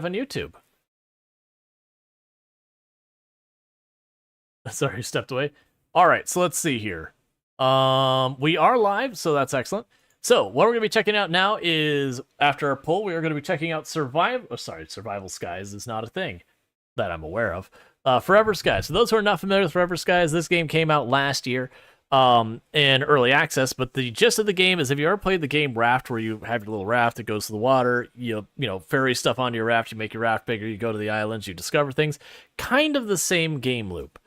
on YouTube. Sorry, stepped away. All right, so let's see here. We are live, so that's excellent. So what we're going to be checking out now is, after our poll, we are going to be checking out Survival Skies is not a thing that I'm aware of. Forever Skies. So those who are not familiar with Forever Skies, this game came out last year in early access, but the gist of the game is, if you ever played the game Raft, where you have your little raft that goes to the water, you ferry stuff onto your raft, you make your raft bigger, you go to the islands, you discover things, kind of the same game loop.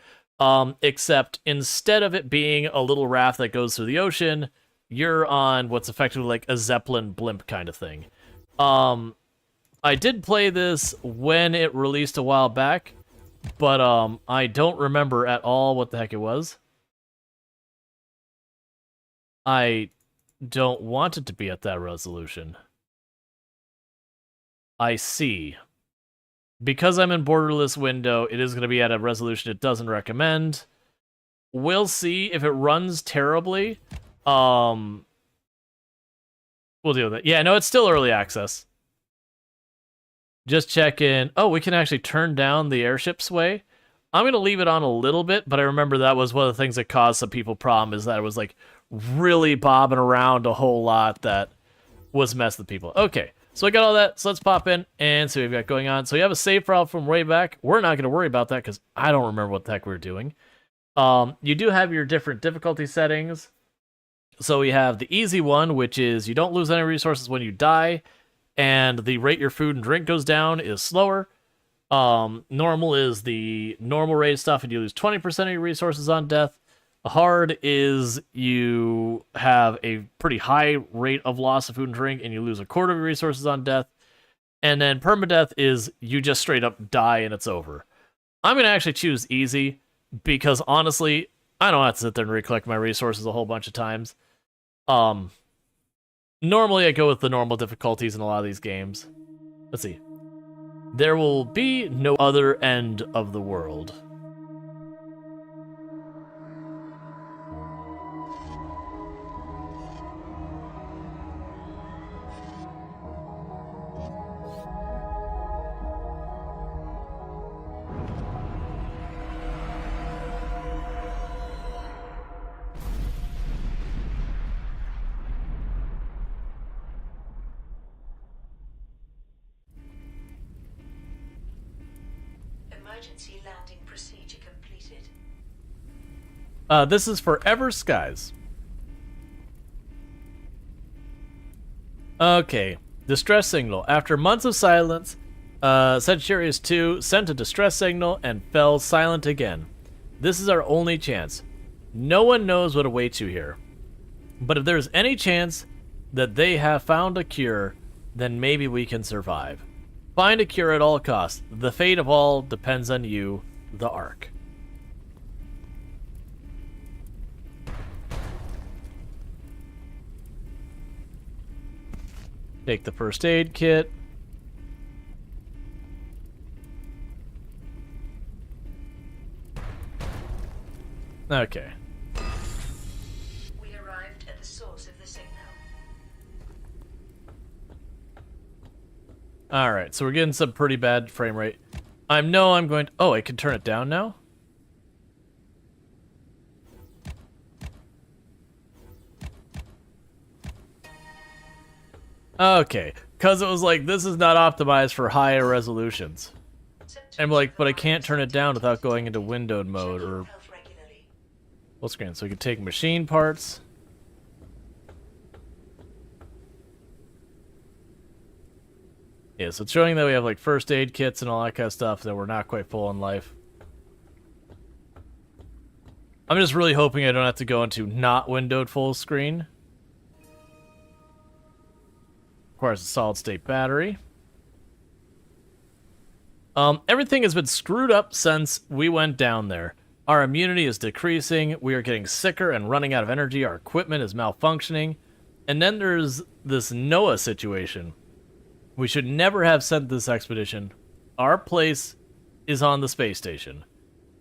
Except instead of it being a little raft that goes through the ocean, you're on what's effectively like a Zeppelin blimp kind of thing. I did play this when it released a while back, but I don't remember at all what the heck it was. I don't want it to be at that resolution. I see. Because I'm in borderless window, it is going to be at a resolution it doesn't recommend. We'll see if it runs terribly. We'll deal with it. Yeah, no, it's still early access. Just check in. Oh, we can actually turn down the airship sway. I'm going to leave it on a little bit, but I remember that was one of the things that caused some people problem, is that it was like really bobbing around a whole lot that was messing with people. Okay. So I got all that, so let's pop in and see what we've got going on. So you have a save file from way back. We're not going to worry about that because I don't remember what the heck we were doing. You do have your different difficulty settings. So we have the easy one, which is you don't lose any resources when you die, and the rate your food and drink goes down is slower. Normal is the normal rate stuff, and you lose 20% of your resources on death. Hard is you have a pretty high rate of loss of food and drink, and you lose a quarter of your resources on death. And then permadeath is you just straight up die and it's over. I'm going to actually choose easy, because honestly, I don't have to sit there and recollect my resources a whole bunch of times. Normally I go with the normal difficulties in a lot of these games. Let's see. There will be no other end of the world. Emergency landing procedure completed. This is Forever Skies. Okay. Distress signal. After months of silence, Sagittarius 2 sent a distress signal and fell silent again. This is our only chance. No one knows what awaits you here. But if there's any chance that they have found a cure, then maybe we can survive. Find a cure at all costs. The fate of all depends on you, the Ark. Take the first aid kit. Okay. We arrived at the source of the signal. Alright, so we're getting some pretty bad frame rate. I'm going to... Oh, I can turn it down now? Okay, because it was like, this is not optimized for higher resolutions. And I'm like, but I can't turn it down without going into windowed mode or full screen. So we can take machine parts. Yeah, so it's showing that we have like first aid kits and all that kind of stuff, that we're not quite full on life. I'm just really hoping I don't have to go into not windowed full screen. Requires a solid state battery. Everything has been screwed up since we went down there. Our immunity is decreasing, we are getting sicker and running out of energy, our equipment is malfunctioning, and then there's this Noah situation. We should never have sent this expedition. Our place is on the space station.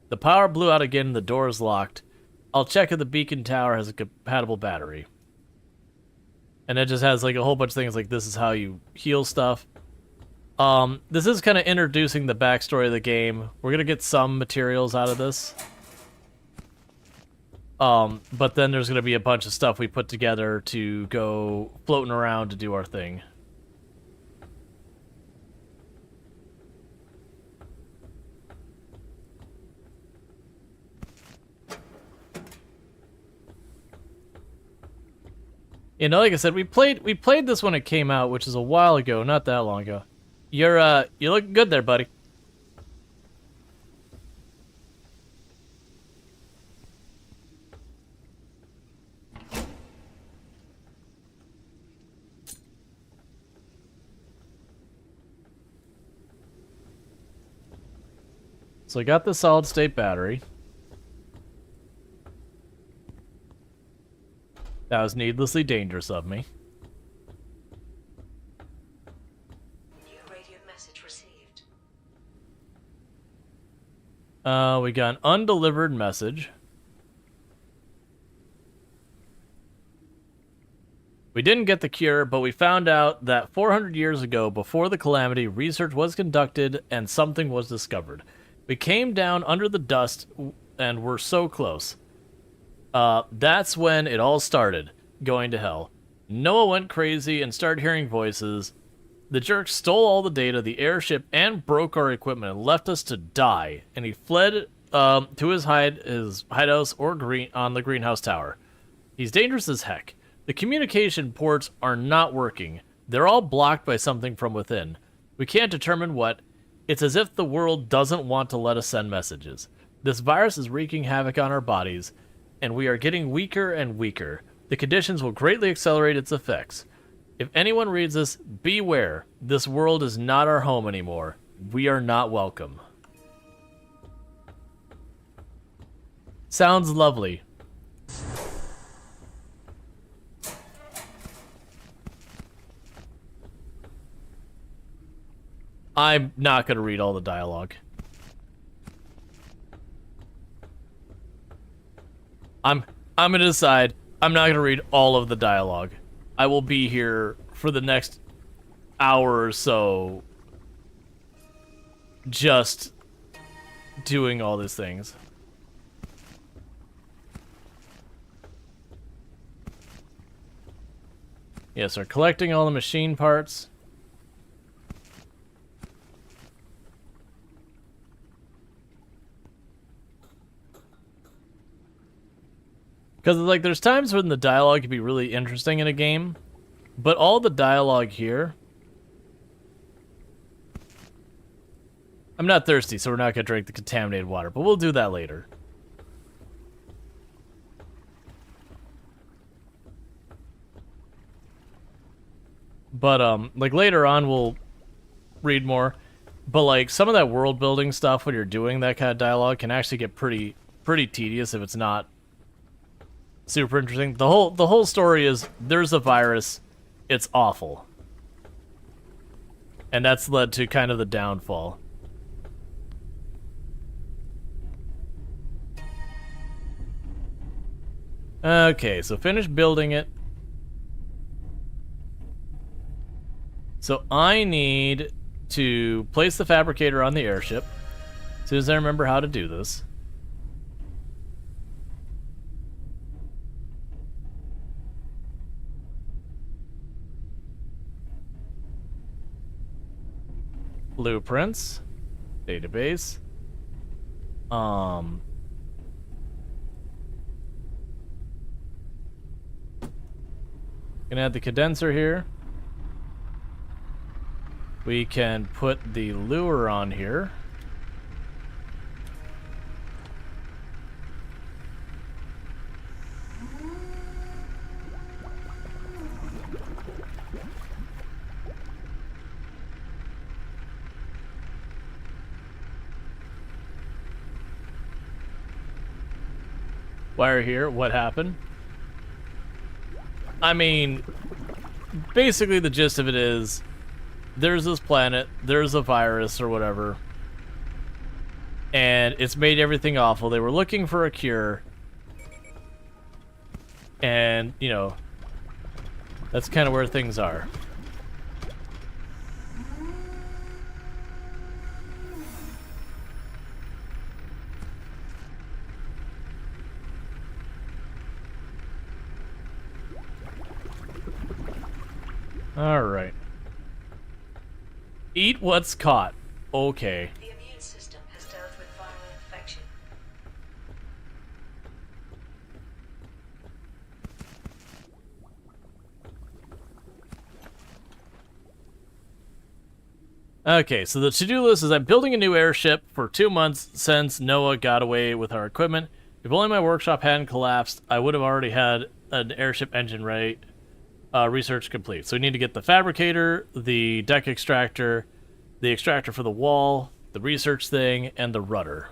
The power blew out again and the door is locked. I'll check if the beacon tower has a compatible battery. And it just has like a whole bunch of things like this is how you heal stuff. This is kind of introducing the backstory of the game. We're gonna get some materials out of this. But then there's gonna be a bunch of stuff we put together to go floating around to do our thing. You know, like I said, we played this when it came out, which is a while ago, not that long ago. You look good there, buddy. So I got the solid state battery. That was needlessly dangerous of me. New radio message received. We got an undelivered message. We didn't get the cure, but we found out that 400 years ago, before the calamity, research was conducted and something was discovered. We came down under the dust and were so close. That's when it all started, going to hell. Noah went crazy and started hearing voices. The jerk stole all the data, the airship, and broke our equipment and left us to die. And he fled to his hidehouse on the greenhouse tower. He's dangerous as heck. The communication ports are not working. They're all blocked by something from within. We can't determine what. It's as if the world doesn't want to let us send messages. This virus is wreaking havoc on our bodies, and we are getting weaker and weaker. The conditions will greatly accelerate its effects. If anyone reads this, beware. This world is not our home anymore. We are not welcome. Sounds lovely. I'm not going to read all the dialogue. I'm going to decide I'm not going to read all of the dialogue. I will be here for the next hour or so just doing all these things. Yes, we're collecting all the machine parts. Because, like, there's times when the dialogue can be really interesting in a game, but all the dialogue here... I'm not thirsty, so we're not going to drink the contaminated water, but we'll do that later. But, like, later on we'll read more. But, like, some of that world-building stuff when you're doing that kind of dialogue can actually get pretty tedious if it's not super interesting. The whole story is there's a virus, it's awful. And that's led to kind of the downfall. Okay, so finish building it. So I need to place the fabricator on the airship. As soon as I remember how to do this. Blueprints, database, gonna add the condenser here. We can put the lure on here. Wire here, what happened? I mean, basically the gist of it is, there's this planet, there's a virus or whatever, and it's made everything awful. They were looking for a cure, and, you know, that's kind of where things are. Alright. Eat what's caught. Okay. The immune system has dealt with viral infection. Okay, so the to-do list is I'm building a new airship for 2 months since Noah got away with our equipment. If only my workshop hadn't collapsed, I would have already had an airship engine ready. Research complete. So we need to get the fabricator, the deck extractor, the extractor for the wall, the research thing, and the rudder.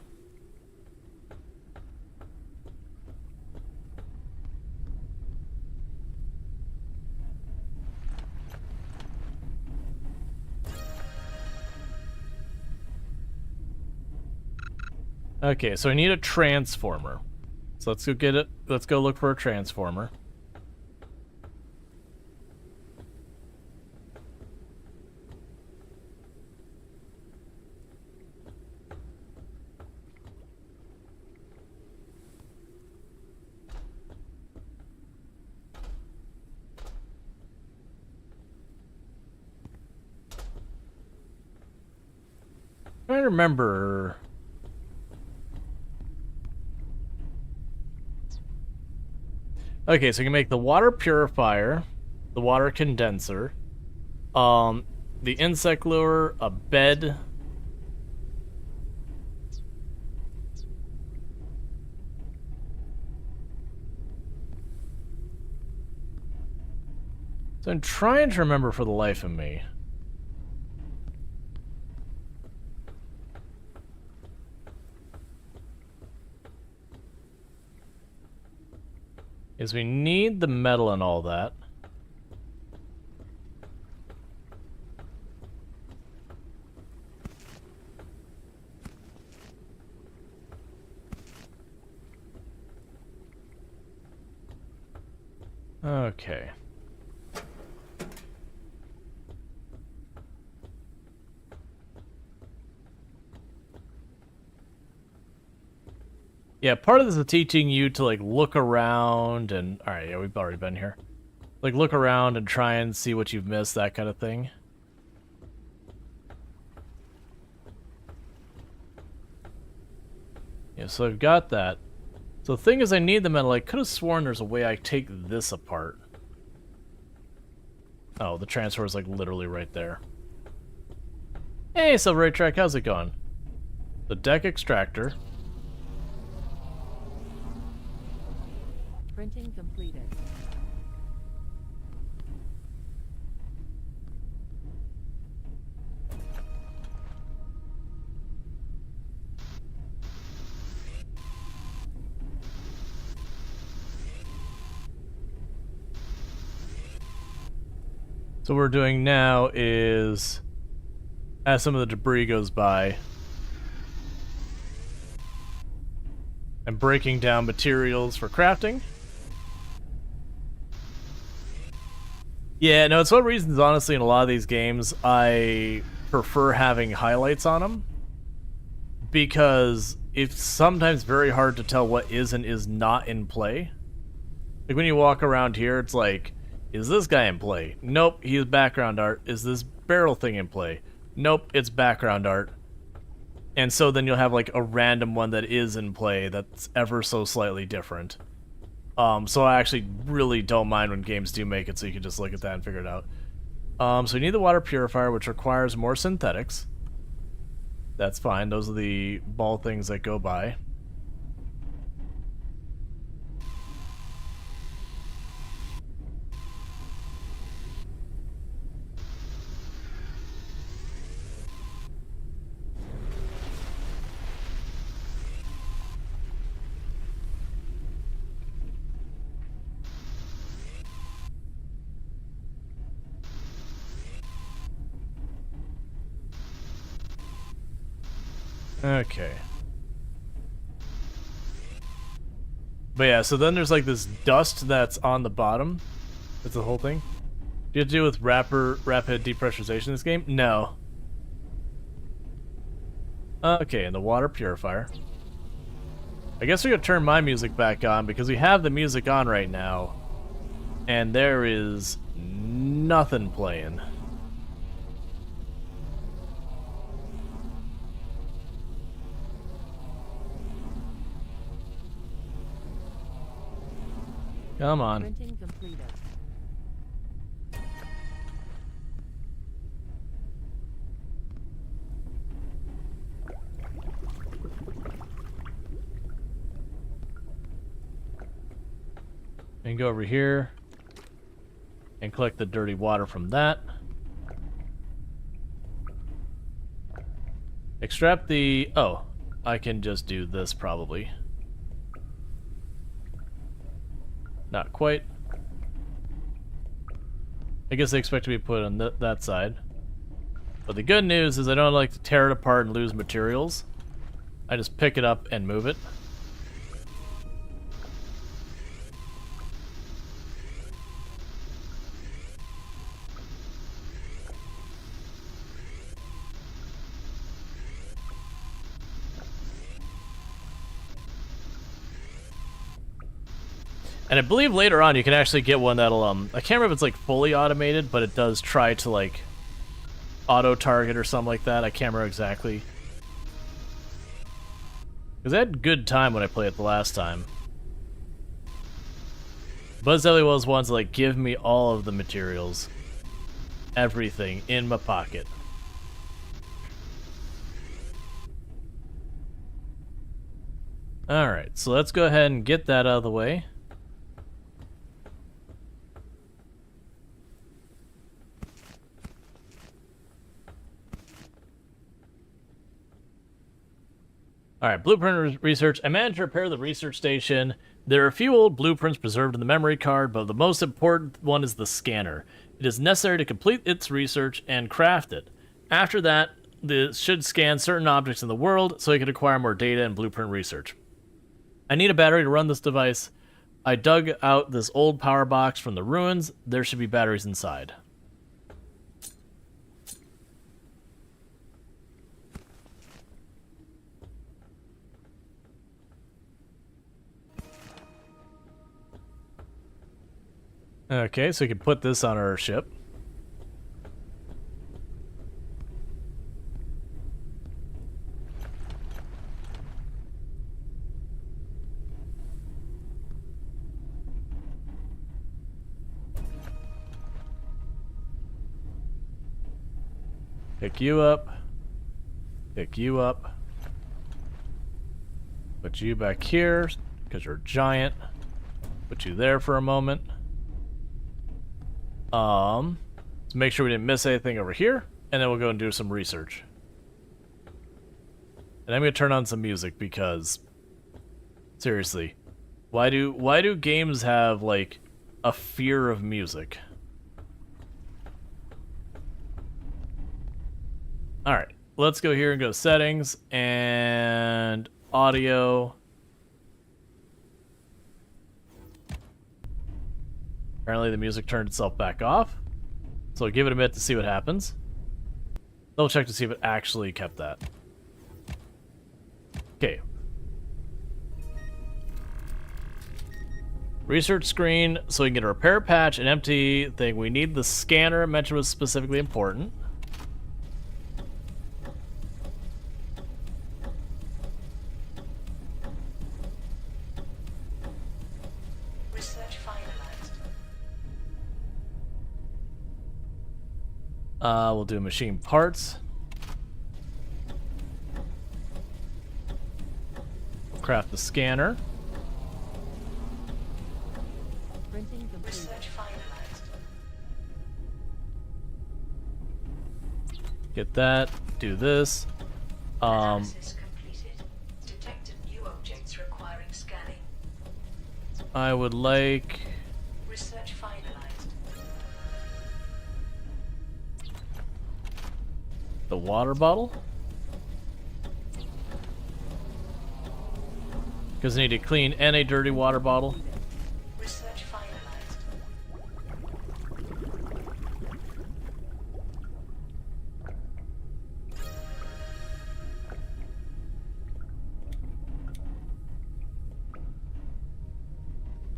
Okay, so I need a transformer. So let's go get it. Let's go look for a transformer. I remember. Okay, so you can make the water purifier, the water condenser, the insect lure, a bed. So I'm trying to remember for the life of me. Is we need the metal and all that. Okay. Yeah, part of this is teaching you to, like, look around and... Alright, yeah, we've already been here. Like, look around and try and see what you've missed, that kind of thing. Yeah, so I've got that. So the thing is, I need the metal. I could have sworn there's a way I take this apart. Oh, the transfer is, like, literally right there. Hey, Silver Ray Track, how's it going? The deck extractor. Printing completed. So what we're doing now is, as some of the debris goes by, I'm breaking down materials for crafting. Yeah, no, it's one of the reasons, honestly, in a lot of these games, I prefer having highlights on them. Because it's sometimes very hard to tell what is and is not in play. Like, when you walk around here, it's like, is this guy in play? Nope, he's background art. Is this barrel thing in play? Nope, it's background art. And so then you'll have, like, a random one that is in play that's ever so slightly different. So I actually really don't mind when games do make it so you can just look at that and figure it out. So we need the water purifier, which requires more synthetics. That's fine. Those are the ball things that go by. Okay. But yeah, so then there's like this dust that's on the bottom. That's the whole thing. Do you have to do with rapid depressurization in this game? No. Okay, and the water purifier. I guess we're gonna turn my music back on because we have the music on right now. And there is nothing playing. Come on. Printing completed. And go over here and collect the dirty water from that. Extract the... oh, I can just do this probably. Not quite. I guess they expect to be put on that side. But the good news is I don't like to tear it apart and lose materials. I just pick it up and move it. And I believe later on you can actually get one that'll, I can't remember if it's like fully automated, but it does try to like auto-target or something like that. I can't remember exactly. Because I had good time when I played it the last time. But it's definitely one of those ones that like give me all of the materials. Everything in my pocket. Alright, so let's go ahead and get that out of the way. Alright, blueprint research. I managed to repair the research station. There are a few old blueprints preserved in the memory card, but the most important one is the scanner. It is necessary to complete its research and craft it. After that, it should scan certain objects in the world so it can acquire more data and blueprint research. I need a battery to run this device. I dug out this old power box from the ruins. There should be batteries inside. Okay, so we can put this on our ship. Pick you up. Pick you up. Put you back here, because you're giant. Put you there for a moment. Let's make sure we didn't miss anything over here, and then we'll go and do some research. And I'm gonna turn on some music because, seriously, why do games have like a fear of music? All right, let's go here and go settings and audio. Apparently the music turned itself back off. So I'll give it a minute to see what happens. Double check to see if it actually kept that. Okay. Research screen, so we can get a repair patch, an empty thing. We need the scanner mentioned was specifically important. We'll do machine parts. We'll craft the scanner. Printing complete. Research finalized. Get that. Do this. Analysis completed. Detected new objects requiring scanning. I would like Research finalized. the water bottle. Because I need a clean and a dirty water bottle. Research finalized.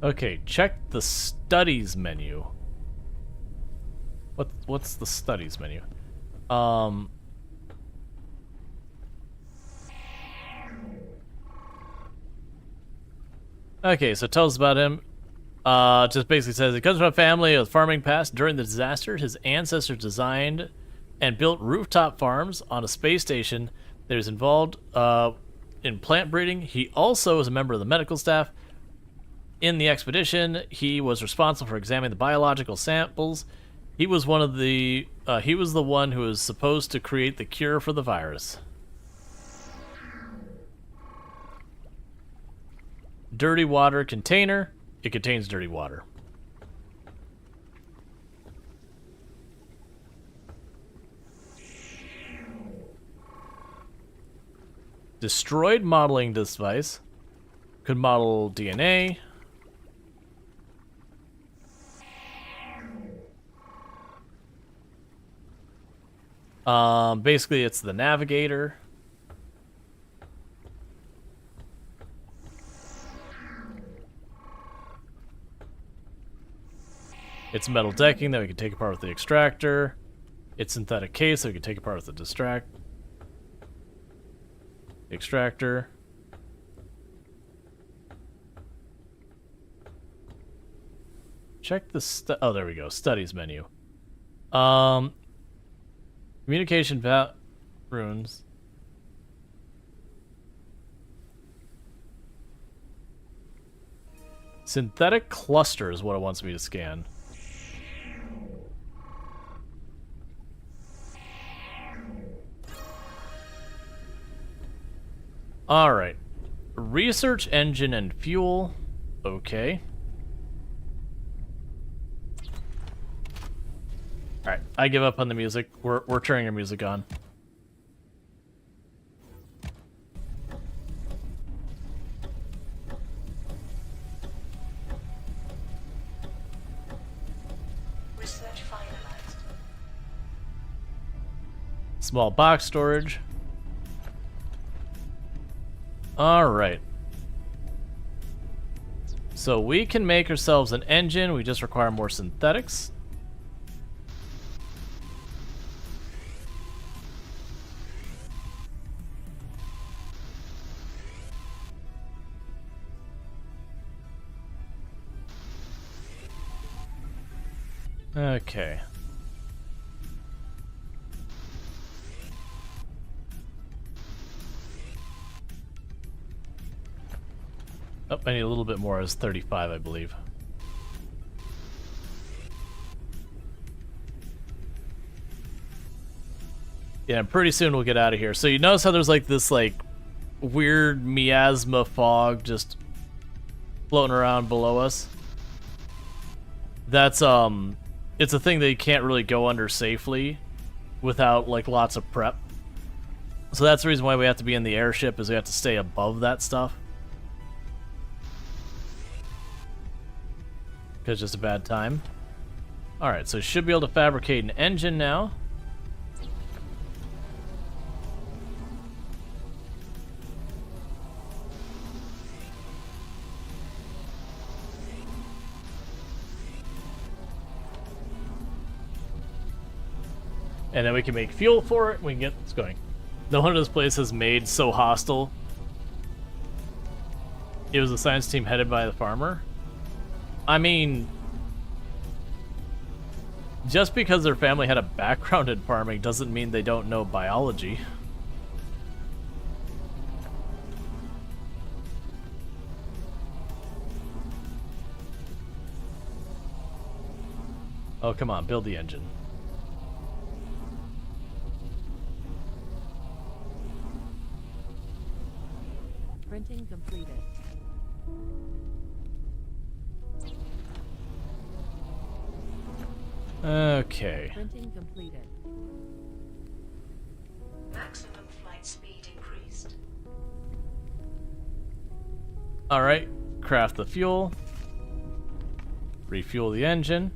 Okay, check the studies menu. What's the studies menu? Okay, so it tells us about him. Just basically says he comes from a family with farming past. During the disaster, his ancestors designed and built rooftop farms on a space station that was involved in plant breeding. He also was a member of the medical staff. In the expedition, he was responsible for examining the biological samples. He was one of the he was the one who was supposed to create the cure for the virus. Dirty water container. It contains dirty water. Destroyed modeling device. Could model DNA. Basically it's the navigator. It's metal decking that we can take apart with the extractor. It's synthetic case that we can take apart with the extractor. Check the oh, there we go. Studies menu. Communication runes. Synthetic cluster is what it wants me to scan. Alright. Research engine and fuel. Okay. Alright, I give up on the music. We're turning our music on. Research finalized. Small box storage. Alright. So we can make ourselves an engine. We just require more synthetics. Okay. Oh, I need a little bit more as 35, I believe. Yeah, pretty soon we'll get out of here. So you notice how there's like this like weird miasma fog just floating around below us? That's it's a thing that you can't really go under safely without like lots of prep. So that's the reason why we have to be in the airship, is we have to stay above that stuff. Because it's just a bad time. Alright, so should be able to fabricate an engine now. And then we can make fuel for it, and we can get this going. No wonder this place is made so hostile. It was a science team headed by the farmer. I mean, just because their family had a background in farming doesn't mean they don't know biology. Oh, come on, build the engine. Printing completed. Okay. Printing completed. Maximum flight speed increased. Alright, craft the fuel. Refuel the engine.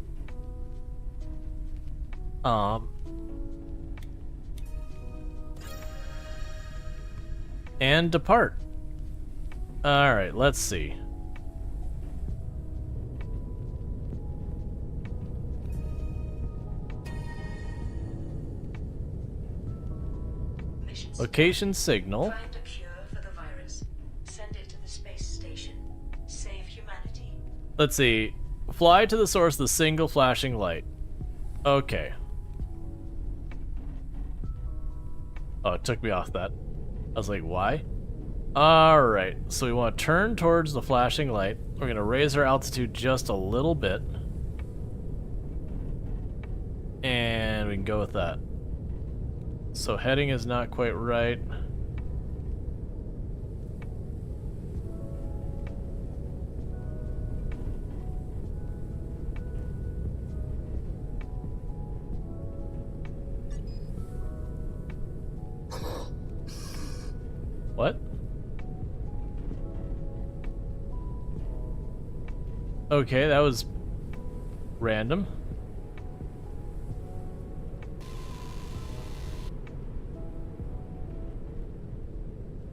And depart. Alright, let's see. Location signal. Find a cure for the virus. Send it to the space station. Save humanity. Let's see. Fly to the source of the single flashing light. Okay. Oh, it took me off that. I was like, why? Alright, so we want to turn towards the flashing light. We're going to raise our altitude just a little bit. And we can go with that. So heading is not quite right. What? Okay, that was random.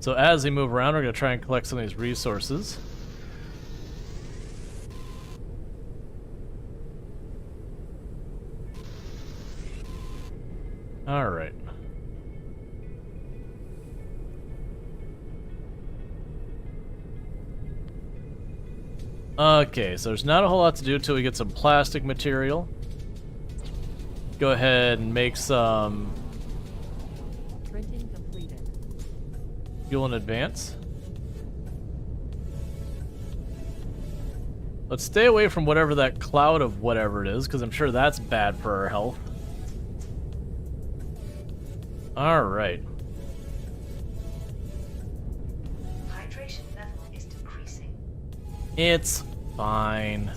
So as we move around, we're going to try and collect some of these resources. All right. Okay, so there's not a whole lot to do until we get some plastic material. Go ahead and make some Printing completed. fuel in advance. Let's stay away from whatever that cloud of whatever it is, because I'm sure that's bad for our health. Alright. Hydration level is decreasing. It's fine.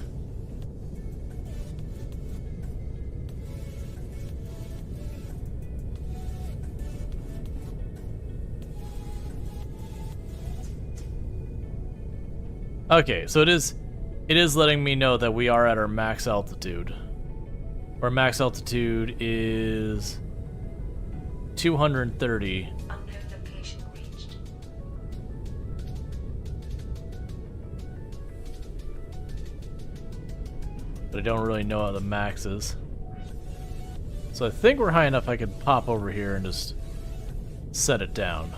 Okay, so it is letting me know that we are at our max altitude. Our max altitude is 230. Unknown location reached. But I don't really know how the max is. So I think we're high enough I could pop over here and just set it down.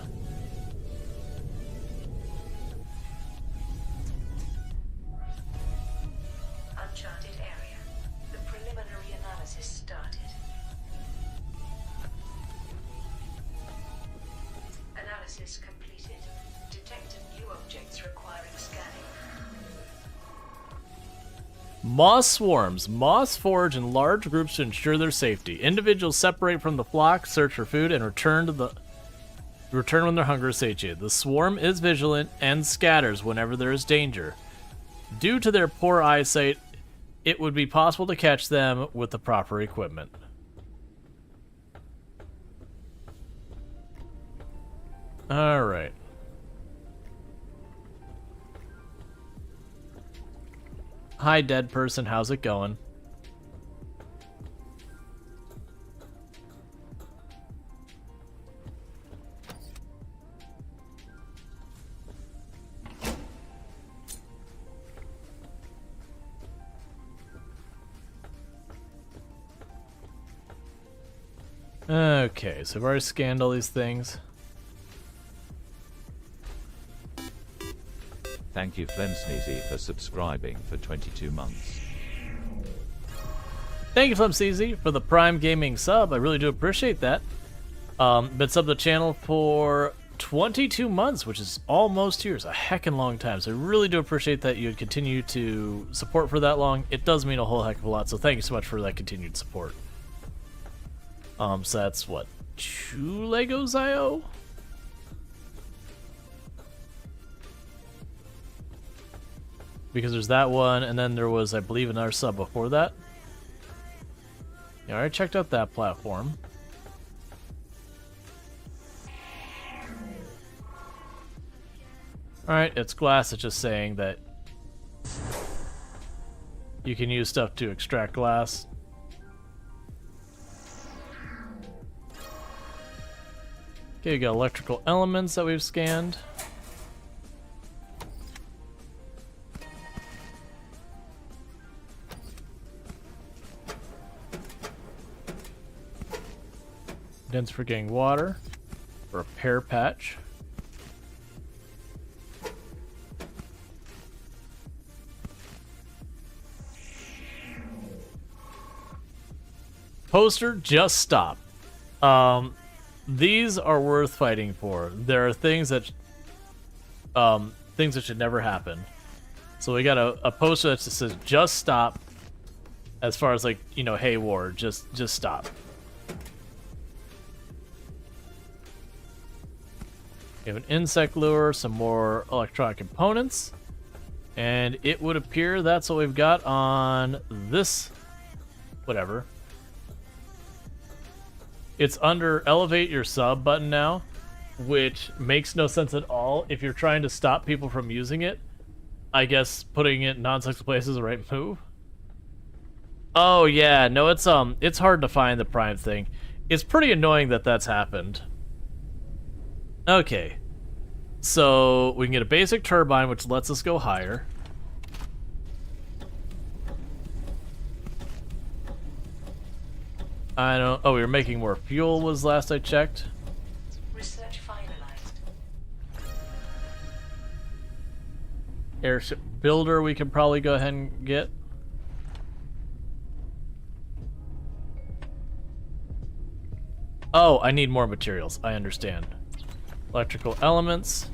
Uncharted area. The preliminary analysis started. Analysis completed. Detected new objects requiring scanning. Moss swarms. Moss forage in large groups to ensure their safety. Individuals separate from the flock, search for food, and return when their hunger is satiated. The swarm is vigilant and scatters whenever there is danger. Due to their poor eyesight, it would be possible to catch them with the proper equipment. Alright. Hi, dead person. How's it going? Okay, so I've already scanned all these things. Thank you Flemsneezy for subscribing for 22 months. Thank you, Flemsneezy, for the Prime Gaming sub. I really do appreciate that. Been subbed the channel for 22 months, which is almost 2 years. A heckin' long time. So I really do appreciate that you would continue to support for that long. It does mean a whole heck of a lot, so thank you so much for that continued support. So that's, what, 2 Legos I owe? Because there's that one, and then there was, I believe, another sub before that. Yeah, I already checked out that platform. Alright, it's glass. It's just saying that you can use stuff to extract glass. Okay, we got electrical elements that we've scanned. Dense for getting water. Repair patch. Poster, just stop. These are worth fighting for. There are things that should never happen. So we got a poster that just says just stop. As far as like, you know, hey war, just stop. We have an insect lure, some more electronic components, and it would appear that's what we've got on this whatever. It's under elevate your sub button now, which makes no sense at all. If you're trying to stop people from using it, I guess putting it in non-sexual places is the right move. Oh yeah, no, it's hard to find the prime thing. It's pretty annoying that that's happened. Okay, so we can get a basic turbine, which lets us go higher. I don't. Oh, we were making more fuel. Was last I checked. Research finalized. Airship builder, we can probably go ahead and get. Oh, I need more materials. I understand. Electrical elements.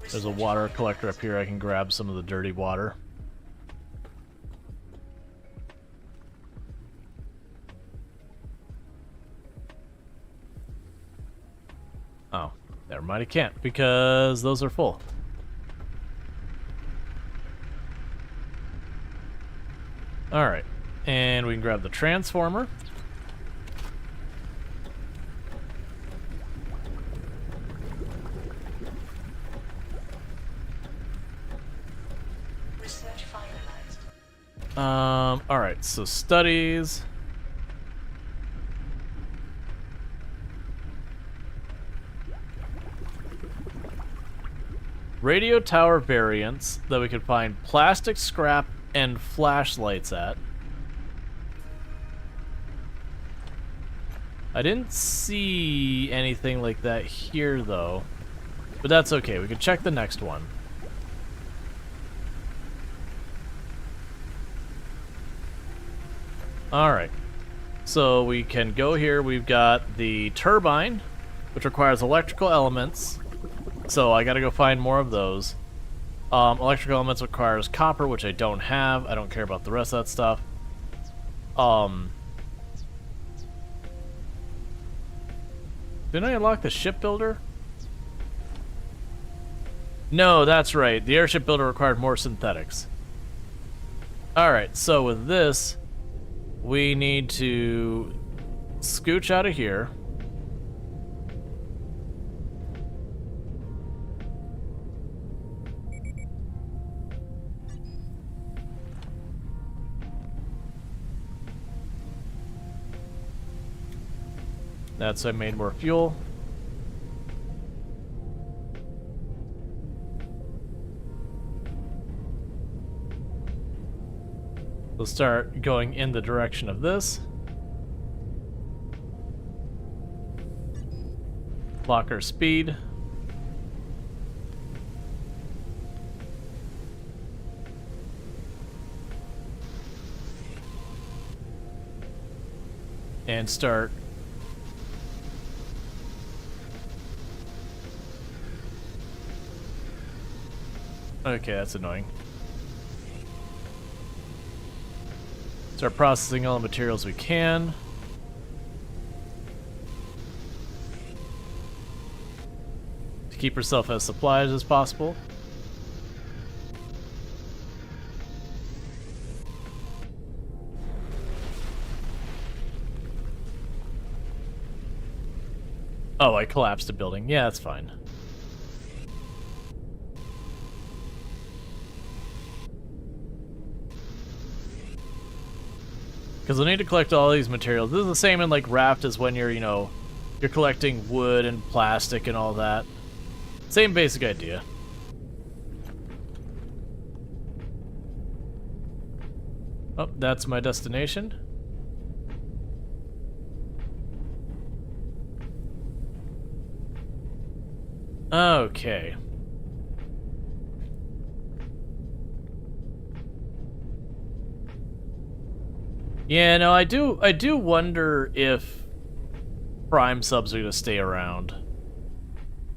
There's a water collector up here. I can grab some of the dirty water. Oh, never mind. I can't because those are full. Alright, and we can grab the transformer. Research finalized. Alright, so studies. Radio tower variants that we could find plastic scrap and flashlights at. I didn't see anything like that here though, but that's okay. We can check the next one. Alright, so we can go here. We've got the turbine, which requires electrical elements, so I gotta go find more of those. Electrical elements requires copper, which I don't have. I don't care about the rest of that stuff. Didn't I unlock the shipbuilder? No, that's right. The airship builder required more synthetics. Alright, so with this, we need to scooch out of here. That's I made more fuel. We'll start going in the direction of this. Lock our speed. And start okay, that's annoying. Start processing all the materials we can. To keep herself as supplied as possible. Oh, I collapsed a building. Yeah, that's fine. Because I need to collect all these materials. This is the same in like Raft as when you're, you know, you're collecting wood and plastic and all that. Same basic idea. Oh, that's my destination. Okay. Yeah, no, I do wonder if Prime subs are gonna stay around.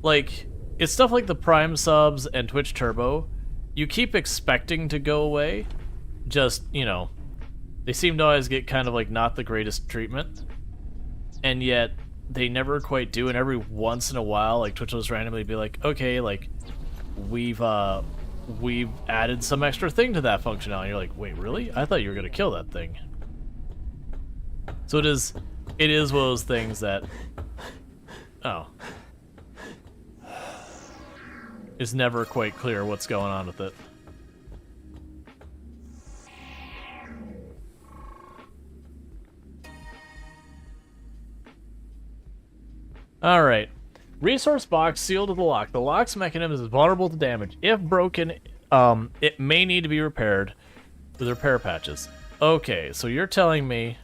Like, it's stuff like the Prime subs and Twitch Turbo, you keep expecting to go away, just, you know, they seem to always get kind of like not the greatest treatment, and yet they never quite do, and every once in a while, like, Twitch will just randomly be like, okay, like, we've added some extra thing to that functionality, and you're like, wait, really? I thought you were gonna kill that thing. So it is one of those things that, oh, is never quite clear what's going on with it. Alright. Resource box sealed to the lock. The lock's mechanism is vulnerable to damage. If broken, it may need to be repaired with repair patches. Okay, so you're telling me...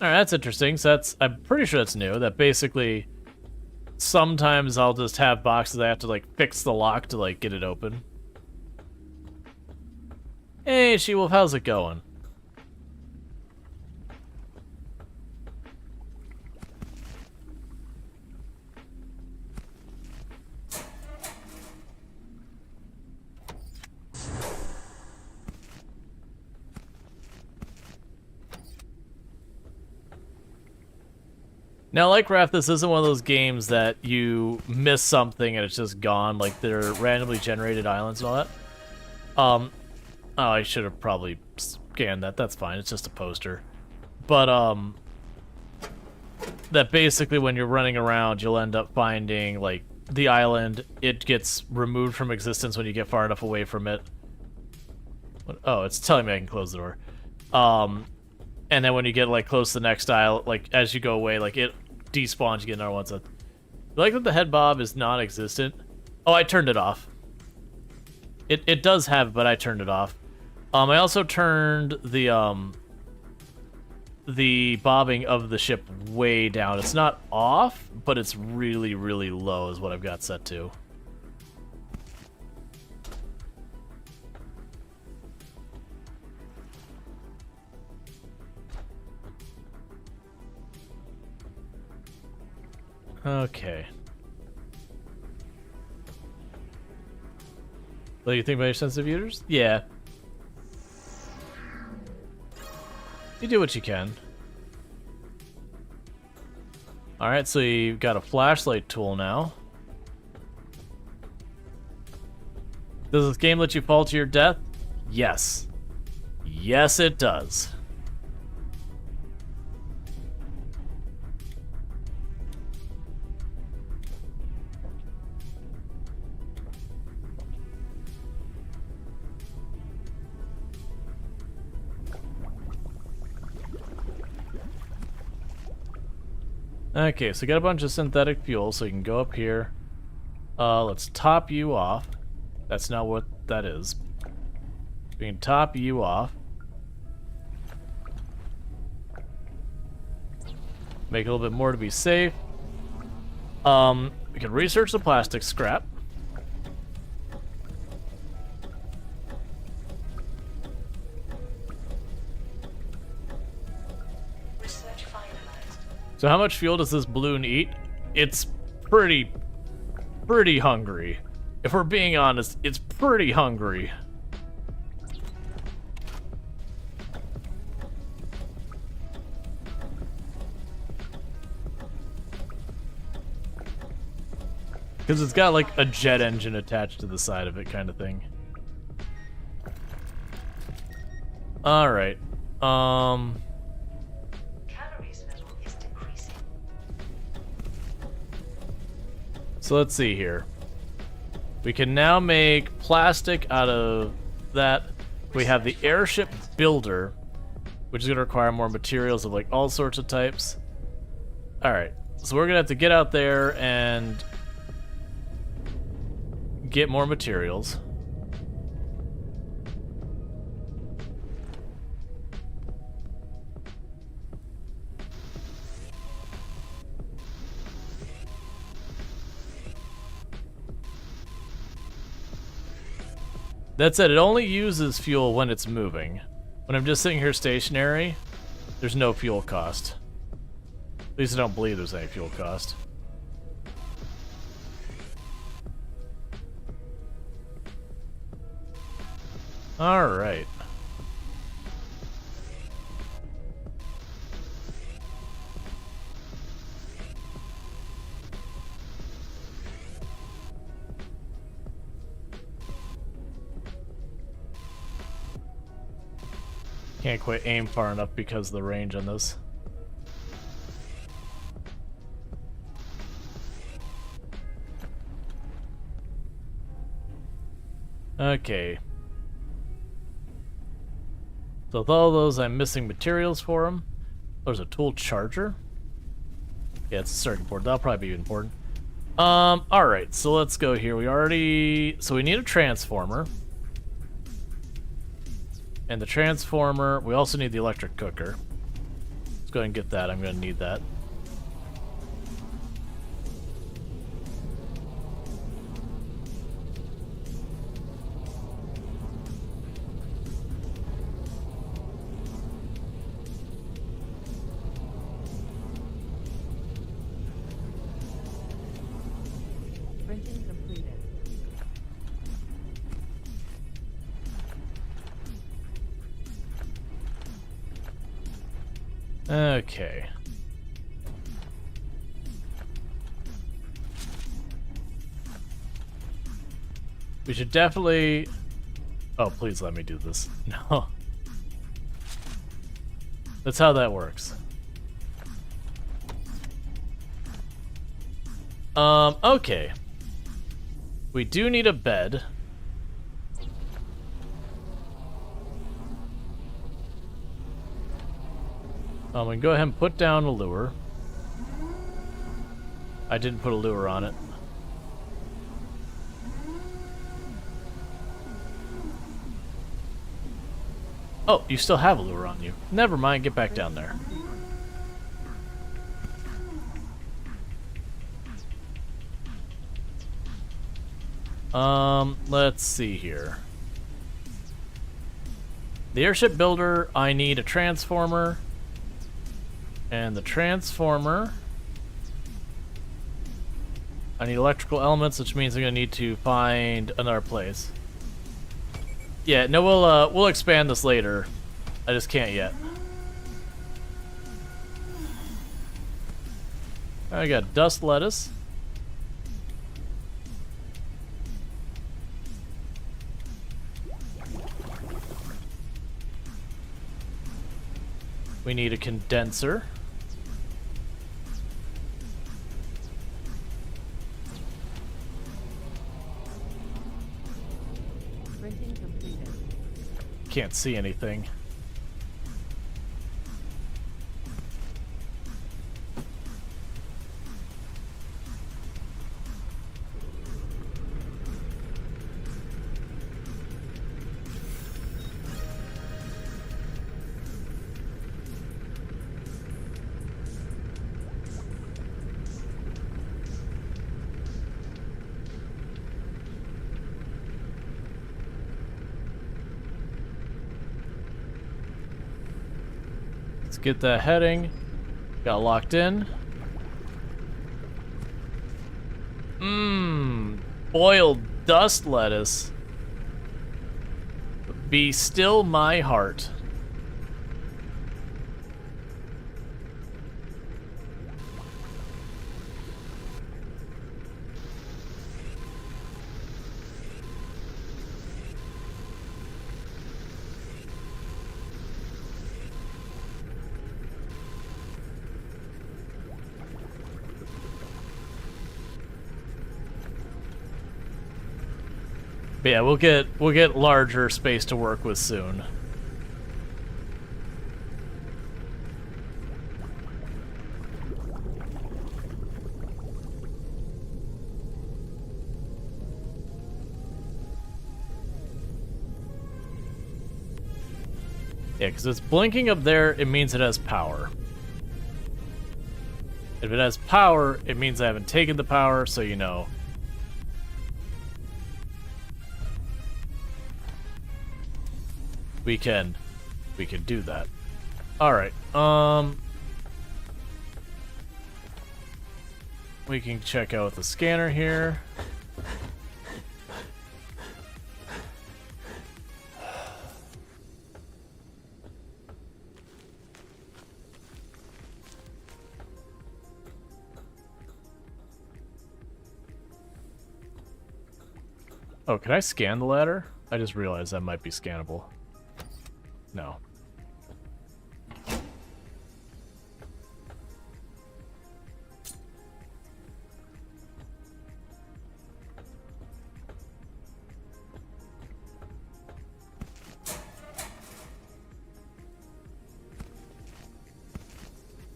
Alright, that's interesting. So that's, I'm pretty sure that's new. That basically, sometimes I'll just have boxes I have to, like, fix the lock to, like, get it open. Hey, She-Wolf, how's it going? Now, like Raph, this isn't one of those games that you miss something and it's just gone, like they're randomly generated islands and all that. Oh, I should have probably scanned that. That's fine. It's just a poster. But, that basically when you're running around, you'll end up finding, like, the island. It gets removed from existence when you get far enough away from it. Oh, it's telling me I can close the door. And then when you get, like, close to the next isle, like, as you go away, like, it despawns, you get another one. So, I like that the head bob is non-existent. Oh, I turned it off. It does have it, but I turned it off. I also turned the bobbing of the ship way down. It's not off, but it's really, really low is what I've got set to. Okay. What do you think about your sensitive users? Yeah. You do what you can. Alright, so you've got a flashlight tool now. Does this game let you fall to your death? Yes. Yes, it does. Okay, so got a bunch of synthetic fuel, so you can go up here. Let's top you off. That's not what that is. We can top you off. Make it a little bit more to be safe. We can research the plastic scrap. Research finalized. So how much fuel does this balloon eat? It's pretty hungry. If we're being honest, it's pretty hungry. Because it's got like a jet engine attached to the side of it kind of thing. Alright. Calories level is decreasing. So let's see here. We can now make plastic out of that. We have the airship builder, which is going to require more materials of like all sorts of types. Alright. So we're gonna have to get out there and get more materials. That said, it only uses fuel when it's moving. When I'm just sitting here stationary, there's no fuel cost. At least I don't believe there's any fuel cost. Alright. Can't quite aim far enough because of the range on this. Okay. So with all those, I'm missing materials for them. There's a tool charger. Yeah, it's a circuit board. That'll probably be important. Alright, so let's go here. So we need a transformer. And the transformer, we also need the electric cooker. Let's go ahead and get that. I'm going to need that. Printing completed. Okay. We should definitely... Oh, please let me do this. No. That's how that works. Okay. We do need a bed. We can go ahead and put down a lure. I didn't put a lure on it. Oh, you still have a lure on you. Never mind, get back down there. Let's see here. The airship builder, I need a transformer. And the transformer, I need electrical elements, which means I'm gonna need to find another place. Yeah, no, we'll expand this later. I just can't yet. I got dust lettuce. We need a condenser. Printing completed. Can't see anything. Let's get that heading. Got locked in. Boiled dust lettuce. Be still my heart. But yeah, we'll get larger space to work with soon. Yeah, because it's blinking up there, it means it has power. If it has power, it means I haven't taken the power, so you know. We can do that. Alright, we can check out the scanner here. Oh, can I scan the ladder? I just realized that might be scannable. No.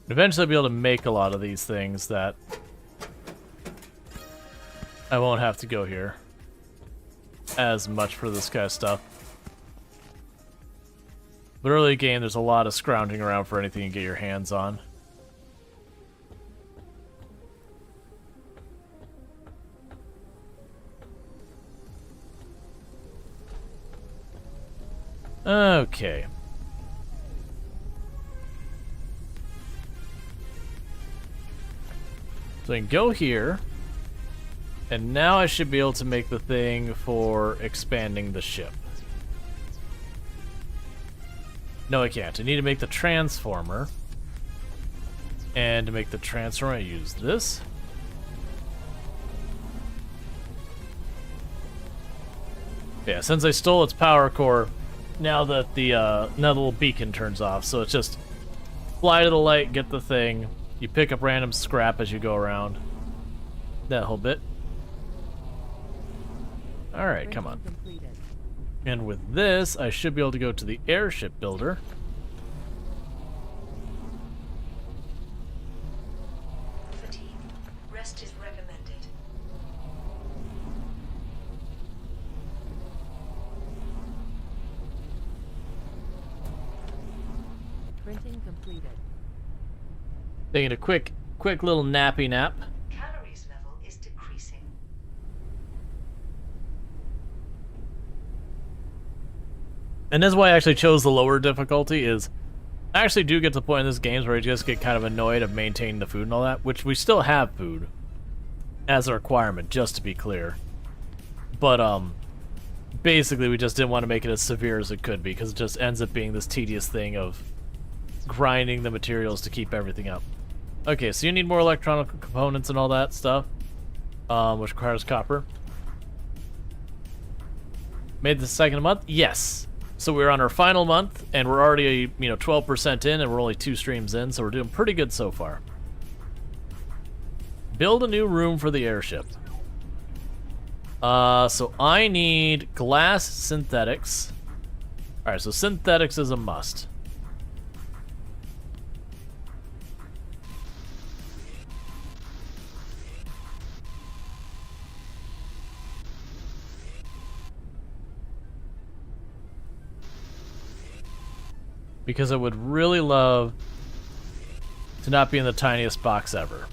Eventually I'll be able to make a lot of these things that I won't have to go here as much for this kind of stuff. But early game, there's a lot of scrounging around for anything you get your hands on. Okay. So I can go here. And now I should be able to make the thing for expanding the ship. No, I can't. I need to make the transformer. And to make the transformer, I use this. Yeah, since I stole its power core, now that the little beacon turns off, so it's just fly to the light, get the thing. You pick up random scrap as you go around. That whole bit. Alright, come on. Completed. And with this, I should be able to go to the airship builder. Fatigue. Rest is recommended. Printing completed. Taking a quick little nappy nap. Calories level is decreasing. And that's why I actually chose the lower difficulty, is I actually do get to the point in this game where I just get kind of annoyed of maintaining the food and all that, which we still have food as a requirement, just to be clear. But, basically we just didn't want to make it as severe as it could be, because it just ends up being this tedious thing of grinding the materials to keep everything up. Okay, so you need more electronic components and all that stuff, which requires copper. Made the second month? Yes. So we're on our final month, and we're already, 12% in, and we're only 2 streams in, so we're doing pretty good so far. Build a new room for the airship. So I need glass synthetics. Alright, so synthetics is a must. Because I would really love to not be in the tiniest box ever.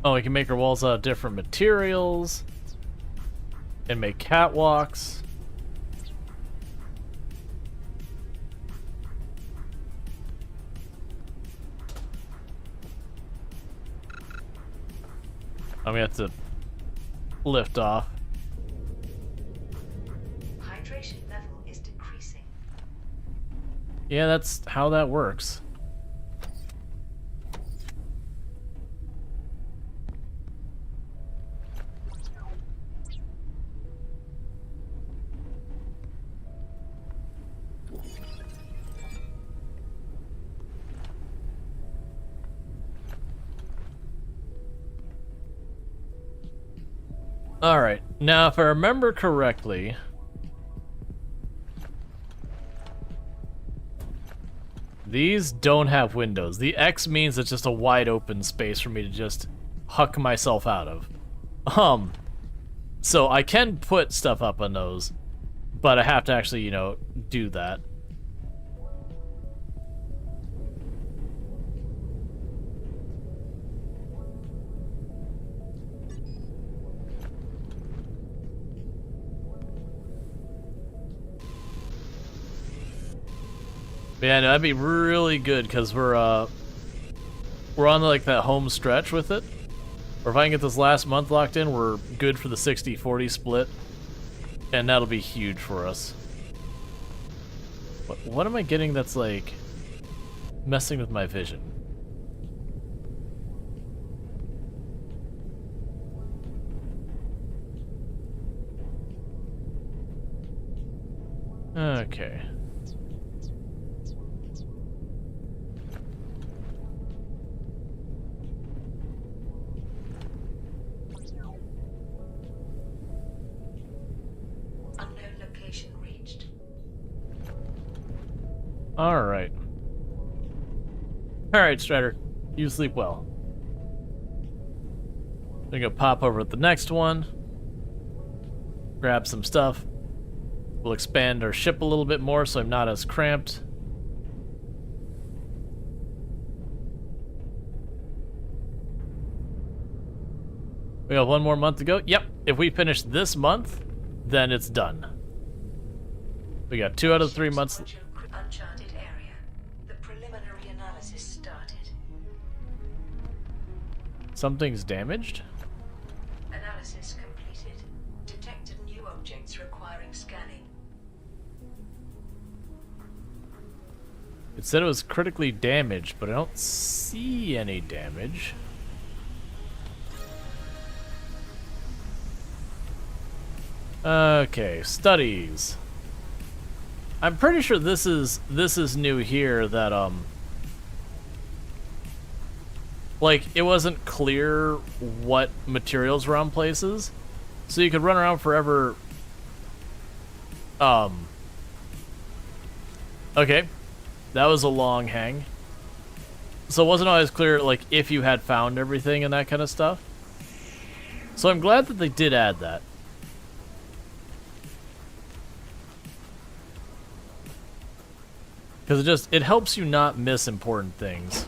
Oh, we can make our walls out of different materials. And make catwalks. I'm gonna have to lift off. Hydration level is decreasing. Yeah, that's how that works. Alright, now if I remember correctly... These don't have windows. The X means it's just a wide open space for me to just huck myself out of. So I can put stuff up on those, but I have to actually, you know, do that. Yeah, no, that'd be really good because we're on like that home stretch with it. Or if I can get this last month locked in, we're good for the 60-40 split, and that'll be huge for us. What am I getting that's like messing with my vision? Okay. Alright. Alright, Strider. You sleep well. I'm gonna pop over at the next one. Grab some stuff. We'll expand our ship a little bit more so I'm not as cramped. We got one more month to go. Yep, if we finish this month, then it's done. We got 2 out of 3 months. Uncharted area. The preliminary analysis started. Something's damaged? Analysis completed. Detected new objects requiring scanning. It said it was critically damaged, but I don't see any damage. Okay, studies. I'm pretty sure this is new here that like it wasn't clear what materials were on places. So you could run around forever. Okay. That was a long hang. So it wasn't always clear like if you had found everything and that kind of stuff. So I'm glad that they did add that. Because it helps you not miss important things.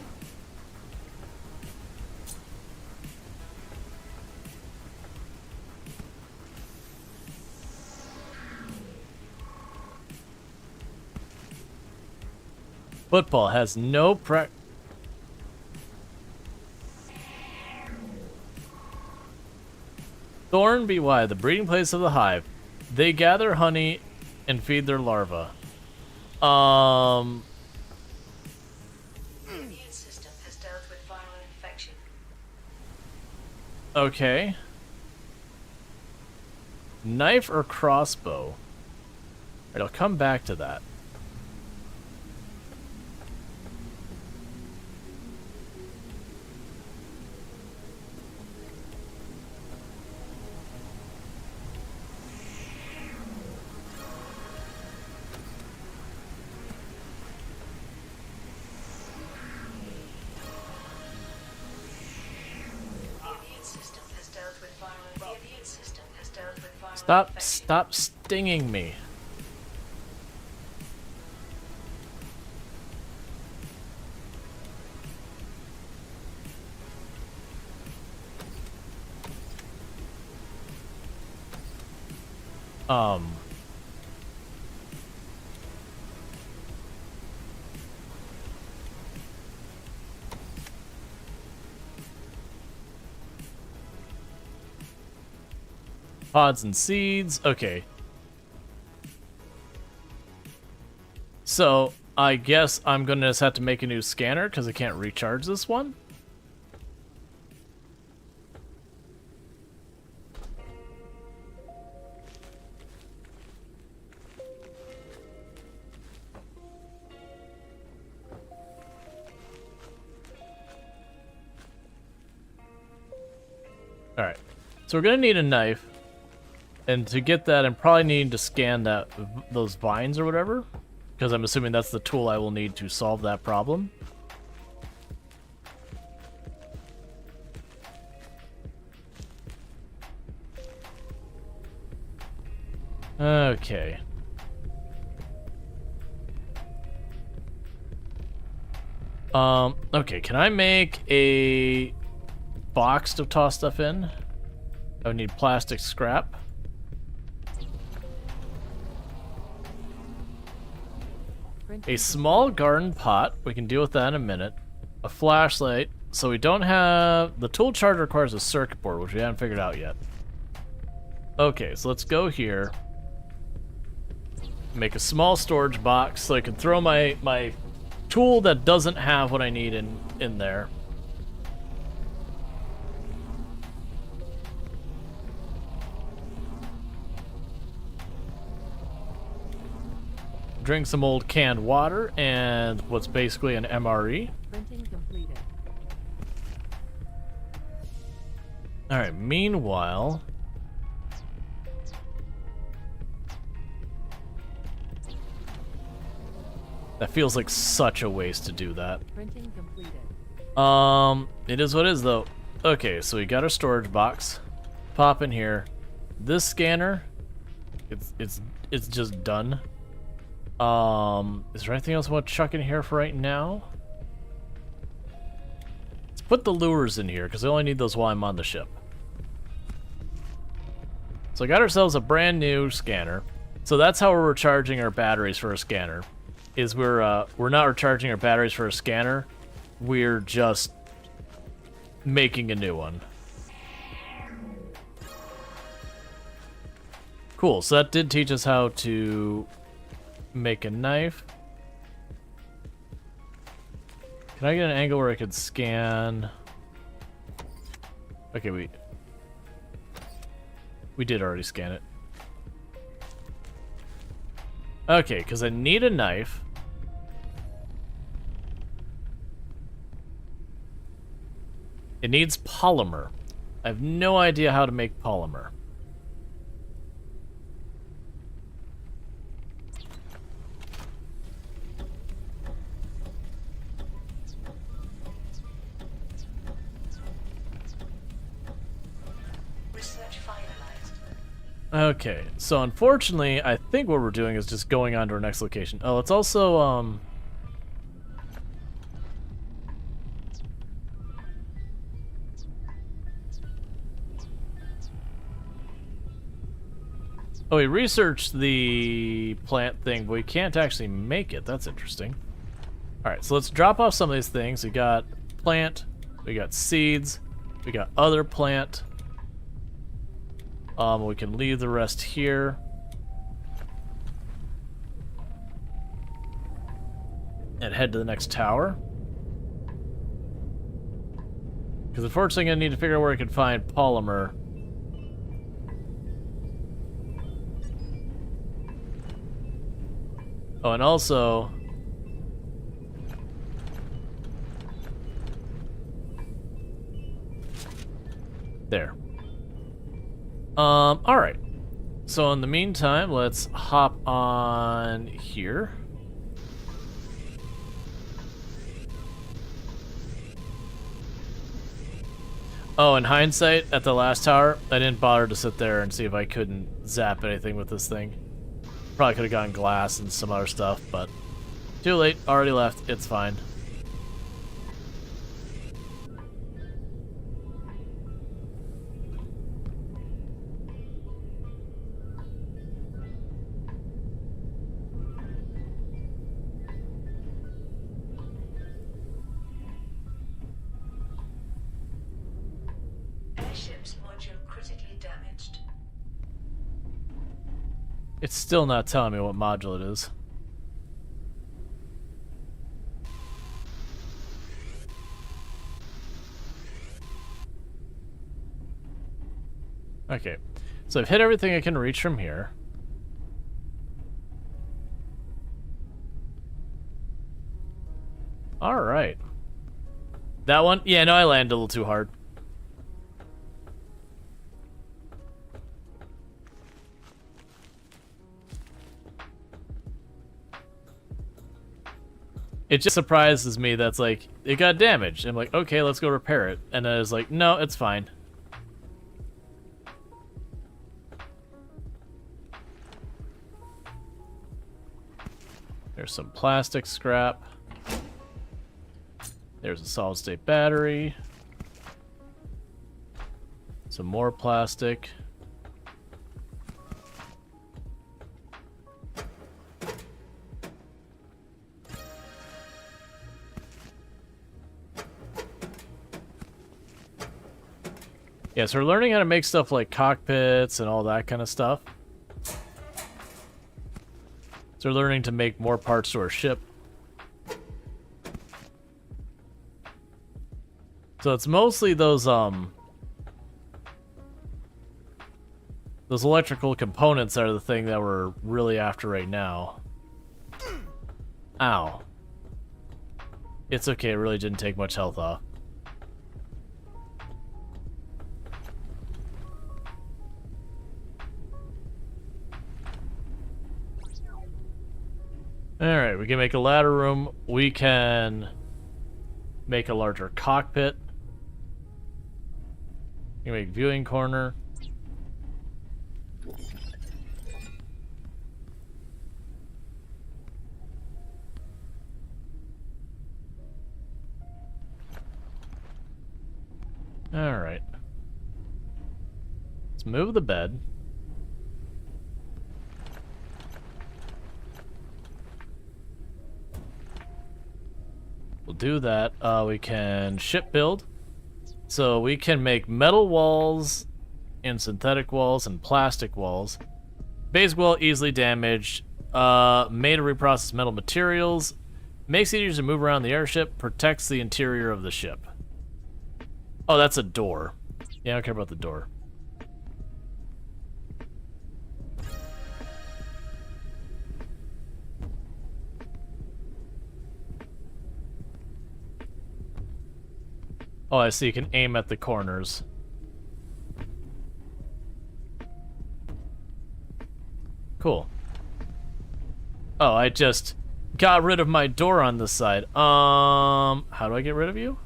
Football has no Thorn BY, the breeding place of the hive. They gather honey and feed their larvae. The immune system has dealt with viral infection. Okay. Knife or crossbow? Alright, I'll come back to that. Stop stinging me. Pods and seeds. Okay. So, I guess I'm gonna just have to make a new scanner because I can't recharge this one. Alright. So we're gonna need a knife. And to get that, I'm probably needing to scan those vines or whatever, because I'm assuming that's the tool I will need to solve that problem. Okay. Okay, can I make a box to toss stuff in? I would need plastic scrap. A small garden pot, we can deal with that in a minute. A flashlight, so we don't have... The tool charge requires a circuit board, which we haven't figured out yet. Okay, so let's go here. Make a small storage box so I can throw my tool that doesn't have what I need in there. Drink some old canned water and what's basically an MRE. Printing completed. Alright, meanwhile... That feels like such a waste to do that. Printing completed. It is what it is though. Okay, so we got our storage box. Pop in here. This scanner, it's just done. Is there anything else I want to chuck in here for right now? Let's put the lures in here, because I only need those while I'm on the ship. So I got ourselves a brand new scanner. So that's how we're recharging our batteries for a scanner. Is we're not recharging our batteries for a scanner. We're just making a new one. Cool, so that did teach us how to make a knife. Can I get an angle where I could scan? Okay, we did already scan it. Okay, because I need a knife. It needs polymer. I have no idea how to make polymer. Research finalized. Okay, so unfortunately, I think what we're doing is just going on to our next location. Oh, it's also, Oh, we researched the plant thing, but we can't actually make it. That's interesting. Alright, so let's drop off some of these things. We got plant, we got seeds, we got other plant. We can leave the rest here. And head to the next tower. Because unfortunately I'm going to need to figure out where I can find polymer. Oh, and also... There. Alright. So in the meantime, let's hop on here. Oh, in hindsight, at the last tower, I didn't bother to sit there and see if I couldn't zap anything with this thing. Probably could have gotten glass and some other stuff, but too late, already left, it's fine. Airship's module critically damaged. It's still not telling me what module it is. Okay, so I've hit everything I can reach from here. Alright. That one? Yeah, no, I landed a little too hard. It just surprises me that's like, it got damaged. I'm like, okay, let's go repair it. And then it's like, no, it's fine. There's some plastic scrap. There's a solid state battery. Some more plastic. Yeah, so we're learning how to make stuff like cockpits and all that kind of stuff. So we're learning to make more parts to our ship. So it's mostly those electrical components that are the thing that we're really after right now. Ow. It's okay, it really didn't take much health off. Alright, we can make a ladder room. We can make a larger cockpit. We can make viewing corner. Alright. Let's move the bed. We'll do that. We can ship build. So we can make metal walls and synthetic walls and plastic walls. Basic wall easily damaged. Made to reprocess metal materials. Makes it easier to move around the airship. Protects the interior of the ship. Oh, that's a door. Yeah, I don't care about the door. Oh, I see. You can aim at the corners. Cool. Oh, I just got rid of my door on this side. How do I get rid of you?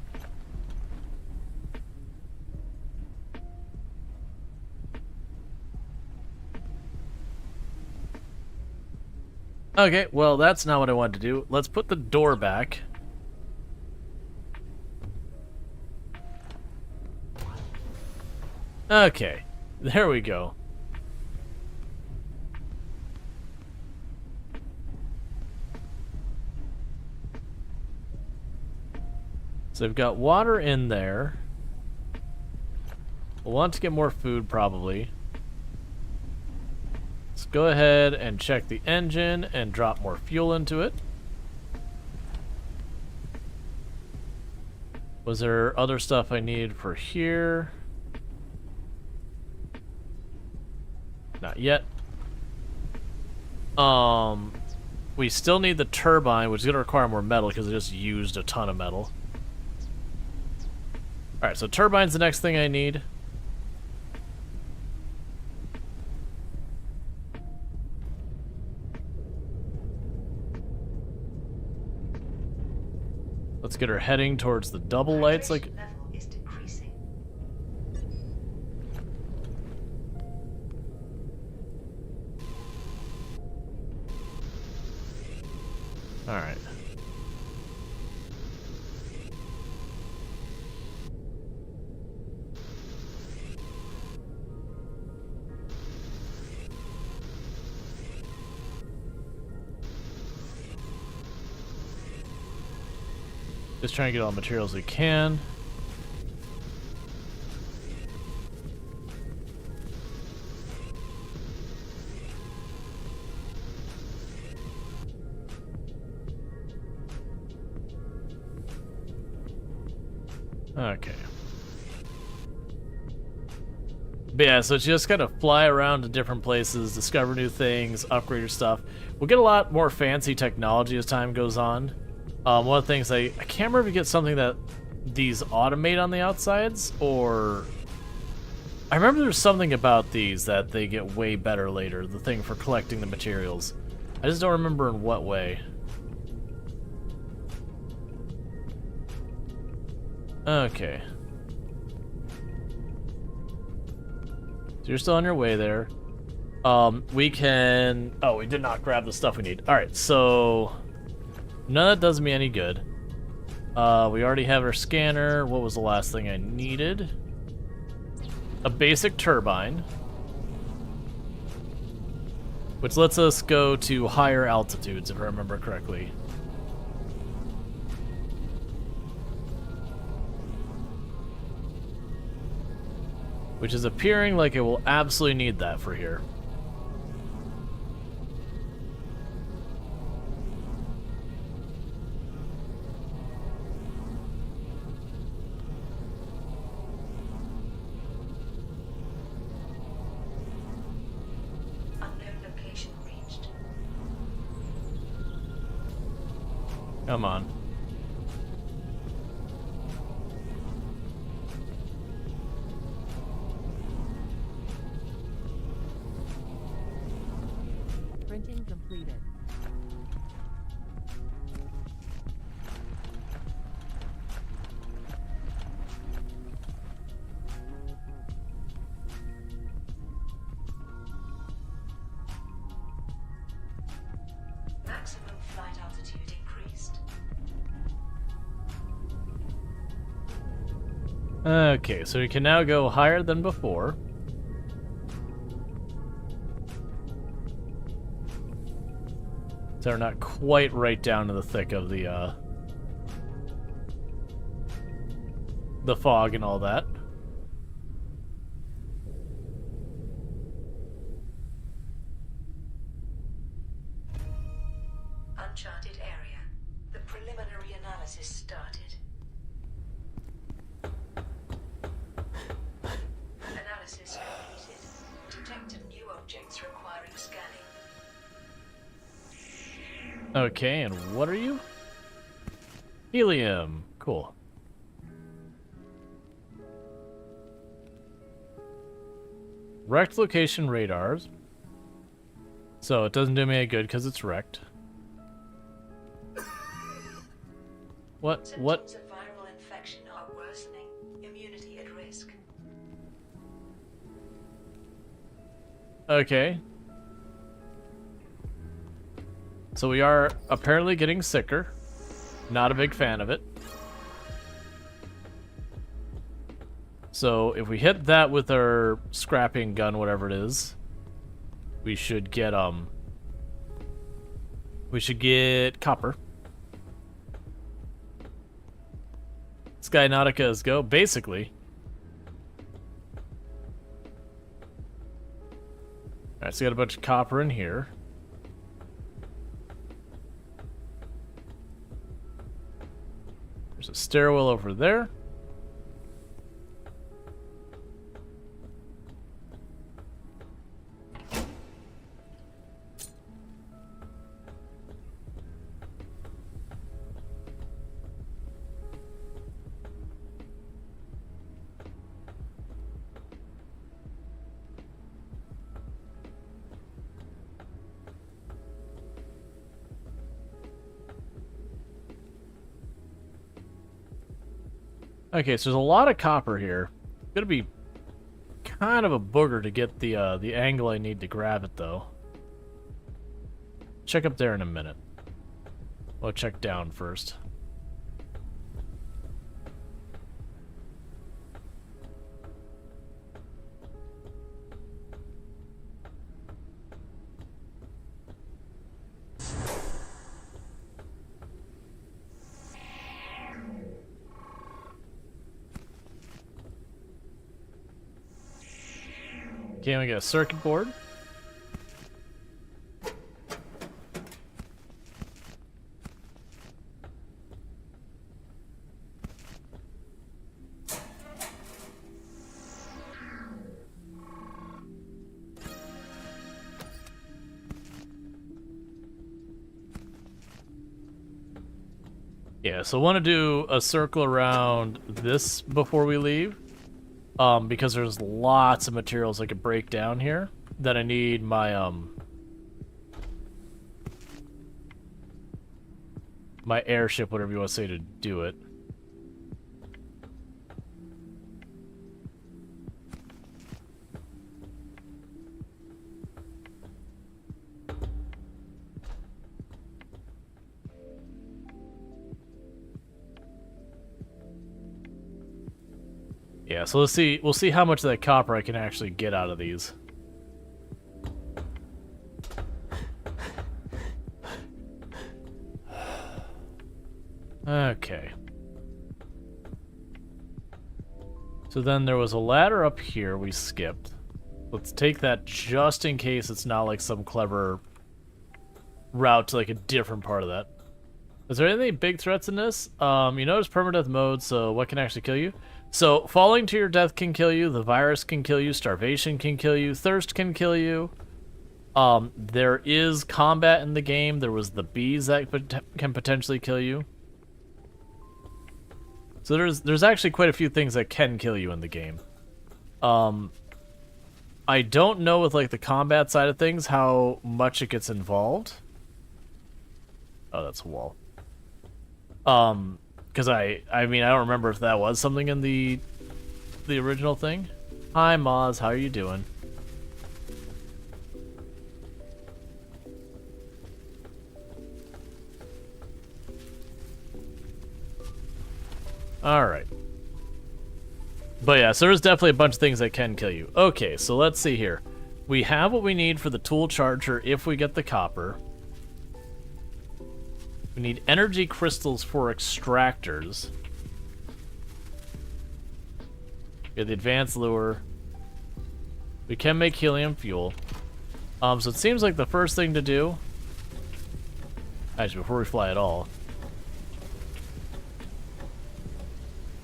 Okay, well, that's not what I wanted to do. Let's put the door back. Okay, there we go. So I've got water in there. We'll want to get more food, probably. Let's go ahead and check the engine and drop more fuel into it. Was there other stuff I need for here? Not yet. We still need the turbine, which is going to require more metal because I just used a ton of metal. Alright, so turbine's the next thing I need. Let's get her heading towards the double lights like... Level is decreasing. Alright. Just trying to get all the materials we can. Okay. But yeah, so just kind of fly around to different places, discover new things, upgrade your stuff. We'll get a lot more fancy technology as time goes on. One of the things I can't remember if you get something that these automate on the outsides, or... I remember there's something about these that they get way better later, the thing for collecting the materials. I just don't remember in what way. Okay. So you're still on your way there. We can... Oh, we did not grab the stuff we need. Alright, so... None of that does me any good. We already have our scanner. What was the last thing I needed? A basic turbine. Which lets us go to higher altitudes, if I remember correctly. Which is appearing like it will absolutely need that for here. Unknown location reached. Come on. Printing completed. Maximum flight altitude increased. Okay, so we can now go higher than before. So we're not quite right down to the thick of the fog and all that. Uncharted area. The preliminary analysis started. Analysis completed. Detected new objects requiring scanning. Okay, and what are you? Helium. Cool. Wrecked location radars. So it doesn't do me any good because it's wrecked. What? Symptoms of viral infection are worsening. Immunity at risk. Okay. So we are apparently getting sicker. Not a big fan of it. So if we hit that with our scrapping gun, whatever it is, we should get copper. Skynautica is go, basically. Alright, so we got a bunch of copper in here. There's a stairwell over there. Okay, so there's a lot of copper here. It's gonna be kind of a booger to get the angle I need to grab it, though. Check up there in a minute. We'll check down first. Okay, we got a circuit board. Yeah, so I want to do a circle around this before we leave. Because there's lots of materials I could break down here that I need my my airship, whatever you want to say, to do it. Yeah, so let's see. We'll see how much of that copper I can actually get out of these. Okay. So then there was a ladder up here we skipped. Let's take that just in case it's not like some clever route to like a different part of that. Is there any big threats in this? You notice permadeath mode, so what can actually kill you? So falling to your death can kill you, the virus can kill you, starvation can kill you, thirst can kill you. There is combat in the game. There was the bees that can potentially kill you. So there's actually quite a few things that can kill you in the game. I don't know with like the combat side of things how much it gets involved. Oh, that's a wall. Because I mean I don't remember if that was something in the original thing. Hi Moz, how are you doing? Alright. But yeah, so there's definitely a bunch of things that can kill you. Okay, so let's see here. We have what we need for the tool charger if we get the copper. We need energy crystals for extractors. We have the advanced lure. We can make helium fuel. So it seems like the first thing to do... Actually, before we fly at all...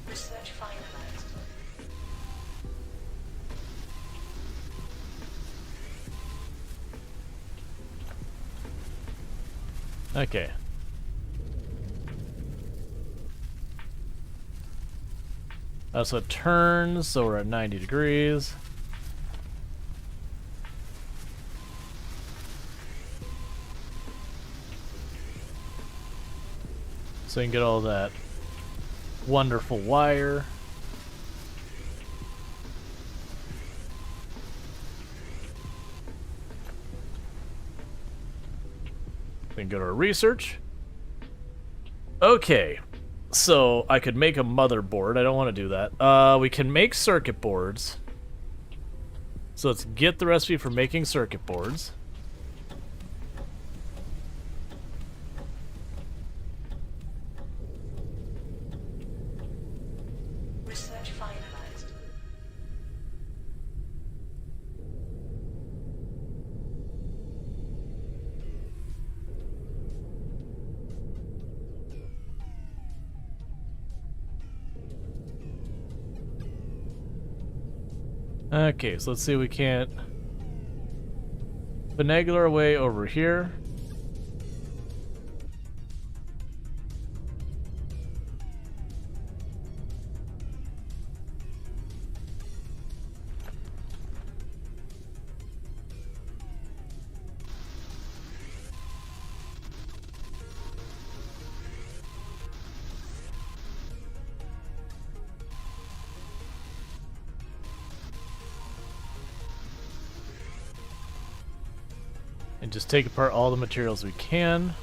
Research finalized. Okay. So it turns, so we're at 90 degrees. So you can get all that wonderful wire. We can go to our research. Okay. So, I could make a motherboard. I don't want to do that. We can make circuit boards. So let's get the recipe for making circuit boards. Research finalized. Okay, so let's see if we can't finagle our way over here. And just take apart all the materials we can.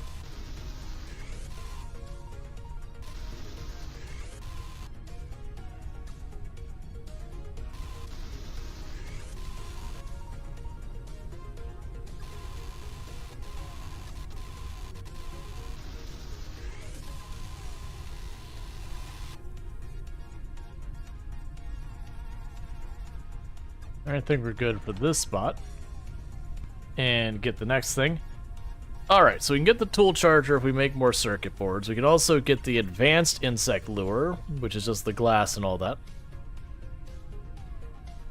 I think we're good for this spot. And get the next thing. Alright, so we can get the tool charger if we make more circuit boards. We can also get the advanced insect lure, which is just the glass and all that.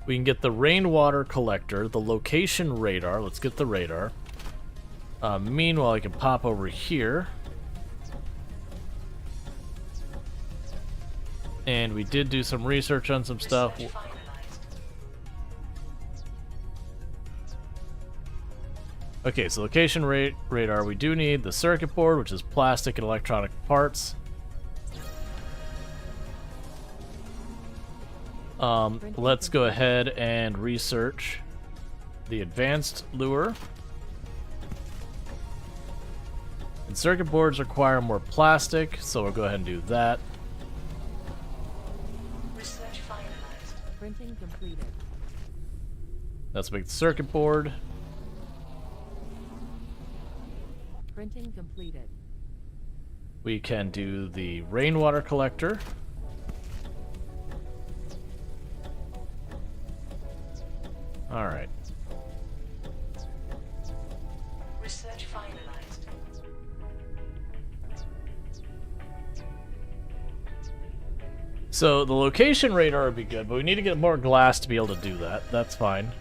We can get the rainwater collector, the location radar. Let's get the radar. Meanwhile, I can pop over here. And we did do some research on some stuff. Research finalized. Okay, so location radar, we do need the circuit board, which is plastic and electronic parts. Let's go ahead and research the advanced lure. And circuit boards require more plastic, so we'll go ahead and do that. Research finalized. Printing completed. Let's make the circuit board. Printing completed. We can do the rainwater collector. Alright. Research finalized. So the location radar would be good, but we need to get more glass to be able to do that. That's fine.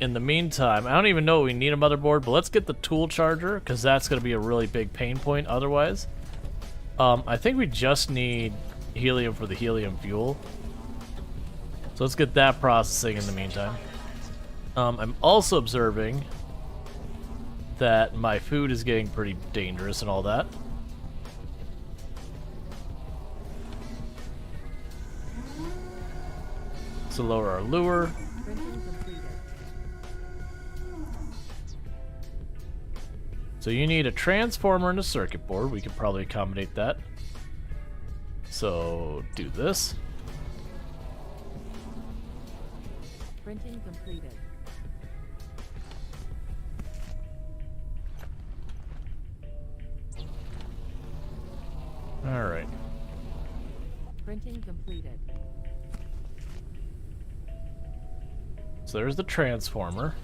In the meantime, I don't even know if we need a motherboard, but let's get the tool charger, because that's going to be a really big pain point otherwise. I think we just need helium for the helium fuel. So let's get that processing in the meantime. I'm also observing that my food is getting pretty dangerous and all that. So lower our lure. Printing completed. So you need a transformer and a circuit board. We could probably accommodate that. So do this. Printing completed. All right. Printing completed. So there's the transformer.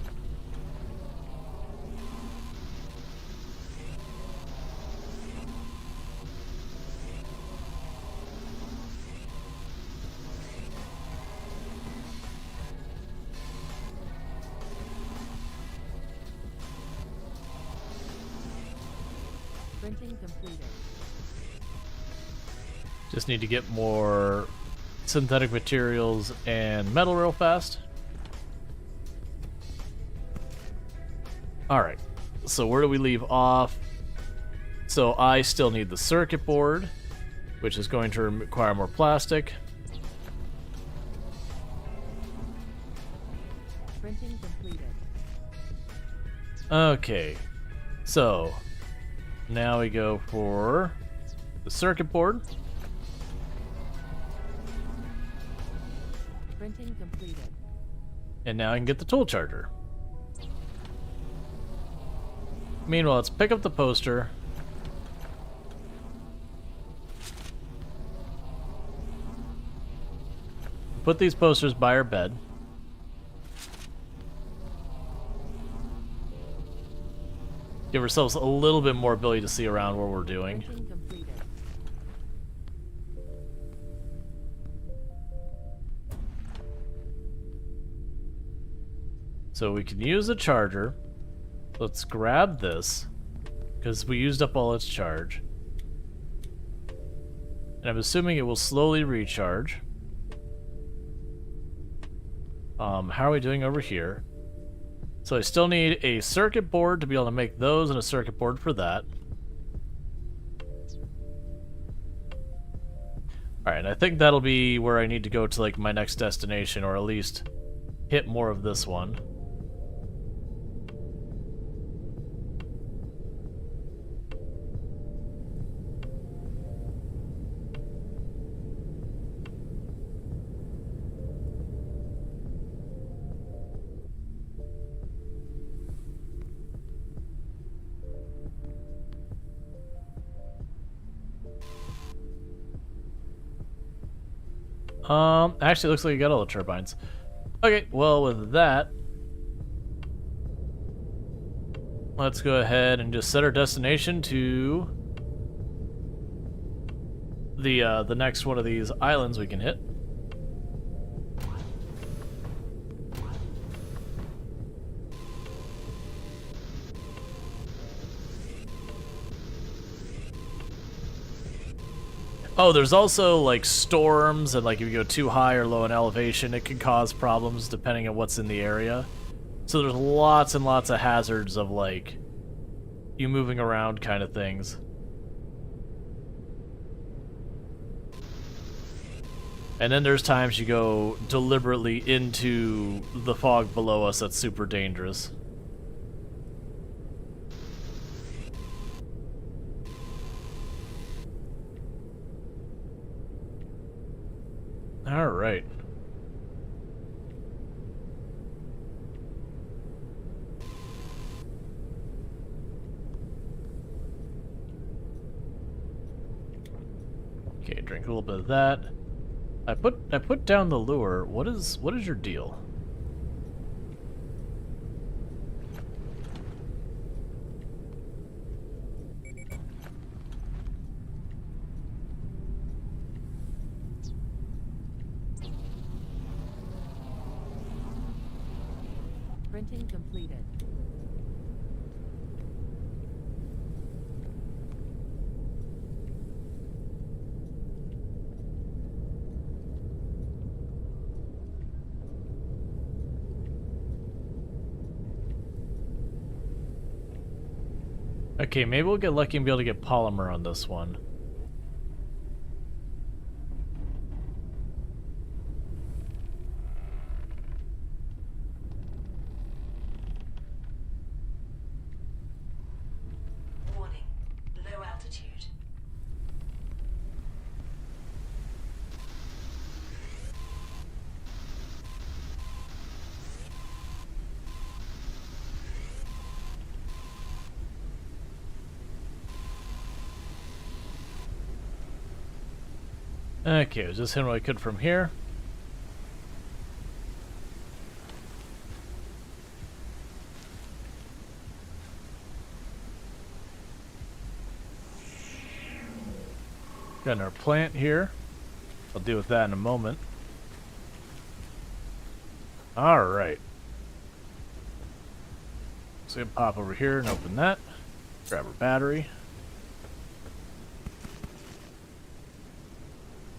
Printing completed. Just need to get more synthetic materials and metal real fast. Alright, so where do we leave off? So I still need the circuit board, which is going to require more plastic. Printing completed. Okay, so now we go for the circuit board. Printing completed. And now I can get the tool charger. Meanwhile, let's pick up the poster. Put these posters by our bed. Give ourselves a little bit more ability to see around what we're doing. Printing completed. So we can use the charger. Let's grab this, because we used up all its charge. And I'm assuming it will slowly recharge. How are we doing over here? So I still need a circuit board to be able to make those, and a circuit board for that. Alright, I think that'll be where I need to go to like my next destination, or at least hit more of this one. Actually, it looks like you got all the turbines. Okay, well, with that, let's go ahead and just set our destination to the next one of these islands we can hit. Oh, there's also, like, storms, and, like, if you go too high or low in elevation, it can cause problems depending on what's in the area. So there's lots and lots of hazards of, like, you moving around kind of things. And then there's times you go deliberately into the fog below us that's super dangerous. Alright. Okay, drink a little bit of that. I put down the lure. What is your deal? Printing completed. Okay, maybe we'll get lucky and be able to get polymer on this one. Warning. Low altitude. Okay, I was just hitting what I could from here. Got our plant here. I'll deal with that in a moment. Alright. So we can pop over here and open that. Grab our battery.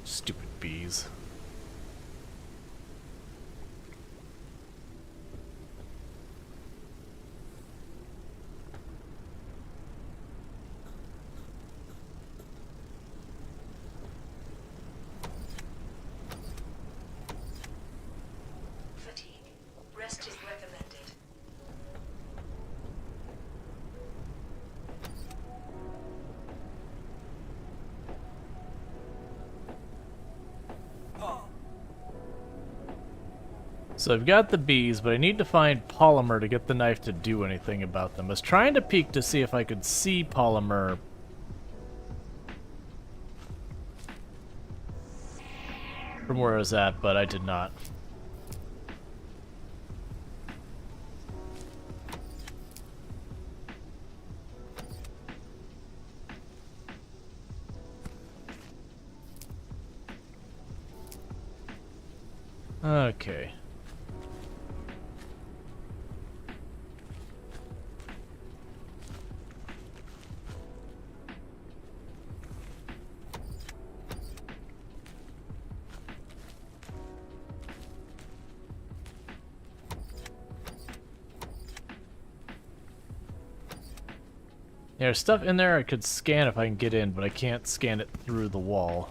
Stupid bees. Fatigue. Rest is recommended. So I've got the bees, but I need to find polymer to get the knife to do anything about them. I was trying to peek to see if I could see polymer. From where I was at, but I did not. Okay. There's stuff in there I could scan if I can get in, but I can't scan it through the wall.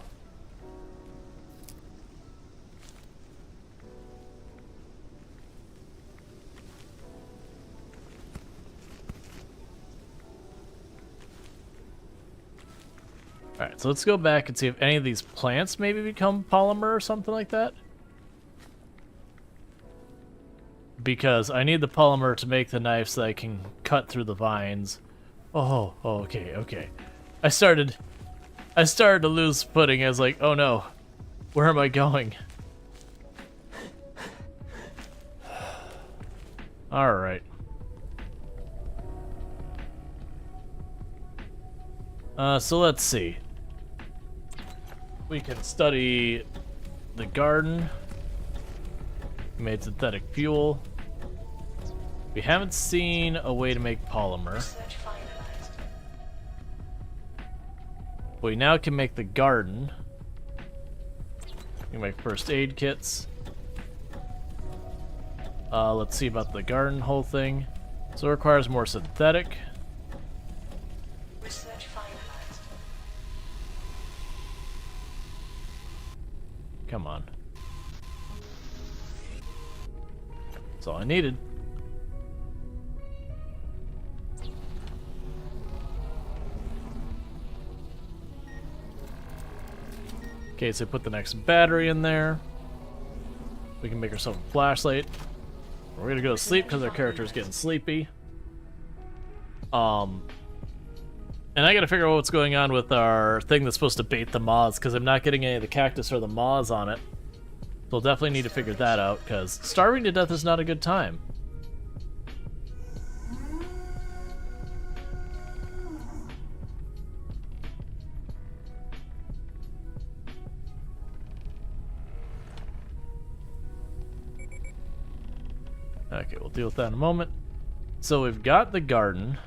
Alright, so let's go back and see if any of these plants maybe become polymer or something like that. Because I need the polymer to make the knife so I can cut through the vines. Oh, okay. I started to lose footing. I was like, oh no, where am I going? Alright. So let's see. We can study the garden. We made synthetic fuel. We haven't seen a way to make polymer. Research finalized. But we now can make the garden. We can make first aid kits. Let's see about the garden whole thing. So it requires more synthetic. Research finalized. Come on. That's all I needed. Okay, so put the next battery in there. We can make ourselves a flashlight. We're gonna go to sleep because our character is getting sleepy. And I gotta figure out what's going on with our thing that's supposed to bait the moths, because I'm not getting any of the cactus or the moths on it. So we'll definitely need to figure that out, because starving to death is not a good time. Okay, we'll deal with that in a moment. So we've got the garden.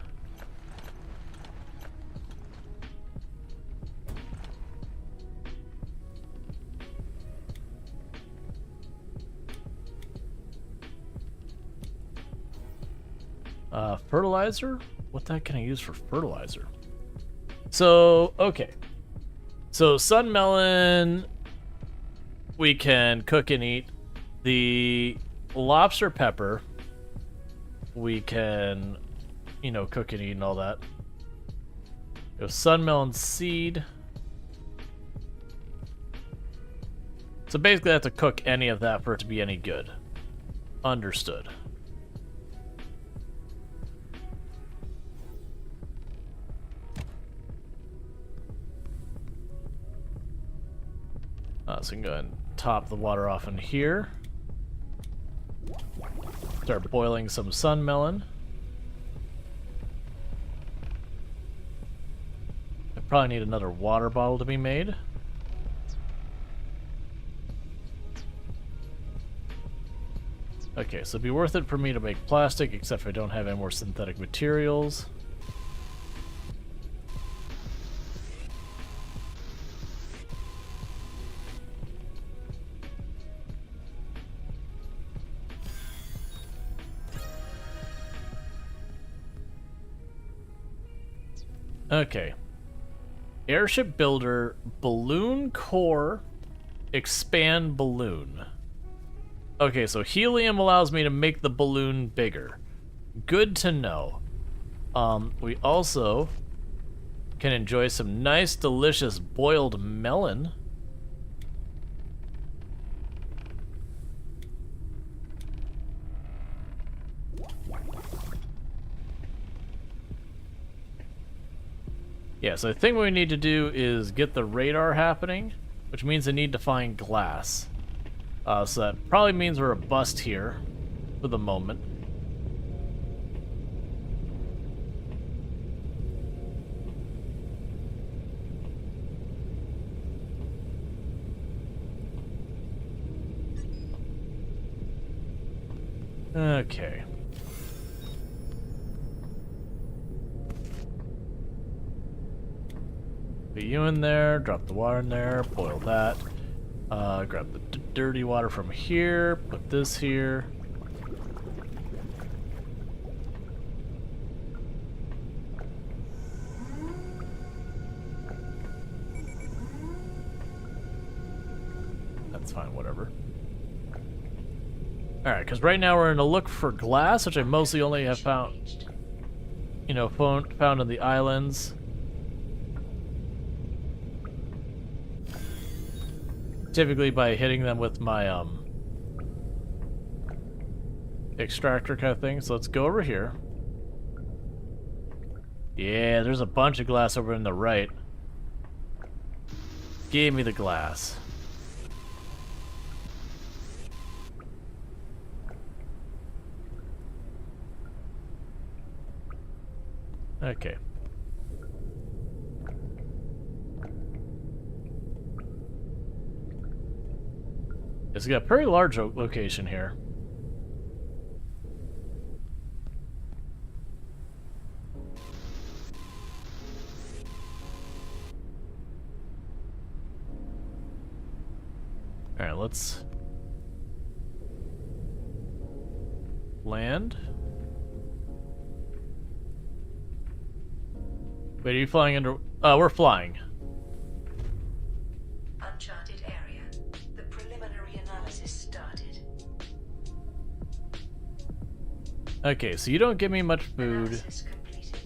Fertilizer? What the heck can I use for fertilizer? So, okay. So, sun melon, we can cook and eat. The lobster pepper, we can, you know, cook and eat and all that. Go sun melon seed. So basically I have to cook any of that for it to be any good. Understood. So we can go ahead and top the water off in here. Start boiling some sun melon. I probably need another water bottle to be made. Okay, so it'd be worth it for me to make plastic, except if I don't have any more synthetic materials. Okay. Airship builder, balloon core, expand balloon. Okay, so helium allows me to make the balloon bigger. Good to know. We also can enjoy some nice, delicious boiled melon. Yeah, so I think what we need to do is get the radar happening, which means I need to find glass. So that probably means we're a bust here for the moment. Okay. Put you in there, drop the water in there, boil that. Grab the dirty water from here, put this here. That's fine, whatever. Alright, because right now we're in a look for glass, which I mostly only have found, you know, found on the islands. Typically by hitting them with my extractor kind of thing. So let's go over here. Yeah, there's a bunch of glass over in the right. Give me the glass. Okay. It's got a pretty large location here. Alright, let's land. Wait, are you flying under? We're flying. Uncharted area. The preliminary analysis started. Okay, so you don't give me much food. Analysis completed.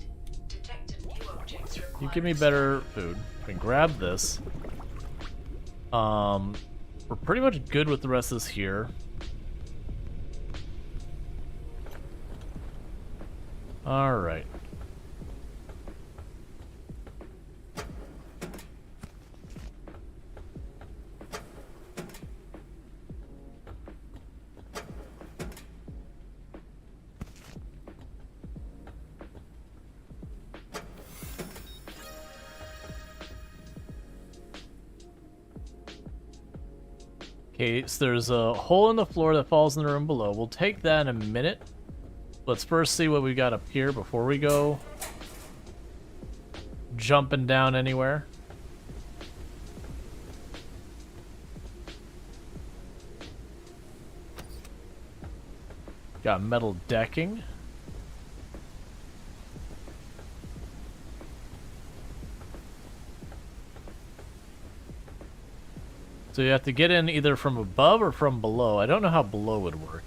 Detected new objects You requiring give me better food. I can grab this. We're pretty much good with the rest of this here. Alright. Okay, so there's a hole in the floor that falls in the room below. We'll take that in a minute. Let's first see what we got up here before we go jumping down anywhere. Got metal decking. So you have to get in either from above or from below. I don't know how below would work.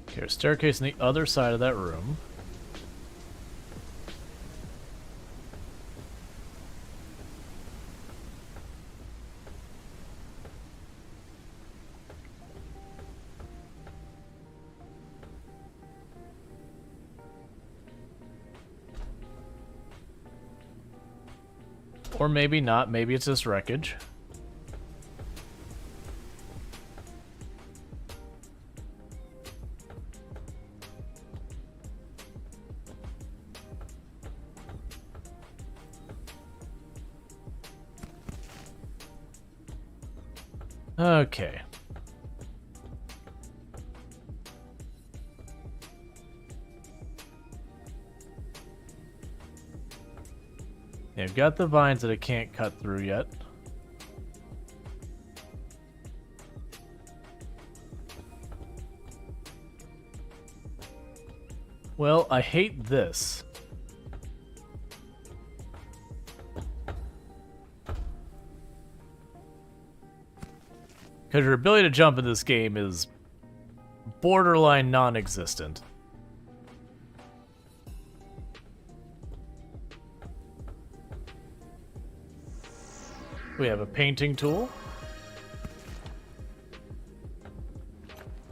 Okay, there's a staircase on the other side of that room. Or maybe not. Maybe it's just wreckage. Okay. Yeah, I've got the vines that I can't cut through yet. Well, I hate this. Because your ability to jump in this game is borderline non-existent. We have a painting tool.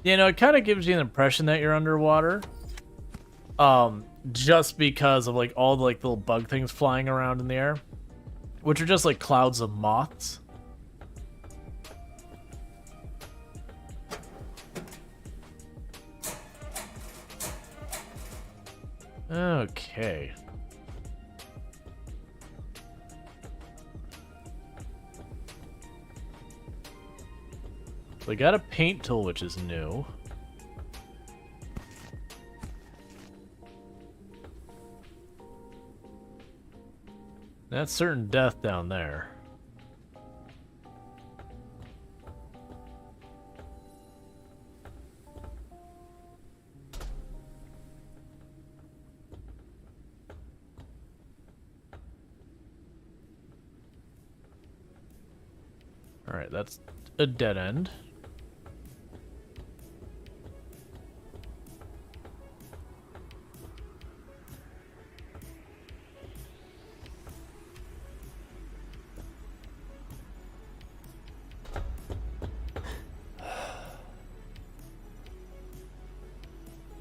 You know, it kind of gives you an impression that you're underwater. Just because of like all the like little bug things flying around in the air, which are just like clouds of moths. Okay. We got a paint tool, which is new. That's certain death down there. Alright, that's a dead end.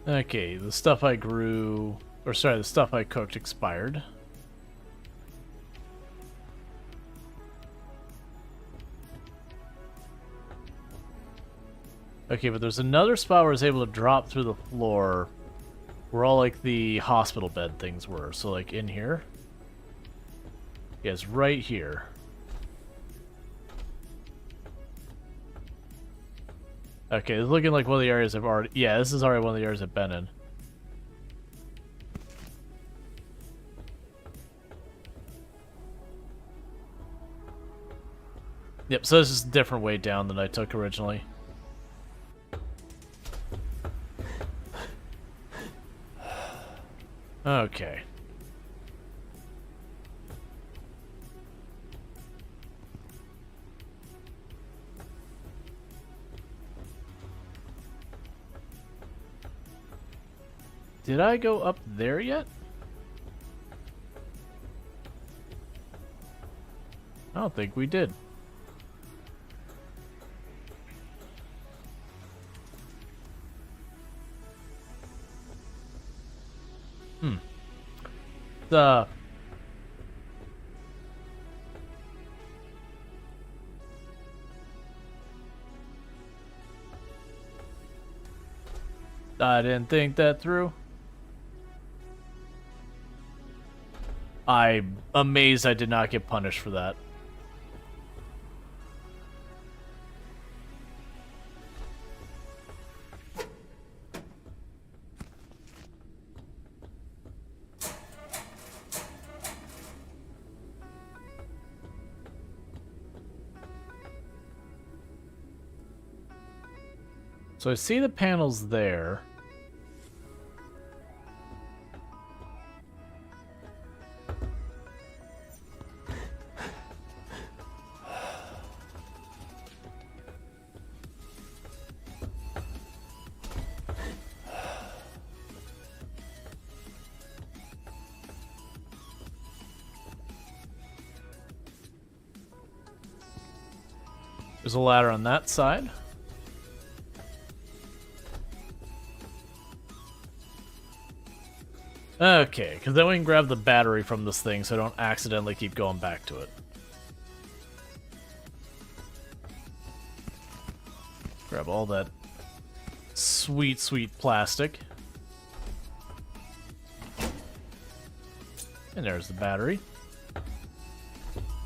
Okay, the stuff I grew, or sorry, the stuff I cooked expired. Okay, but there's another spot where I was able to drop through the floor where all like the hospital bed things were. So like in here. Yeah, it's right here. Okay, it's looking like one of the areas I've already... Yeah, this is already one of the areas I've been in. Yep, so this is a different way down than I took originally. Okay. Did I go up there yet? I don't think we did. I didn't think that through. I'm amazed I did not get punished for that. So I see the panels there. There's a ladder on that side. Okay, because then we can grab the battery from this thing so I don't accidentally keep going back to it. Grab all that sweet, sweet plastic. And there's the battery.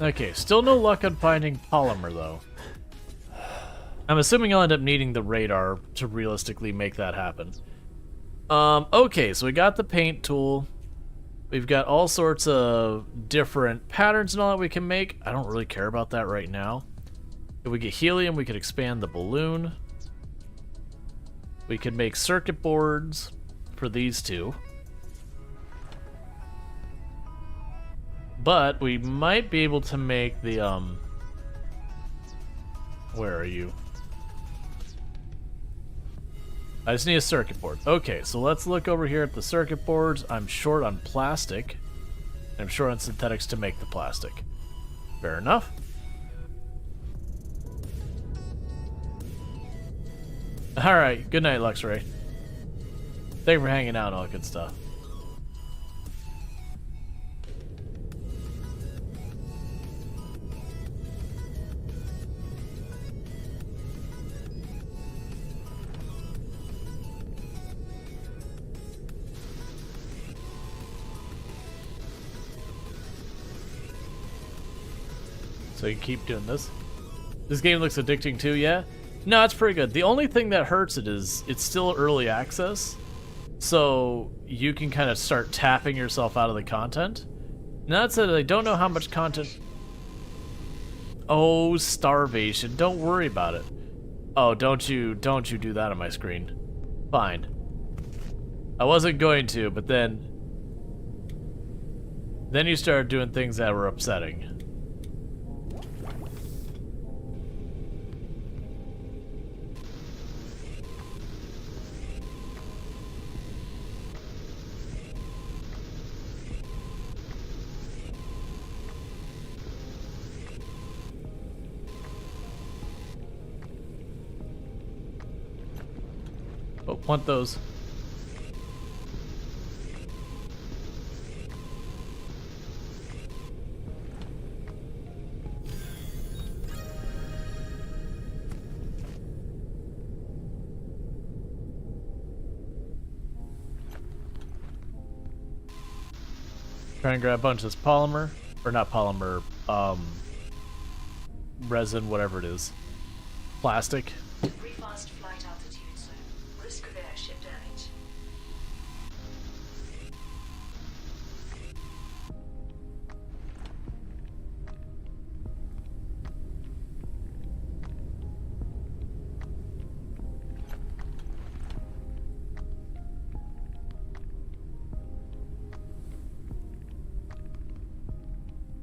Okay, still no luck on finding polymer, though. I'm assuming I'll end up needing the radar to realistically make that happen. Okay, so we got the paint tool. We've got all sorts of different patterns and all that we can make. I don't really care about that right now. If we get helium, we could expand the balloon. We could make circuit boards for these two. But we might be able to make the, where are you? I just need a circuit board. Okay, so let's look over here at the circuit boards. I'm short on plastic. And I'm short on synthetics to make the plastic. Fair enough. Alright, good night, Luxray. Thank you for hanging out and all that good stuff. So you keep doing this. This game looks addicting too, yeah? No, it's pretty good. The only thing that hurts it is it's still early access. So you can kind of start tapping yourself out of the content. Now that said, I don't know how much content... Oh, starvation. Don't worry about it. Oh, don't you do that on my screen. Fine. I wasn't going to, but then you started doing things that were upsetting. Oh, want those. Try and grab a bunch of this polymer, or not polymer, resin, whatever it is. Plastic. Refast flight altitude, sir. Risk of airship damage.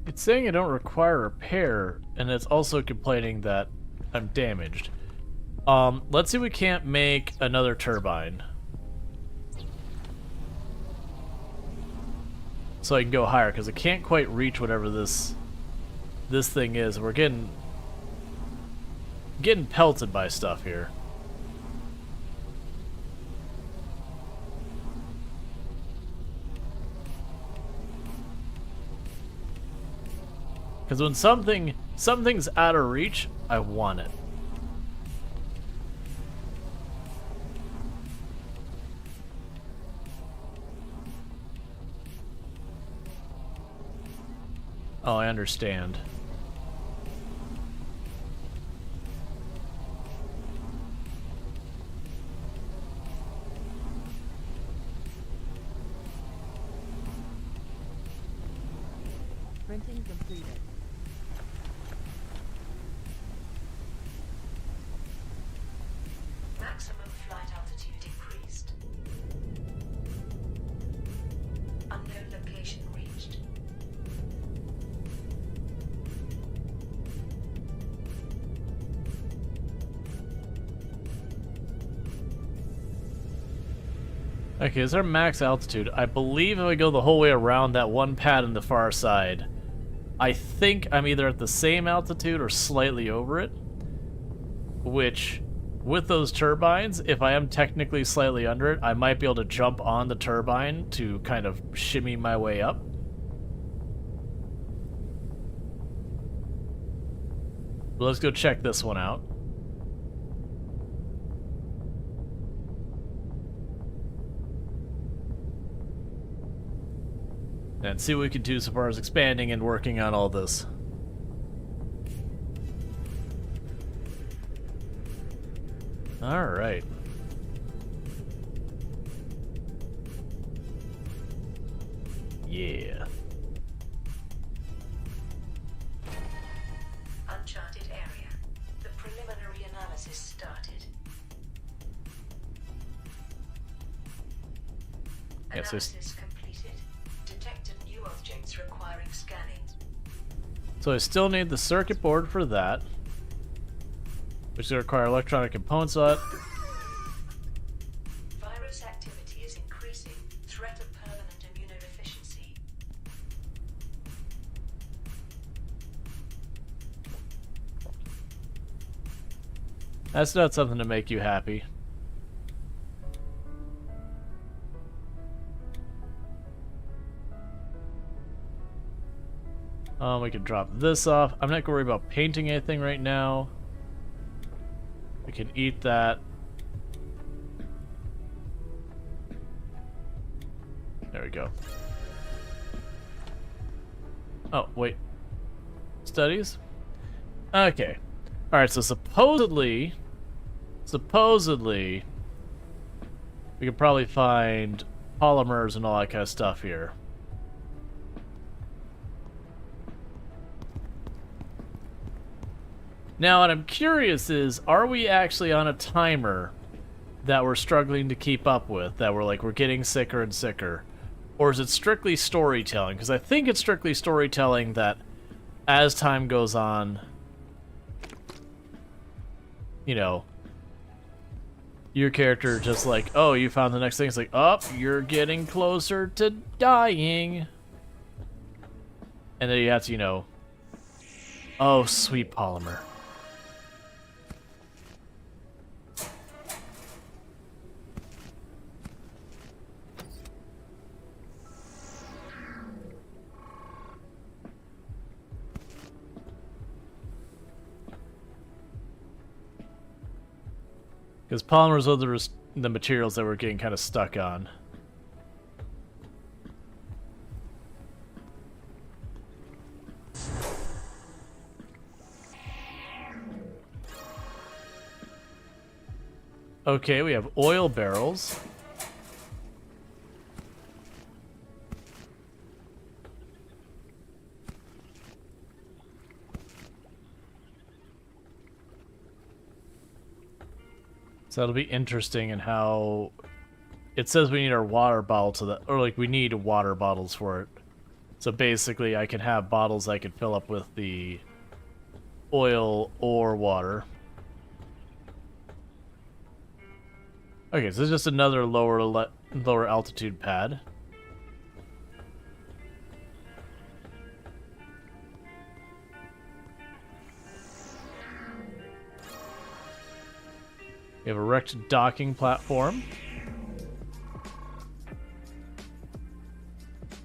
It's saying I don't require repair, and it's also complaining that I'm damaged. Let's see if we can't make another turbine. So I can go higher, because I can't quite reach whatever this thing is. We're getting pelted by stuff here. Because when something's out of reach, I want it. Oh, I understand. Printing completed. Maximum flight altitude increased. Unknown location reached. Okay, is our max altitude? I believe if I go the whole way around that one pad on the far side, I think I'm either at the same altitude or slightly over it. Which, with those turbines, if I am technically slightly under it, I might be able to jump on the turbine to kind of shimmy my way up. But let's go check this one out. And see what we can do so far as expanding and working on all this. Alright. Yeah. Uncharted area. The preliminary analysis started. Yeah, so Analysis completed. Detected new objects requiring scanning. So I still need the circuit board for that, which will require electronic components on it. Virus activity is increasing. Threat of permanent immunodeficiency. That's not something to make you happy. We can drop this off. I'm not gonna worry about painting anything right now. We can eat that. There we go. Oh, wait. Studies? Okay. Alright, so supposedly, we could probably find polymers and all that kind of stuff here. Now, what I'm curious is, are we actually on a timer that we're struggling to keep up with, that we're getting sicker and sicker? Or is it strictly storytelling? Because I think it's strictly storytelling that as time goes on, you know, your character just like, oh, you found the next thing. It's like, oh, you're getting closer to dying. And then you have to, you know, oh, sweet polymer. Because polymers are the materials that we're getting kind of stuck on. Okay, we have oil barrels. So that'll be interesting in how it says we need our water bottle to the, or like we need water bottles for it. So basically I can have bottles I can fill up with the oil or water. Okay, so this is just another lower altitude pad. We have a wrecked docking platform.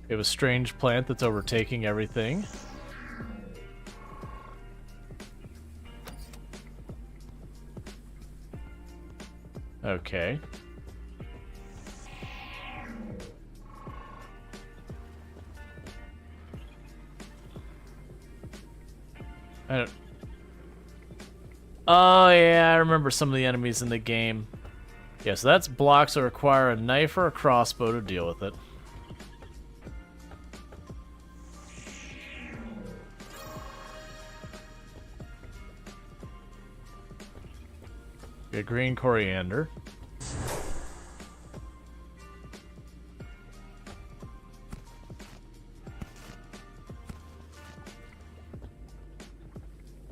We have a strange plant that's overtaking everything. Okay. I don't... Oh, yeah, I remember some of the enemies in the game. Yeah, so that's blocks that require a knife or a crossbow to deal with it. Get green coriander.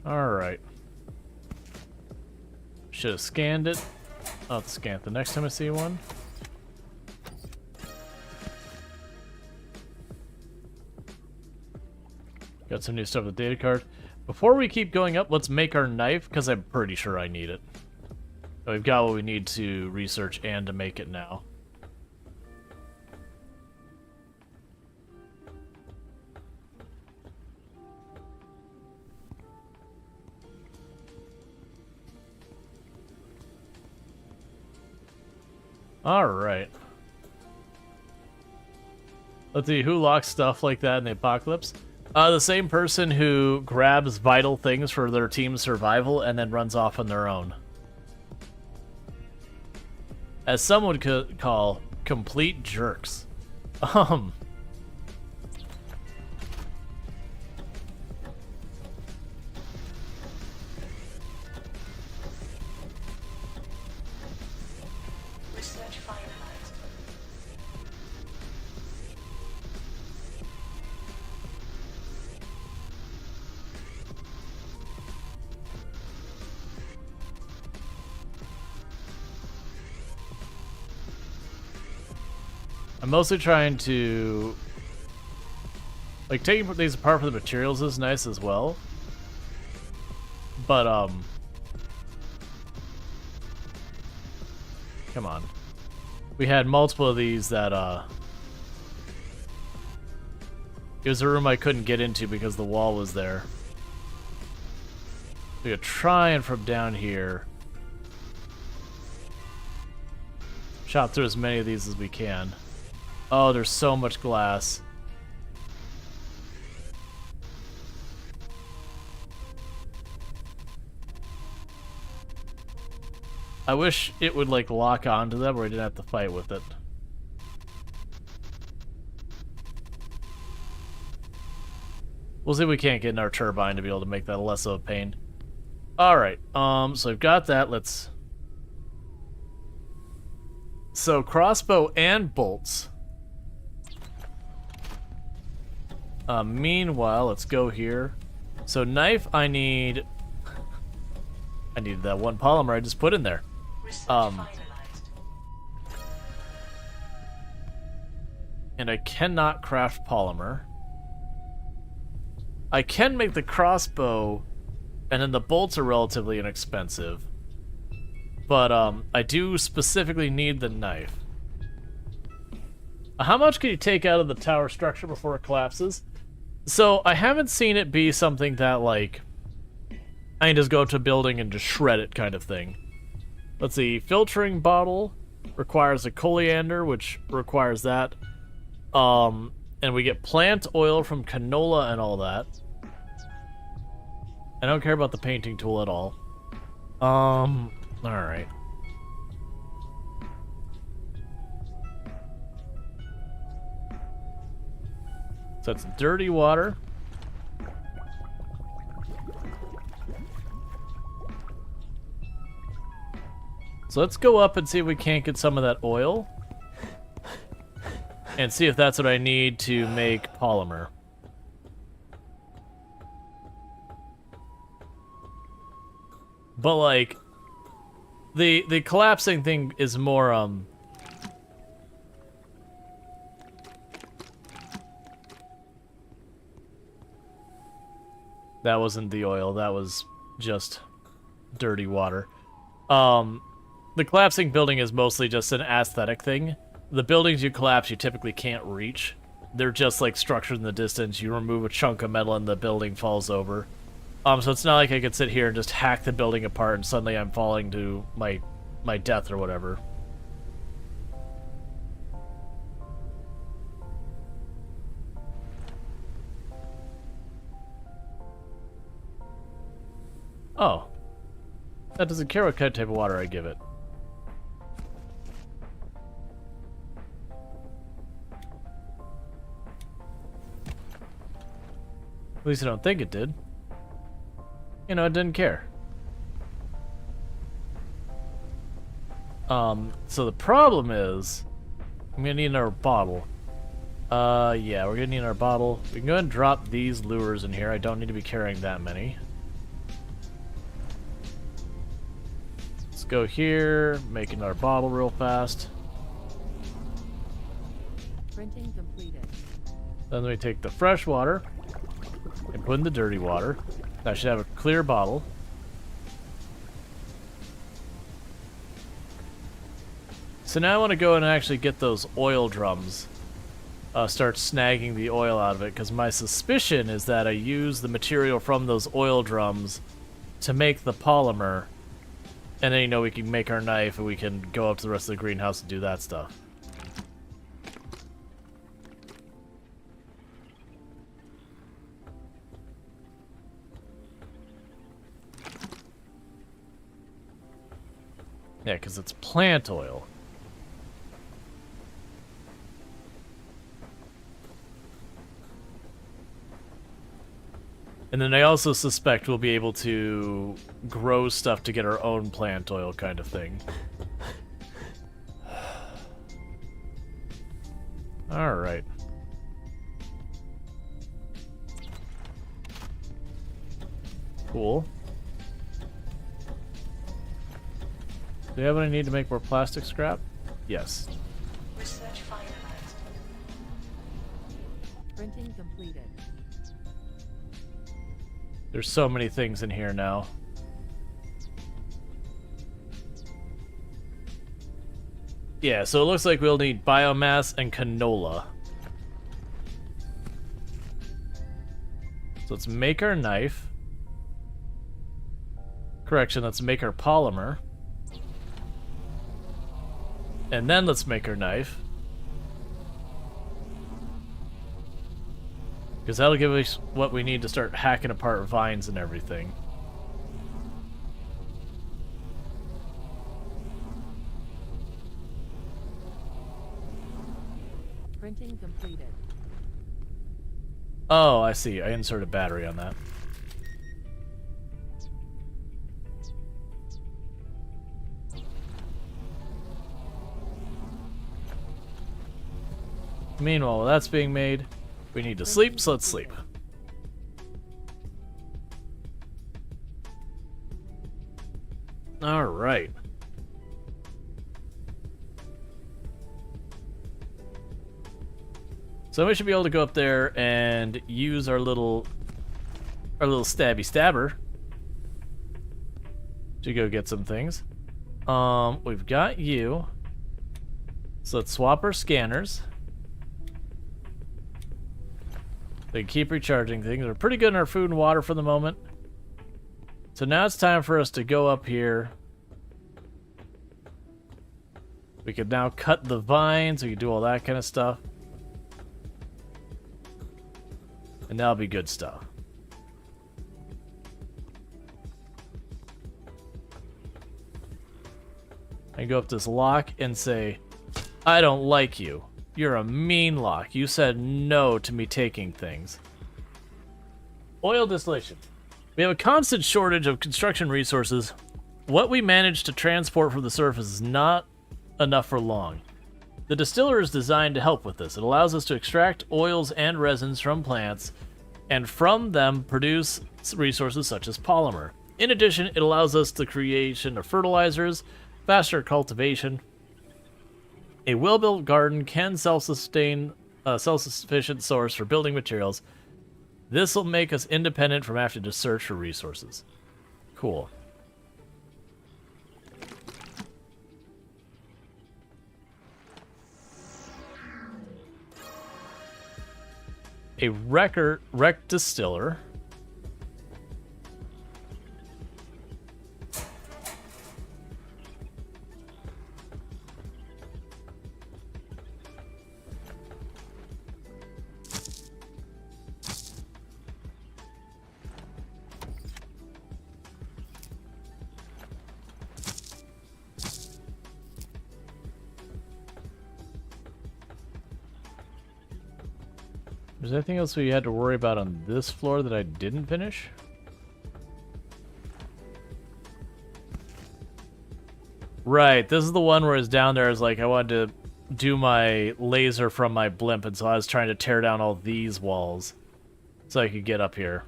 Alright. Should have scanned it. I'll have to scan it the next time I see one. Got some new stuff with the data card. Before we keep going up, let's make our knife, because I'm pretty sure I need it. We've got what we need to research and to make it now. Alright. Let's see, who locks stuff like that in the apocalypse? The same person who grabs vital things for their team's survival and then runs off on their own. As some would call, complete jerks. Research finalized. I'm mostly trying to... Like, taking these apart for the materials is nice as well. But, come on. We had multiple of these that, it was a room I couldn't get into because the wall was there. We're trying from down here. Chop through as many of these as we can. Oh, there's so much glass. I wish it would, like, lock onto them where I didn't have to fight with it. We'll see if we can't get in our turbine to be able to make that less of a pain. Alright, so I've got that. Let's... So, crossbow and bolts. Meanwhile, let's go here. So, knife, I need that one polymer I just put in there. Research finalized. And I cannot craft polymer. I can make the crossbow, and then the bolts are relatively inexpensive. But, I do specifically need the knife. How much can you take out of the tower structure before it collapses? So, I haven't seen it be something that, like, I can just go to a building and just shred it kind of thing. Let's see, filtering bottle requires a coriander, which requires that. And we get plant oil from canola and all that. I don't care about the painting tool at all. Alright. So it's dirty water. So let's go up and see if we can't get some of that oil. And see if that's what I need to make polymer. But like, the collapsing thing is more, that wasn't the oil, that was just dirty water. The collapsing building is mostly just an aesthetic thing. The buildings you collapse, you typically can't reach. They're just like structured in the distance. You remove a chunk of metal and the building falls over. So it's not like I could sit here and just hack the building apart and suddenly I'm falling to my my death or whatever. Oh. That doesn't care what kind of type of water I give it. At least I don't think it did. You know, it didn't care. So the problem is, I'm gonna need another bottle. Yeah, we're gonna need our bottle. We can go ahead and drop these lures in here. I don't need to be carrying that many. Let's go here, make another bottle real fast. Printing completed. Then we take the fresh water and put in the dirty water. That should have a clear bottle. So now I want to go and actually get those oil drums. Start snagging the oil out of it, because my suspicion is that I use the material from those oil drums to make the polymer, and then, you know, we can make our knife and we can go up to the rest of the greenhouse and do that stuff. Yeah, because it's plant oil. And then I also suspect we'll be able to grow stuff to get our own plant oil kind of thing. Alright. Cool. Do we have what I need to make more plastic scrap? Yes. Research finalized. Printing completed. There's so many things in here now. Yeah, so it looks like we'll need biomass and canola. So let's make our knife. Correction, let's make our polymer. And then let's make our knife. Because that'll give us what we need to start hacking apart vines and everything. Printing completed. Oh, I see. I inserted a battery on that. Meanwhile, while that's being made, we need to sleep, so let's sleep. Alright. So we should be able to go up there and use our little stabby stabber to go get some things. We've got you. So let's swap our scanners. They keep recharging things. We're pretty good in our food and water for the moment. So now it's time for us to go up here. We can now cut the vines. We can do all that kind of stuff. And that'll be good stuff. I go up to this lock and say, I don't like you. You're a mean lock. You said no to me taking things. Oil distillation. We have a constant shortage of construction resources. What we manage to transport from the surface is not enough for long. The distiller is designed to help with this. It allows us to extract oils and resins from plants, and from them produce resources such as polymer. In addition, it allows us the creation of fertilizers, faster cultivation. A well-built garden can self-sufficient source for building materials. This will make us independent from having to search for resources. Cool. A wreck distiller. Is there anything else we had to worry about on this floor that I didn't finish? Right, this is the one where it's down there. Is like I wanted to do my laser from my blimp, and so I was trying to tear down all these walls so I could get up here.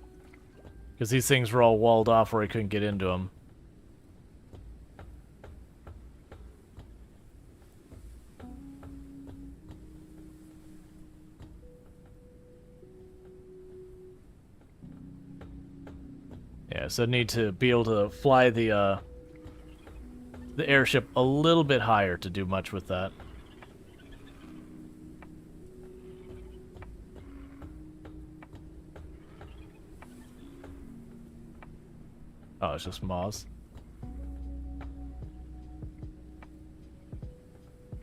Because these things were all walled off where I couldn't get into them. Yeah, so I need to be able to fly the airship a little bit higher to do much with that. Oh, it's just moths.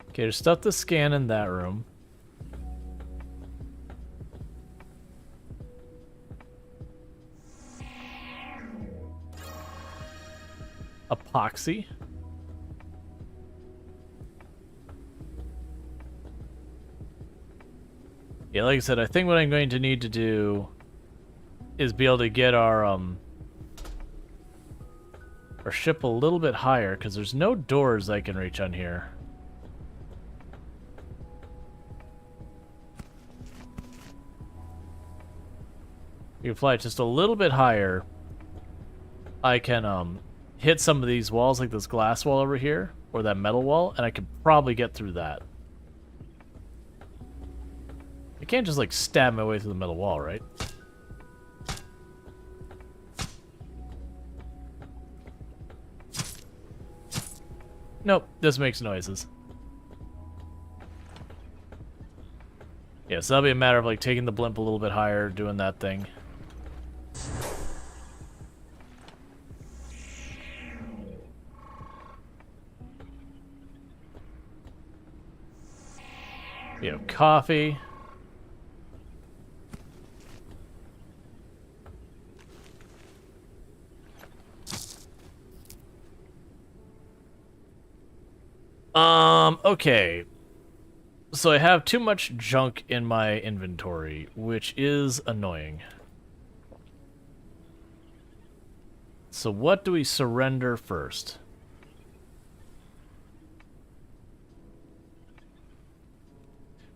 Okay, there's stuff to scan in that room. Epoxy. Yeah, like I said, I think what I'm going to need to do is be able to get our ship a little bit higher, because there's no doors I can reach on here. You can fly it just a little bit higher. I can hit some of these walls, like this glass wall over here, or that metal wall, and I could probably get through that. I can't just, like, stab my way through the metal wall, right? Nope, this makes noises. Yeah, so that'll be a matter of, like, taking the blimp a little bit higher, doing that thing. You know, coffee. Okay. So I have too much junk in my inventory, which is annoying. So what do we surrender first?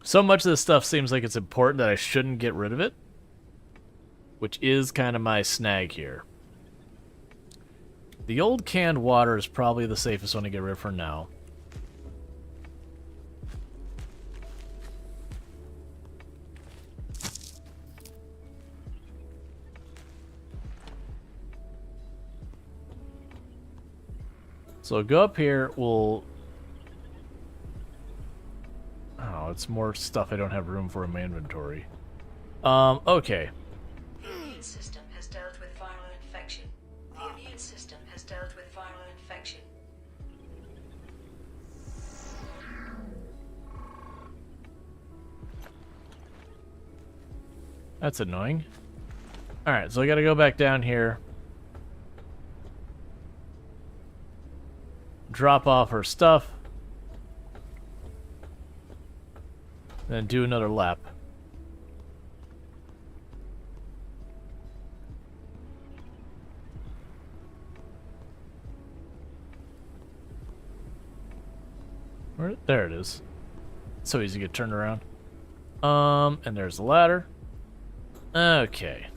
So much of this stuff seems like it's important that I shouldn't get rid of it, which is kind of my snag here. The old canned water is probably the safest one to get rid of for now. So go up here, we'll... Oh, it's more stuff I don't have room for in my inventory. Okay. The immune system has dealt with viral infection. The immune system has dealt with viral infection. That's annoying. Alright, so I gotta go back down here. Drop off her stuff. Then do another lap. There it is. So easy to get turned around. And there's the ladder. Okay.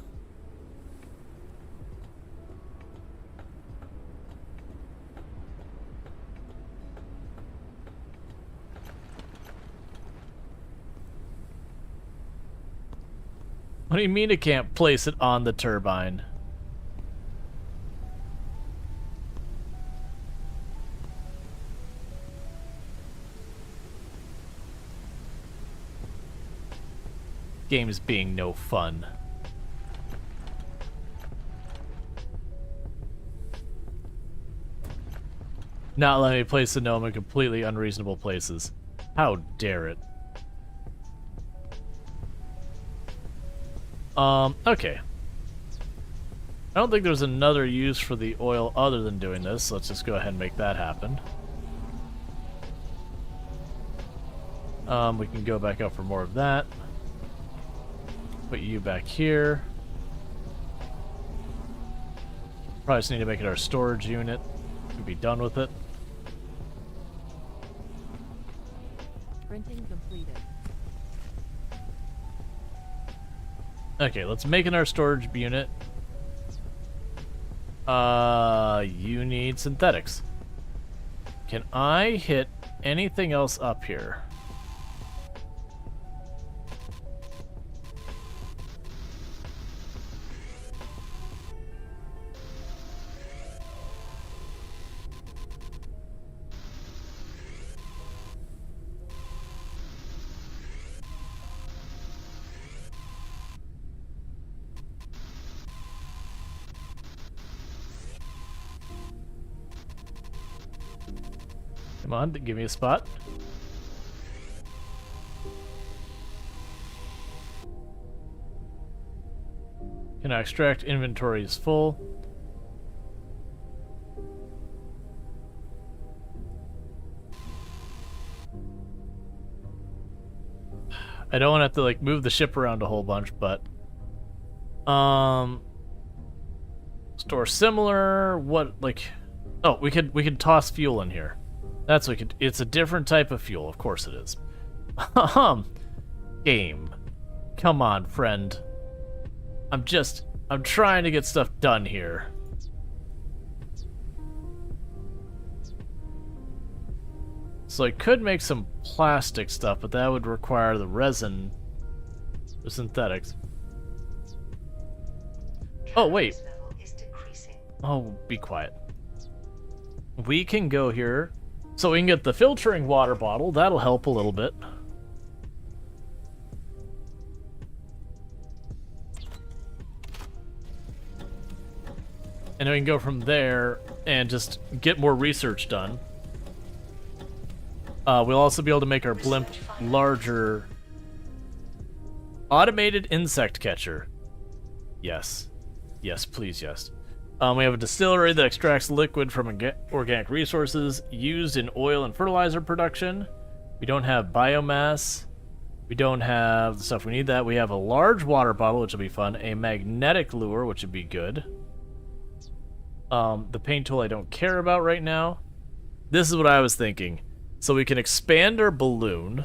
What do you mean it can't place it on the turbine? Game's being no fun. Not letting me place the gnome in completely unreasonable places. How dare it? Okay. I don't think there's another use for the oil other than doing this, so let's just go ahead and make that happen. We can go back up for more of that. Put you back here. Probably just need to make it our storage unit. We'll be done with it. Printing completed. Okay, let's make it our storage unit. You need synthetics. Can I hit anything else up here? Come on, give me a spot. Can I extract? Inventory is full. I don't want to have to like move the ship around a whole bunch, but store similar. What like? Oh, we could toss fuel in here. That's what we could. It's a different type of fuel, of course it is. Game, come on, friend. I'm trying to get stuff done here. So I could make some plastic stuff, but that would require the resin, the synthetics. Oh, wait. Level is decreasing. Oh, be quiet. We can go here. So we can get the filtering water bottle. That'll help a little bit. And then we can go from there and just get more research done. We'll also be able to make our blimp larger. Automated insect catcher. Yes. Yes, please, yes. We have a distillery that extracts liquid from organic resources used in oil and fertilizer production. We don't have biomass. We don't have the stuff we need that. We have a large water bottle, which will be fun. A magnetic lure, which would be good. The paint tool I don't care about right now. This is what I was thinking. So we can expand our balloon.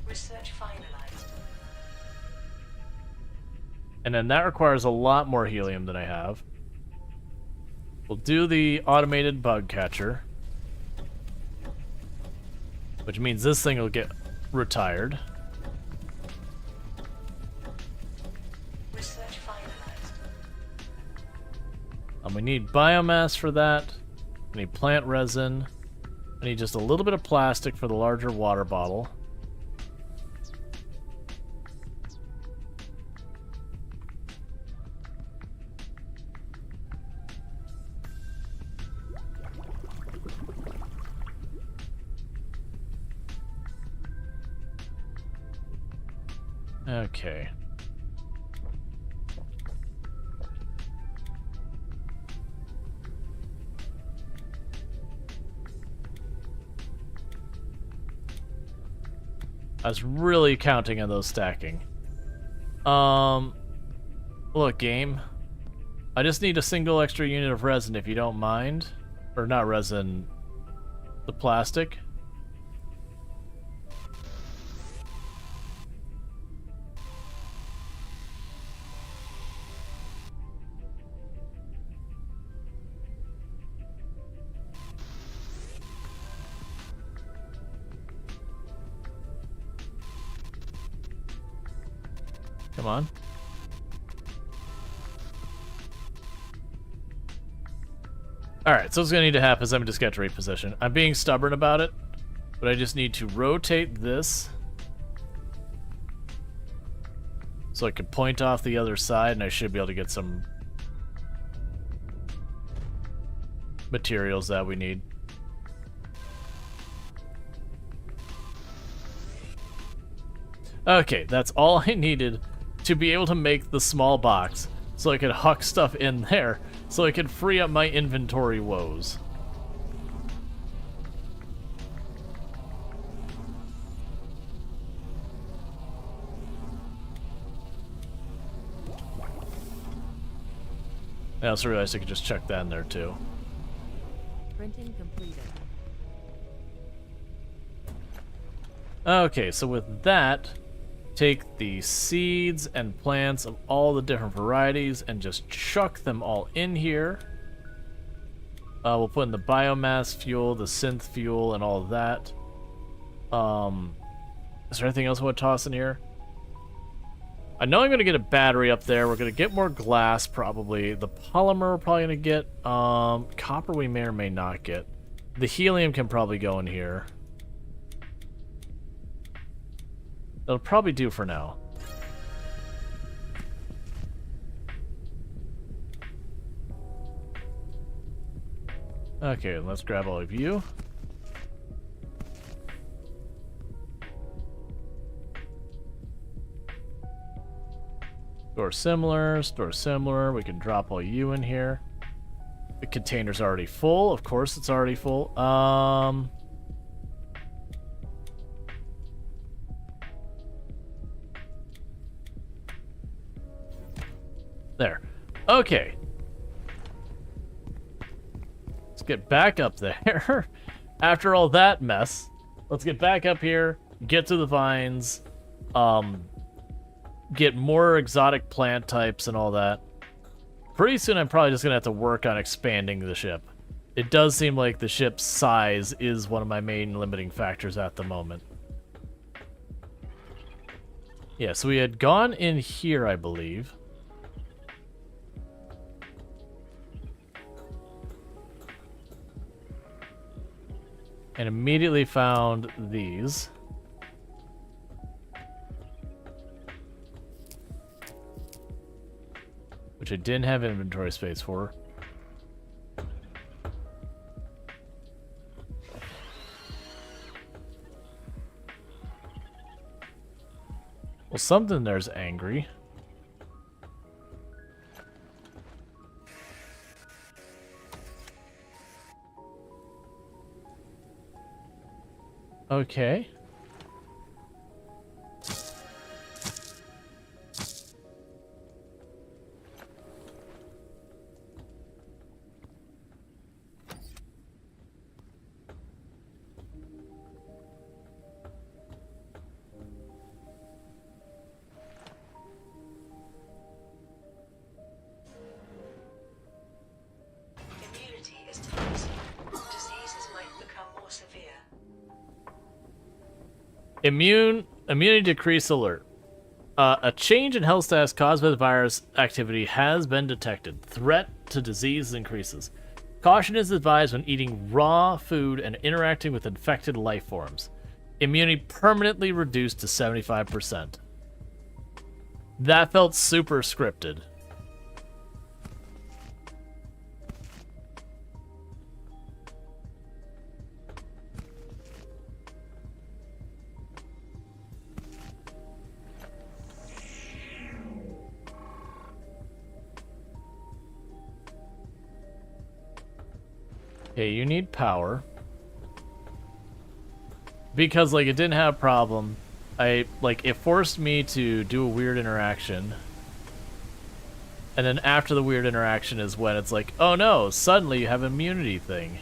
Research finalized. And then that requires a lot more helium than I have. We'll do the automated bug catcher. Which means this thing will get retired. Research finalized. We need biomass for that. We need plant resin. I need just a little bit of plastic for the larger water bottle. Okay. I was really counting on those stacking. Look, game. I just need a single extra unit of resin if you don't mind. Or not resin, the plastic. Come on. Alright, so what's going to need to happen is I'm just get to reposition. I'm being stubborn about it, but I just need to rotate this so I can point off the other side, and I should be able to get some materials that we need. Okay, that's all I needed to be able to make the small box, so I could huck stuff in there so I can free up my inventory woes. I also realized I could just check that in there too. Printing completed. Okay, so with that, take the seeds and plants of all the different varieties and just chuck them all in here. We'll put in the biomass fuel, the synth fuel, and all of that. Is there anything else I want to toss in here? I know I'm going to get a battery up there. We're going to get more glass, probably. The polymer we're probably going to get. Copper we may or may not get. The helium can probably go in here. That'll probably do for now. Okay, let's grab all of you. Store similar, store similar. We can drop all you in here. The container's already full. Of course it's already full. There. Okay. Let's get back up there. After all that mess, let's get back up here, get to the vines, get more exotic plant types and all that. Pretty soon I'm probably just going to have to work on expanding the ship. It does seem like the ship's size is one of my main limiting factors at the moment. Yeah, so we had gone in here, I believe. And immediately found these. Which I didn't have inventory space for. Well, something there's angry. Okay. Immunity is decreasing. Diseases might become more severe. Immunity decrease alert. A change in health status caused by the virus activity has been detected. Threat to disease increases. Caution is advised when eating raw food and interacting with infected life forms. Immunity permanently reduced to 75%. That felt super scripted. Okay, you need power. Because, like, it didn't have a problem. It forced me to do a weird interaction. And then after the weird interaction is when it's like, oh no, suddenly you have an immunity thing.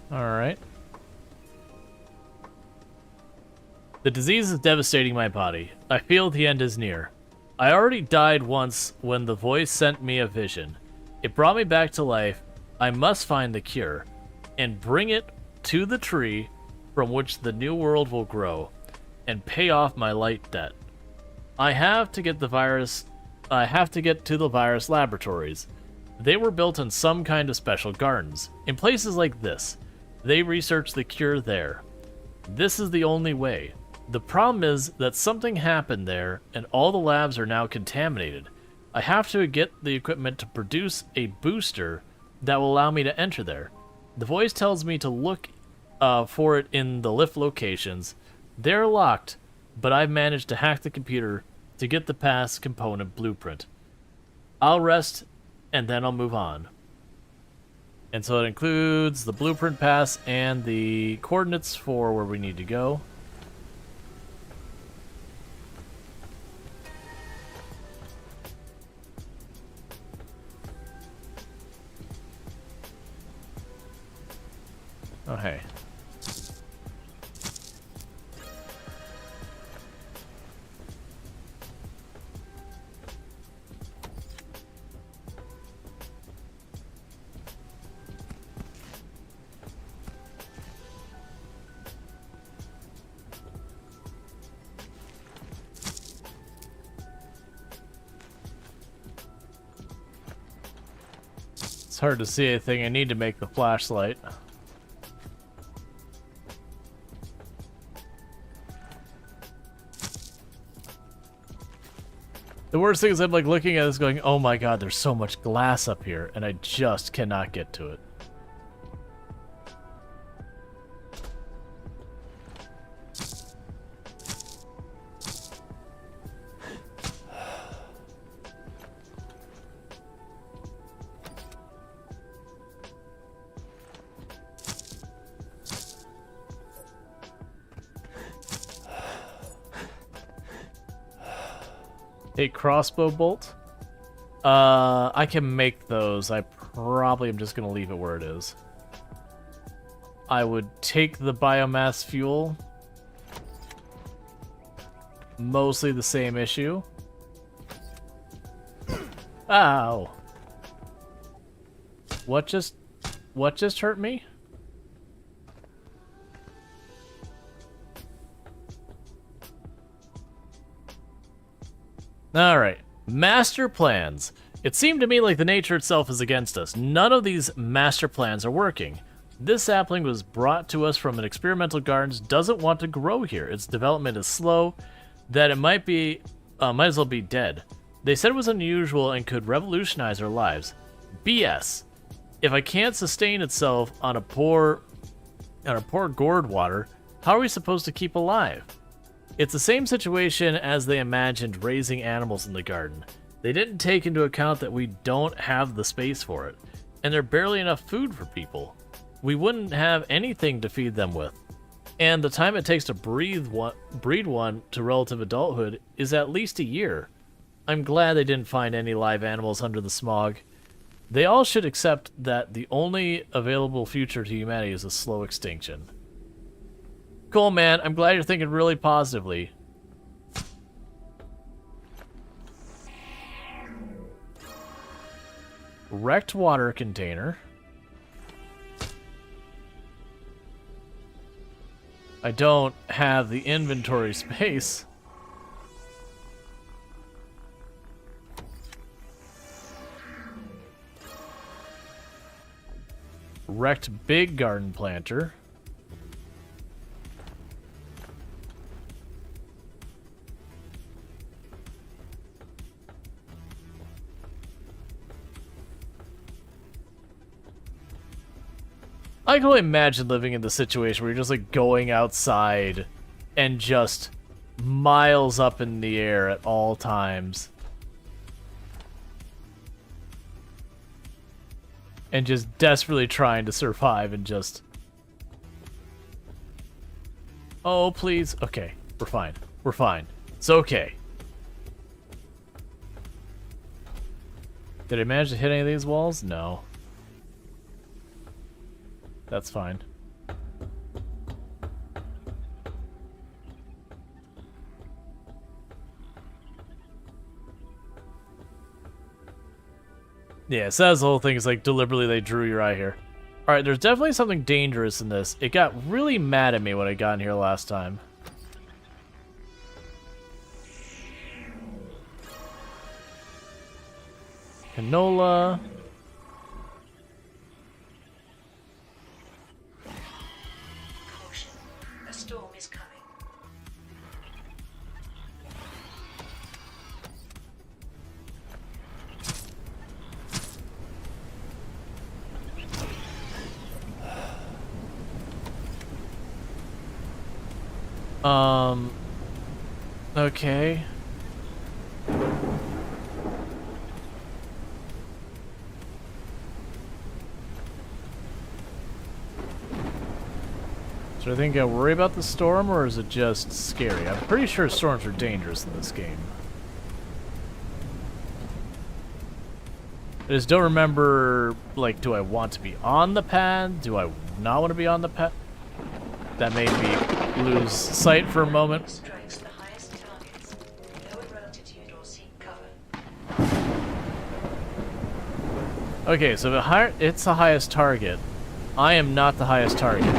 Alright. The disease is devastating my body. I feel the end is near. I already died once when the voice sent me a vision. It brought me back to life. I must find the cure and bring it to the tree from which the new world will grow and pay off my light debt. I have to get to the virus laboratories. They were built in some kind of special gardens. In places like this, they research the cure there. This is the only way. The problem is that something happened there, and all the labs are now contaminated. I have to get the equipment to produce a booster that will allow me to enter there. The voice tells me to look for it in the lift locations. They're locked, but I've managed to hack the computer to get the pass component blueprint. I'll rest, and then I'll move on. And so it includes the blueprint pass and the coordinates for where we need to go. Oh, hey. It's hard to see anything. I need to make the flashlight. The worst thing is I'm like looking at this going, oh my god, there's so much glass up here, and I just cannot get to it. A crossbow bolt? I can make those. I probably am just going to leave it where it is. I would take the biomass fuel. Mostly the same issue. Ow! What just hurt me? Alright, master plans. It seemed to me like the nature itself is against us. None of these master plans are working. This sapling was brought to us from an experimental gardens, doesn't want to grow here. Its development is slow, that it might as well be dead. They said it was unusual and could revolutionize our lives. BS. If I can't sustain itself on a poor gourd water, how are we supposed to keep alive? It's the same situation as they imagined raising animals in the garden. They didn't take into account that we don't have the space for it, and there's barely enough food for people. We wouldn't have anything to feed them with, and the time it takes to breed one to relative adulthood is at least a year. I'm glad they didn't find any live animals under the smog. They all should accept that the only available future to humanity is a slow extinction. Cool, man. I'm glad you're thinking really positively. Wrecked water container. I don't have the inventory space. Wrecked big garden planter. I can only imagine living in the situation where you're just like going outside and just miles up in the air at all times. And just desperately trying to survive and just... Oh, please. Okay, we're fine. We're fine. It's okay. Did I manage to hit any of these walls? No. That's fine. Yeah, so that's the whole thing. Is like deliberately they drew your eye here. Alright, there's definitely something dangerous in this. It got really mad at me when I got in here last time. Canola. Caution. A storm is coming. Okay. So I think I worry about the storm, or is it just scary? I'm pretty sure storms are dangerous in this game. I just don't remember, like, do I want to be on the pad? Do I not want to be on the pad? That made me lose sight for a moment. Strikes the highest targets. Lower altitude or seek cover. Okay, so if it's the highest target. I am not the highest target.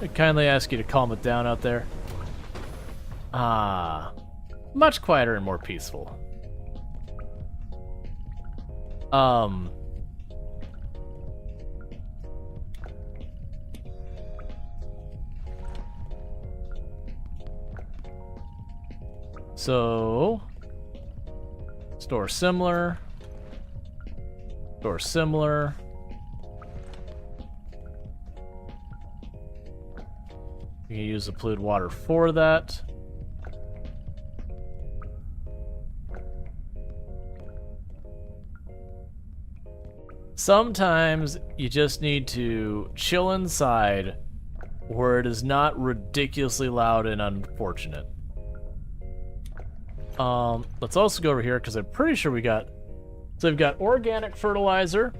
I kindly ask you to calm it down out there. Ah, much quieter and more peaceful. So, store similar. Store similar. You can use the polluted water for that. Sometimes you just need to chill inside where it is not ridiculously loud and unfortunate. Let's also go over here because I'm pretty sure we got... So we've got organic fertilizer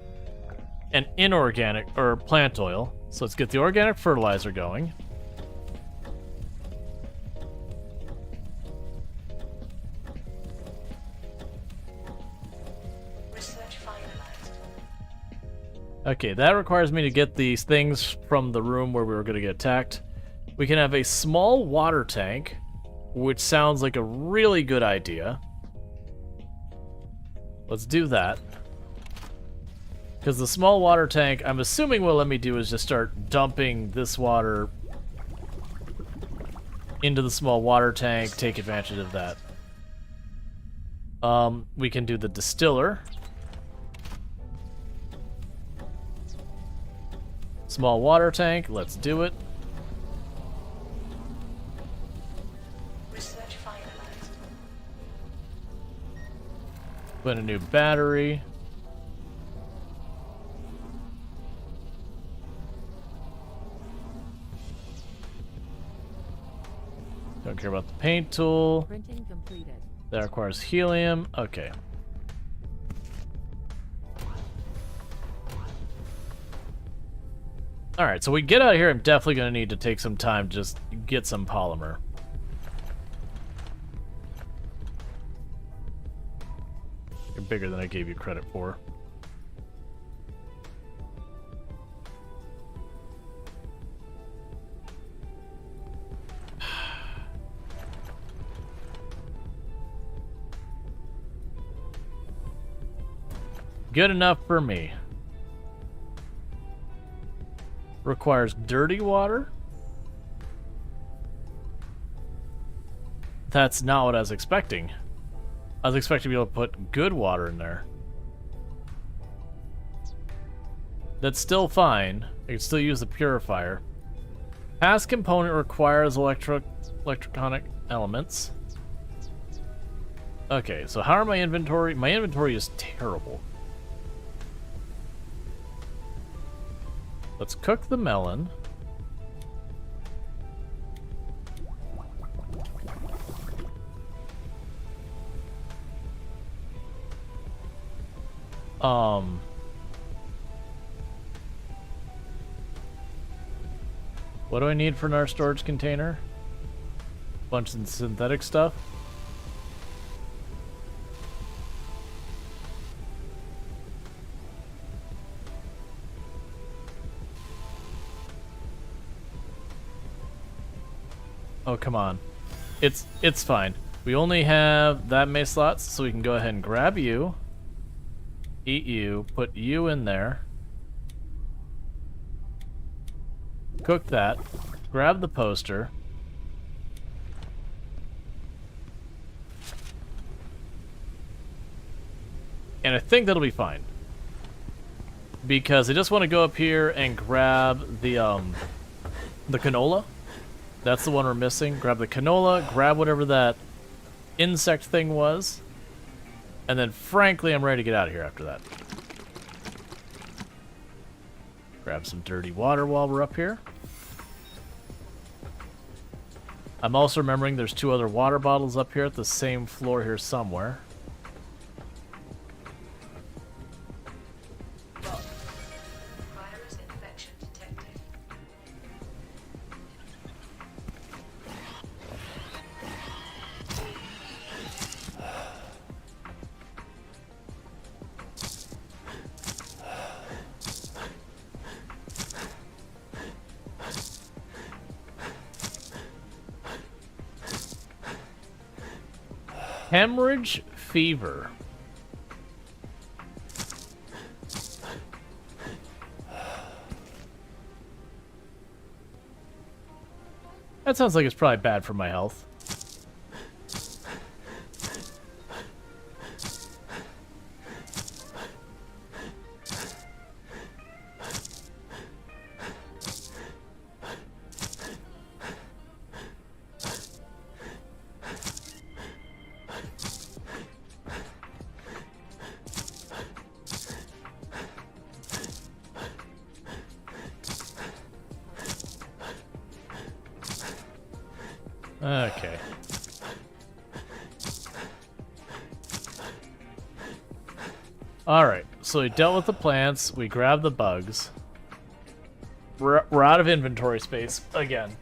and inorganic, or plant oil. So let's get the organic fertilizer going. Research finalized. Okay, that requires me to get these things from the room where we were going to get attacked. We can have a small water tank, which sounds like a really good idea. Let's do that. Because the small water tank, I'm assuming what let me do is just start dumping this water into the small water tank, take advantage of that. We can do the distiller. Small water tank, let's do it. Research finalized. Put in a new battery. Don't care about the paint tool. Printing completed. That requires helium. Okay. Alright, so we get out of here, I'm definitely going to need to take some time to just get some polymer. You're bigger than I gave you credit for. Good enough for me. Requires dirty water? That's not what I was expecting. I was expecting to be able to put good water in there. That's still fine. I can still use the purifier. Past component requires electronic elements. Okay, so how are my inventory? My inventory is terrible. Let's cook the melon. What do I need for our storage container? Bunch of synthetic stuff. Oh, come on. It's fine. We only have that many slots, so we can go ahead and grab you, eat you, put you in there, cook that, grab the poster, And I think that'll be fine. Because I just want to go up here and grab the canola. That's the one we're missing. Grab the canola, grab whatever that insect thing was. And then, frankly, I'm ready to get out of here after that. Grab some dirty water while we're up here. I'm also remembering there's 2 other water bottles up here at the same floor here somewhere. Virus infection detected. Hemorrhage fever. That sounds like it's probably bad for my health. Okay. Alright, so we dealt with the plants, we grabbed the bugs. We're out of inventory space again.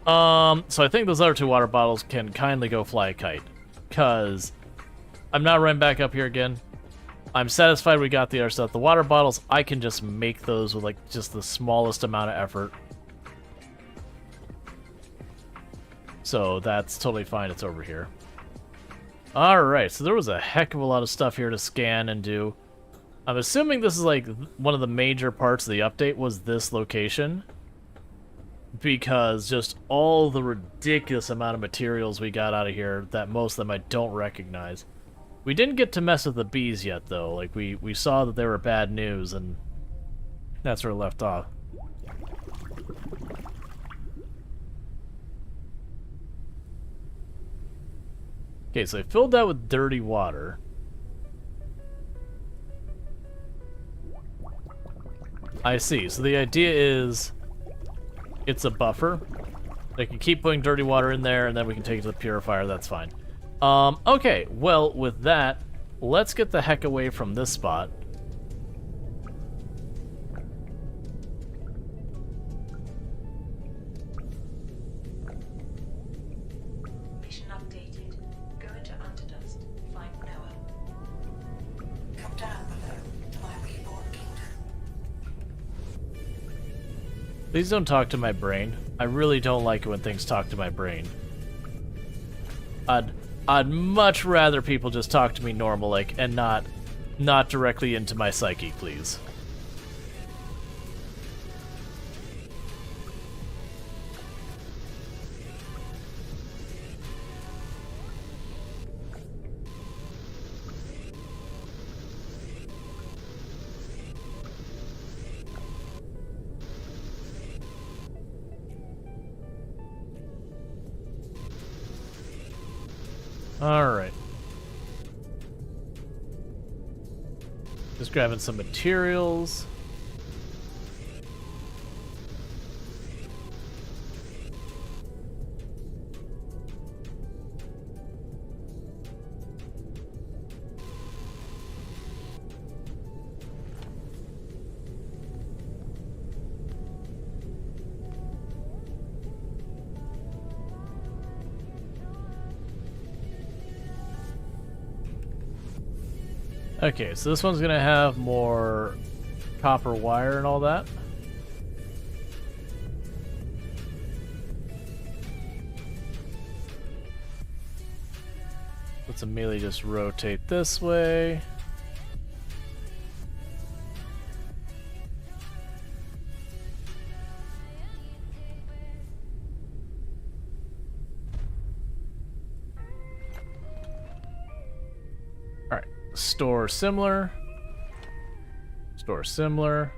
So I think those other 2 water bottles can kindly go fly a kite. Because I'm not running back up here again. I'm satisfied we got the other stuff. The water bottles, I can just make those with like just the smallest amount of effort. So that's totally fine, it's over here. Alright, so there was a heck of a lot of stuff here to scan and do. I'm assuming this is like one of the major parts of the update was this location. Because just all the ridiculous amount of materials we got out of here that most of them I don't recognize. We didn't get to mess with the bees yet though, like we saw that they were bad news and that's where it left off. Okay, so I filled that with dirty water. I see. So the idea is it's a buffer. I can keep putting dirty water in there, and then we can take it to the purifier. That's fine. Okay, well, with that, let's get the heck away from this spot. Mission updated. Go into Underdust. Find Noah. Come down below to my reborn kingdom. Please don't talk to my brain. I really don't like it when things talk to my brain. I'd much rather people just talk to me normal, like, and not directly into my psyche, please. Alright. Just grabbing some materials. Okay, so this one's gonna have more copper wire and all that. Let's immediately just rotate this way. store similar. Store similar.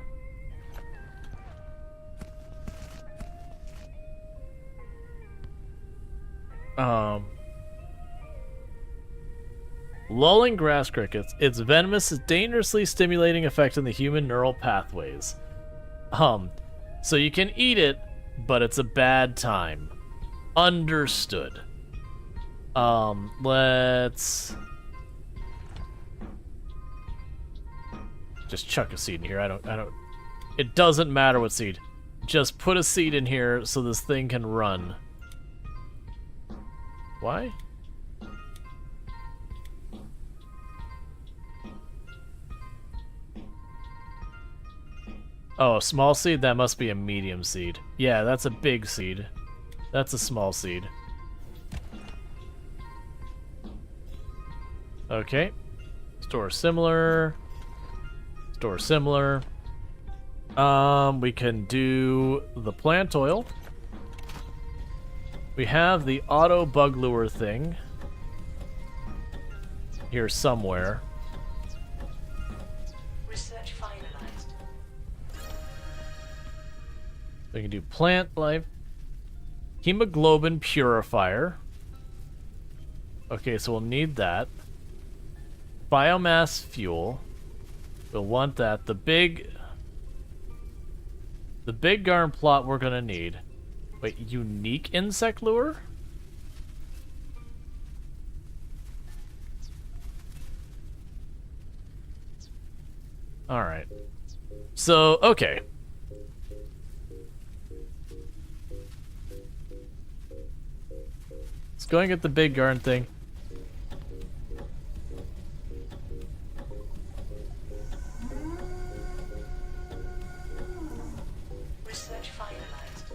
Lulling grass crickets. Its venomous, dangerously stimulating effect on the human neural pathways. So you can eat it, but it's a bad time. Understood. Let's just chuck a seed in here. I don't it doesn't matter what seed. Just put a seed in here so this thing can run. Why? Oh, a small seed? That must be a medium seed. Yeah, that's a big seed. That's a small seed. Okay. Store similar. Store similar. We can do the plant oil. We have the auto bug lure thing here somewhere. Research finalized. We can do plant life. Hemoglobin purifier. Okay, so we'll need that. Biomass fuel. We'll want that. The big garden plot we're gonna need. Wait, unique insect lure? Alright. So, okay. Let's go and get the big garden thing. Research finalized.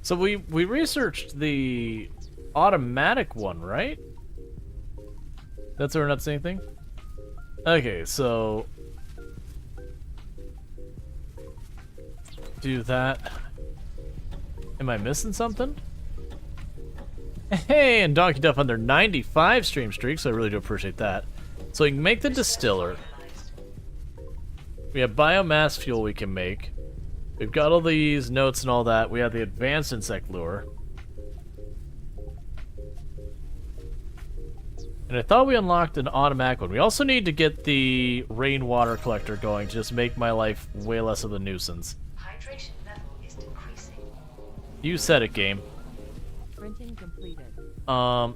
So we researched the automatic one, right? That's why we're not saying anything? Okay, so do that. Am I missing something? Hey, and Donkey Duff on their 95 stream streak, so I really do appreciate that. So we can make the distiller. We have biomass fuel we can make. We've got all these notes and all that. We have the advanced insect lure. And I thought we unlocked an automatic one. We also need to get the rainwater collector going to just make my life way less of a nuisance. Hydration level is decreasing. You said it, game. Printing completed. We'll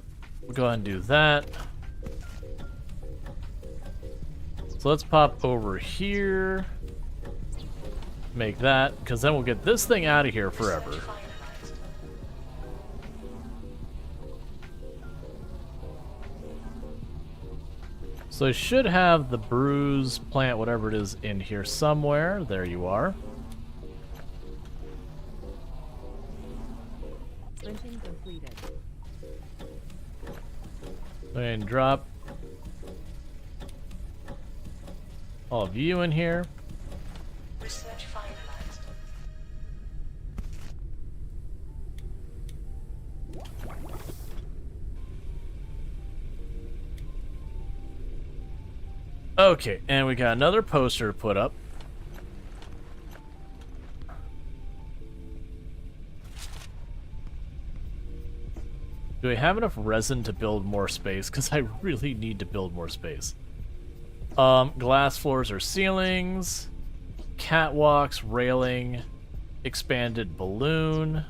go ahead and do that. So let's pop over here. Make that, because then we'll get this thing out of here forever. Research finalized. So I should have the bruise plant, whatever it is, in here somewhere. There you are. Printing completed. And drop all of you in here. Research finalized. Okay, and we got another poster to put up. Do we have enough resin to build more space? Because I really need to build more space. Glass floors or ceilings. Catwalks, railing. Expanded balloon.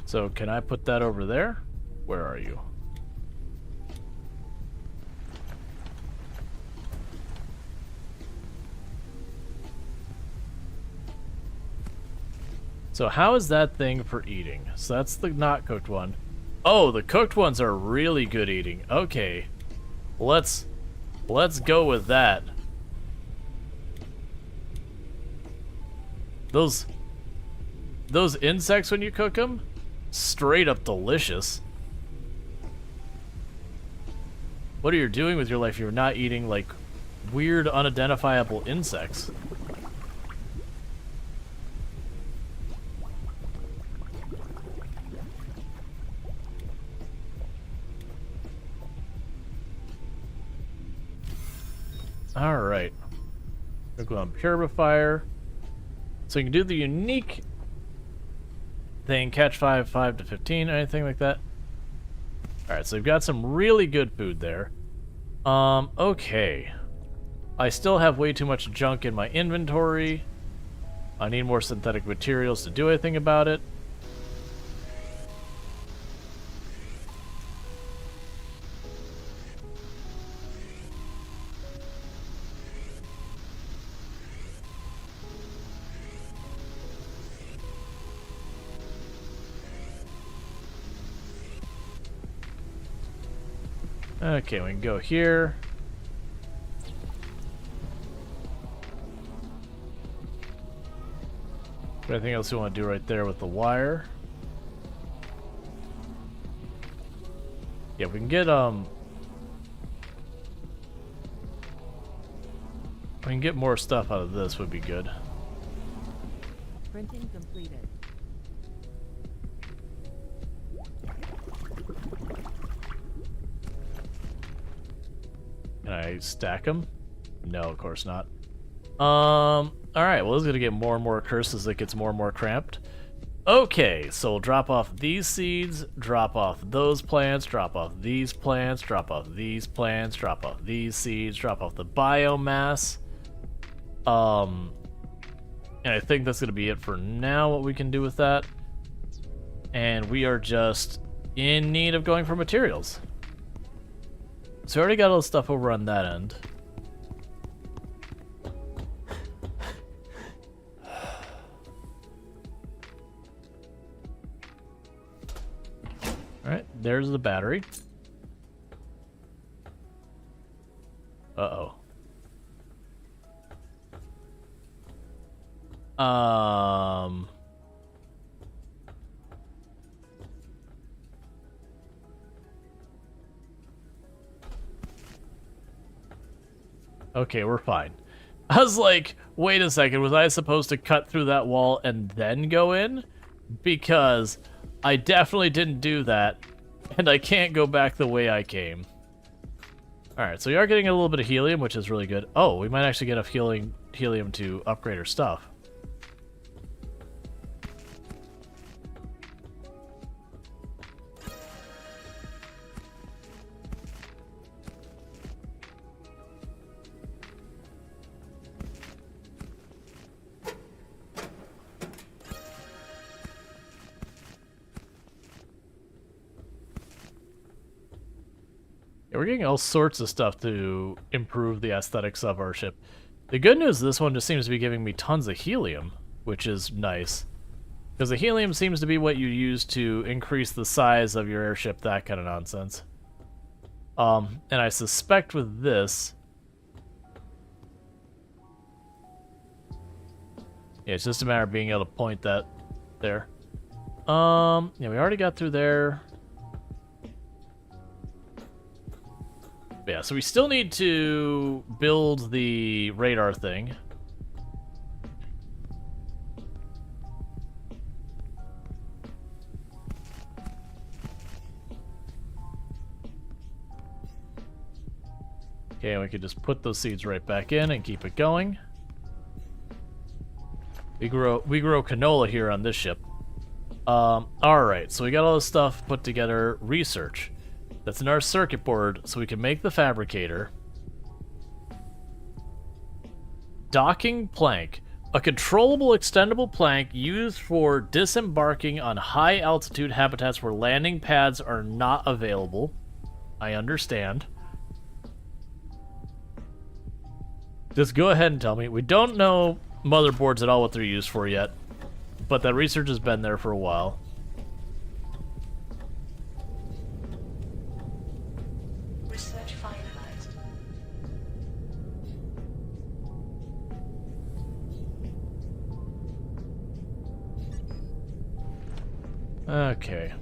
So can I put that over there? Where are you? So how is that thing for eating? So that's the not cooked one. Oh, the cooked ones are really good eating. Okay. Let's go with that. Those insects when you cook them, straight up delicious. What are you doing with your life? You're not eating like weird unidentifiable insects. Alright. We'll go on Purifier. So you can do the unique thing, catch 5 to 15, anything like that. Alright, so we've got some really good food there. Okay. I still have way too much junk in my inventory. I need more synthetic materials to do anything about it. Okay, we can go here. Anything else you want to do right there with the wire? Yeah, we can get we can get more stuff out of this would be good. Printing completed. Can I stack them? No, of course not. Alright, well this is gonna get more and more cursed as it gets more and more cramped. Okay, so we'll drop off these seeds, drop off those plants, drop off these plants, drop off these plants, drop off these seeds, drop off the biomass. And I think that's gonna be it for now, what we can do with that. And we are just in need of going for materials. So we already got all the stuff over on that end. Alright, there's the battery. Uh-oh. Okay, we're fine. I was like, wait a second, was I supposed to cut through that wall and then go in? Because I definitely didn't do that, and I can't go back the way I came. Alright, so we are getting a little bit of helium, which is really good. Oh, we might actually get enough helium to upgrade our stuff. Yeah, we're getting all sorts of stuff to improve the aesthetics of our ship. The good news is this one just seems to be giving me tons of helium, which is nice. Because the helium seems to be what you use to increase the size of your airship, that kind of nonsense. And I suspect with this... yeah, it's just a matter of being able to point that there. Yeah, we already got through there. Yeah, so we still need to build the radar thing. Okay, we could just put those seeds right back in and keep it going. We grow canola here on this ship. Alright, so we got all this stuff put together. Research. That's in our circuit board, so we can make the fabricator. Docking plank. A controllable extendable plank used for disembarking on high altitude habitats where landing pads are not available. I understand. Just go ahead and tell me. We don't know motherboards at all what they're used for yet, but that research has been there for a while. Research finalized. Okay.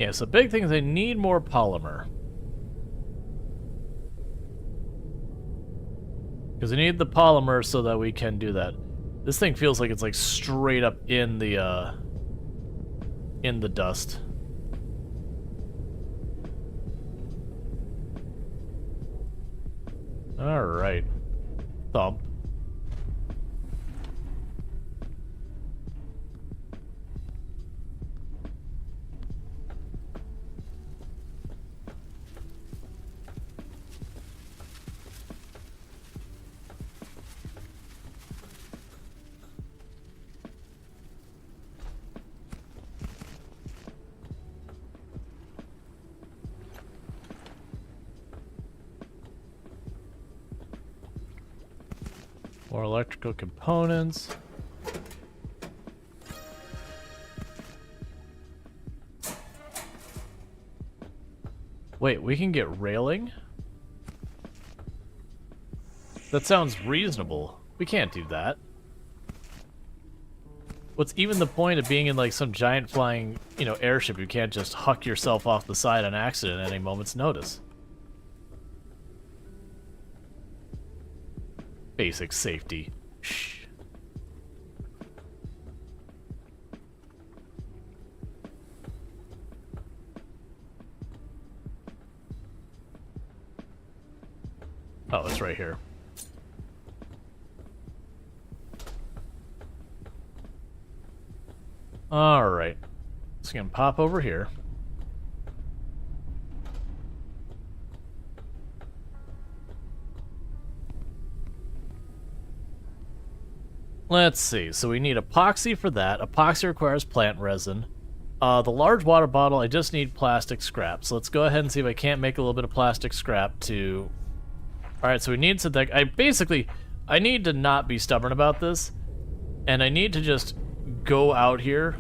Yeah, so big thing is I need more polymer. Because I need the polymer so that we can do that. This thing feels like it's like straight up in the dust. Alright. Thump. More electrical components. Wait, we can get railing? That sounds reasonable. We can't do that. What's even the point of being in like some giant flying, you know, airship? You can't just huck yourself off the side on accident at any moment's notice. Basic safety. Shh. Oh, it's right here. Alright. So we can pop over here. Let's see. So we need epoxy for that. Epoxy requires plant resin. The large water bottle, I just need plastic scrap. So let's go ahead and see if I can't make a little bit of plastic scrap to... Alright, so we need synthetic... I need to not be stubborn about this. And I need to just go out here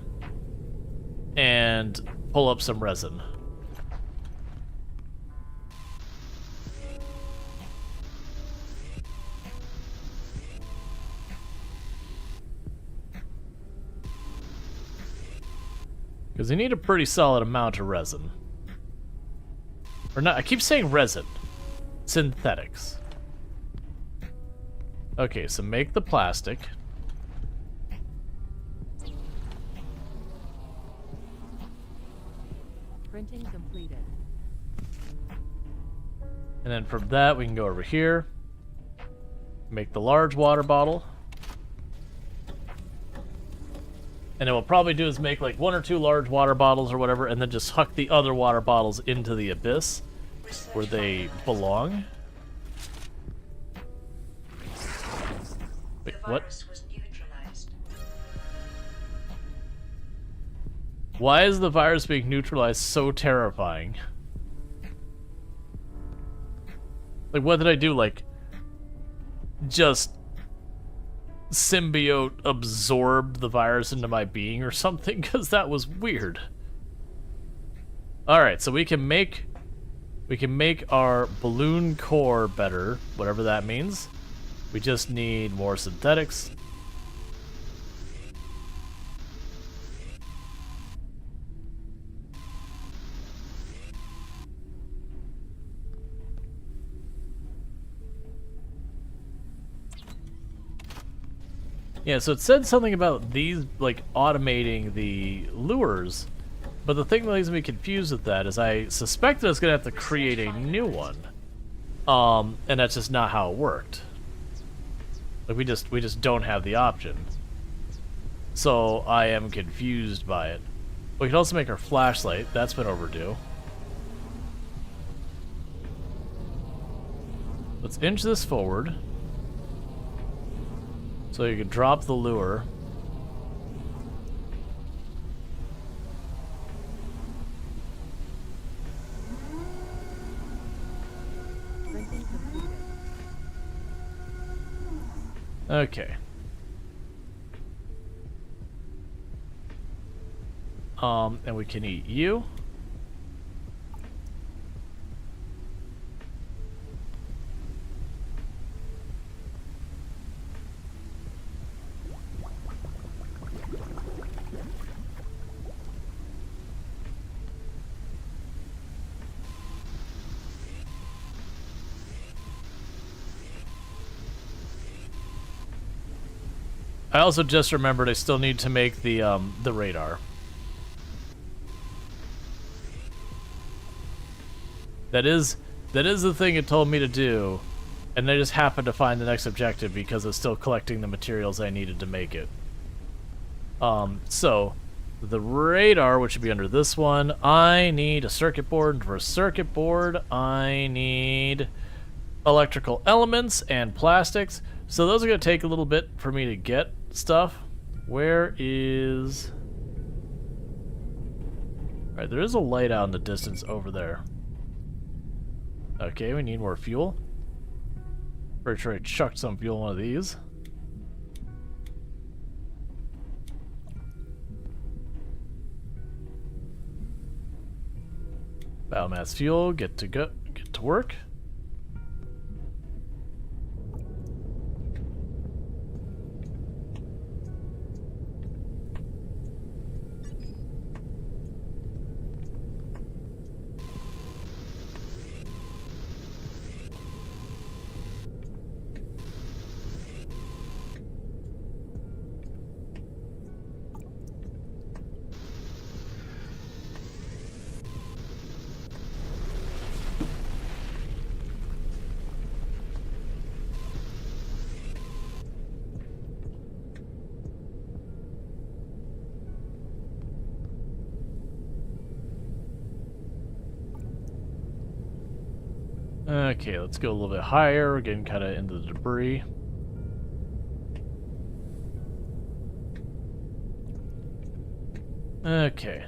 and pull up some resin. Because I need a pretty solid amount of resin. Or not, I keep saying resin. Synthetics. Okay, so make the plastic. Printing completed. And then from that, we can go over here. Make the large water bottle. And then what we'll probably do is make like 1 or 2 large water bottles or whatever, and then just huck the other water bottles into the abyss where they belong. Wait, what? Was neutralized. Why is the virus being neutralized so terrifying? Like, what did I do? Like, just symbiote absorbed the virus into my being or something? Because that was weird. Alright, so we can make our balloon core better, whatever that means. We just need more synthetics. Yeah, so it said something about these, like, automating the lures, but the thing that leaves me confused with that is I suspect that it's going to have to create a new one. And that's just not how it worked. Like, we just don't have the option. So I am confused by it. We can also make our flashlight. That's been overdue. Let's inch this forward. So you can drop the lure. Printing completed. Okay. And we can eat you. I also just remembered I still need to make the radar. That is the thing it told me to do, and I just happened to find the next objective because it's still collecting the materials I needed to make it. So the radar, which should be under this one, I need a circuit board, and for a circuit board, I need electrical elements and plastics. So those are going to take a little bit for me to get stuff. Where is... Alright, there is a light out in the distance over there. Okay, we need more fuel. Pretty sure I chucked some fuel in one of these. Biomass fuel, get to work. Okay, let's go a little bit higher. We're getting kind of into the debris. Okay.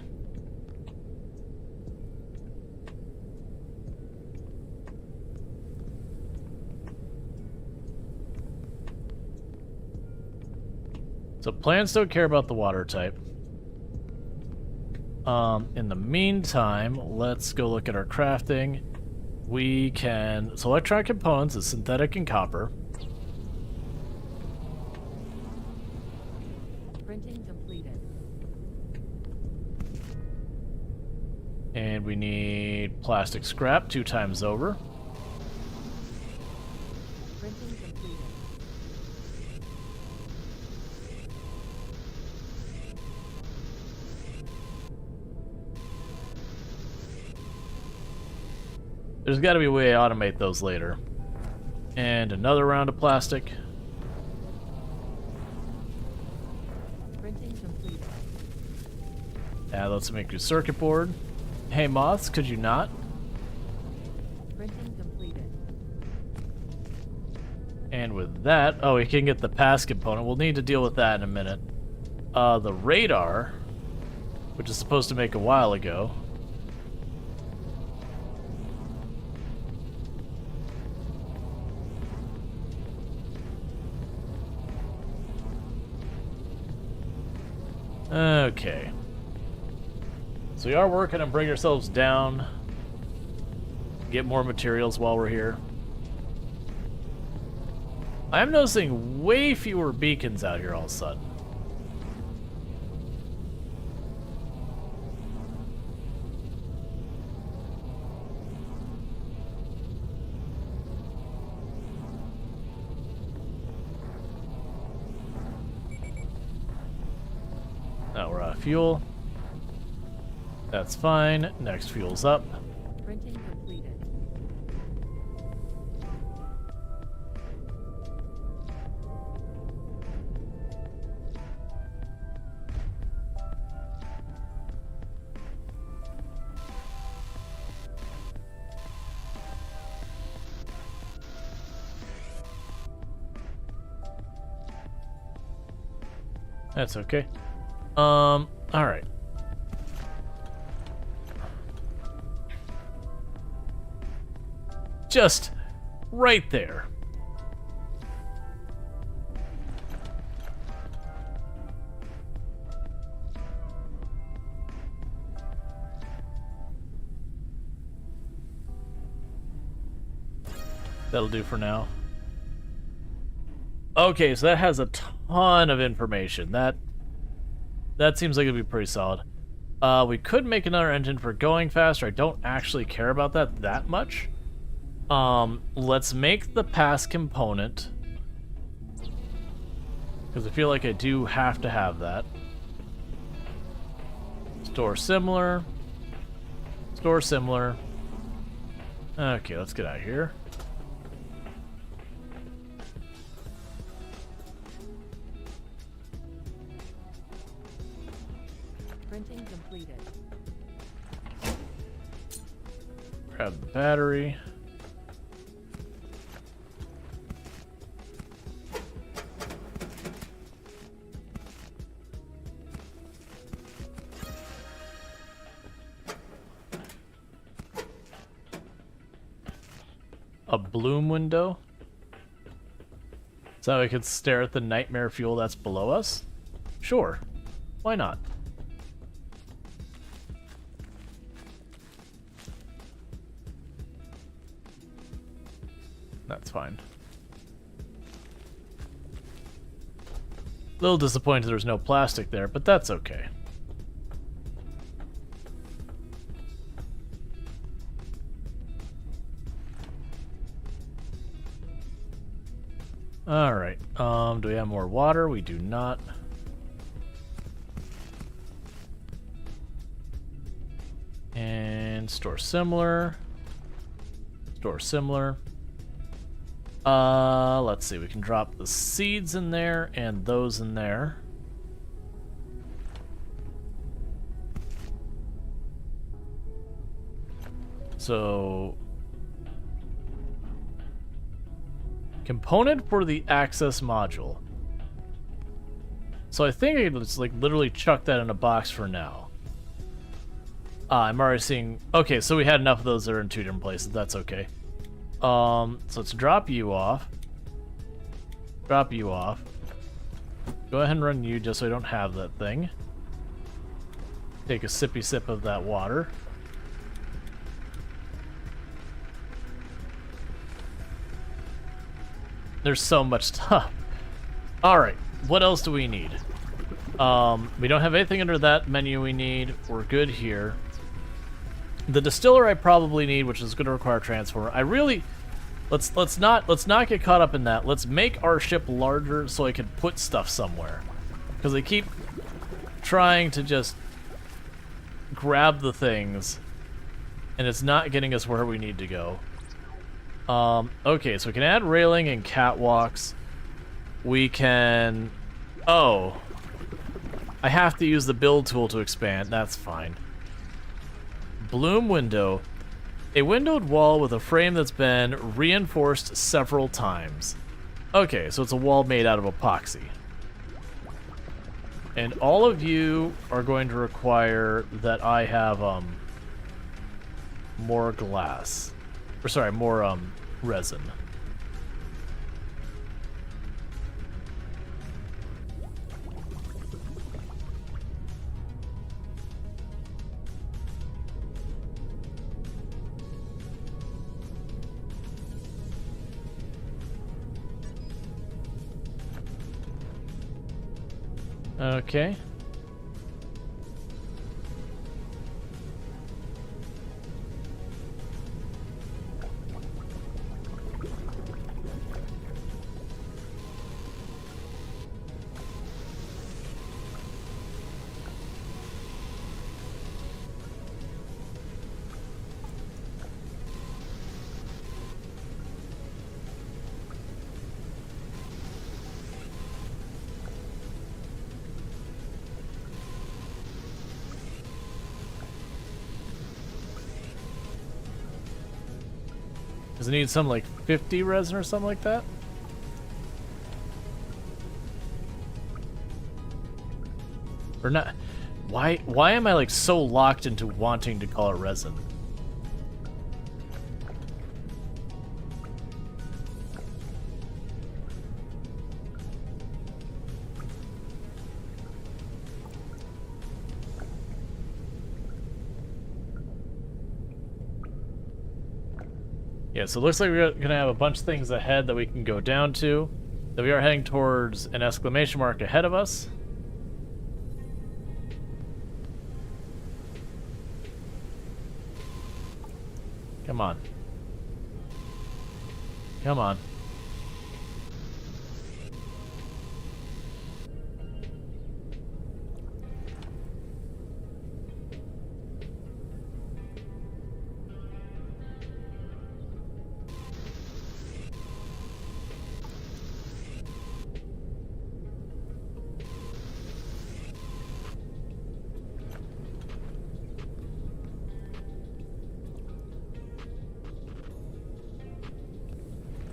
So plants don't care about the water type. In the meantime, let's go look at our crafting. We can... So electronic components is synthetic and copper. Printing completed. And we need plastic scrap 2 times over. Printing completed. There's got to be a way to automate those later. And another round of plastic. Printing completed. Let's make a circuit board. Hey, moths, could you not? Printing completed. And with that, oh, we can get the pass component. We'll need to deal with that in a minute. The radar, which is supposed to make a while ago. Okay. So we are working on bringing ourselves down. Get more materials while we're here. I'm noticing way fewer beacons out here all of a sudden. Now we're out of fuel. That's fine. Next fuel's up. Printing completed. That's okay. All right. Just right there. That'll do for now. Okay, so that has a ton of information. That seems like it'd be pretty solid. We could make another engine for going faster. I don't actually care about that much. Let's make the pass component. Because I feel like I do have to have that. Store similar. Store similar. Okay, let's get out of here. Printing completed. Grab the battery. A bloom window? So we could stare at the nightmare fuel that's below us? Sure. Why not? That's fine. A little disappointed there's no plastic there, but that's okay. Alright, do we have more water? We do not. And store similar. Store similar. Let's see, we can drop the seeds in there and those in there. So component for the access module. So I think I could just like literally chuck that in a box for now. I'm already seeing. Okay, so we had enough of those that are in two different places. That's okay. So let's drop you off. Drop you off. Go ahead and run you just so I don't have that thing. Take a sippy sip of that water. There's so much stuff. Alright, what else do we need? We don't have anything under that menu we need. We're good here. The distiller I probably need, which is going to require a transformer. I really let's not get caught up in that. Let's make our ship larger so I can put stuff somewhere. Because they keep trying to just grab the things and it's not getting us where we need to go. Okay, so we can add railing and catwalks. We can... Oh. I have to use the build tool to expand. That's fine. Bloom window. A windowed wall with a frame that's been reinforced several times. Okay, so it's a wall made out of epoxy. And all of you are going to require that I have, more glass. Or sorry, more, resin. Okay. Does it need some like 50 resin or something like that? Or not? Why am I like so locked into wanting to call it resin? Yeah, so it looks like we're gonna have a bunch of things ahead that we can go down to. That we are heading towards an exclamation mark ahead of us. Come on. Come on.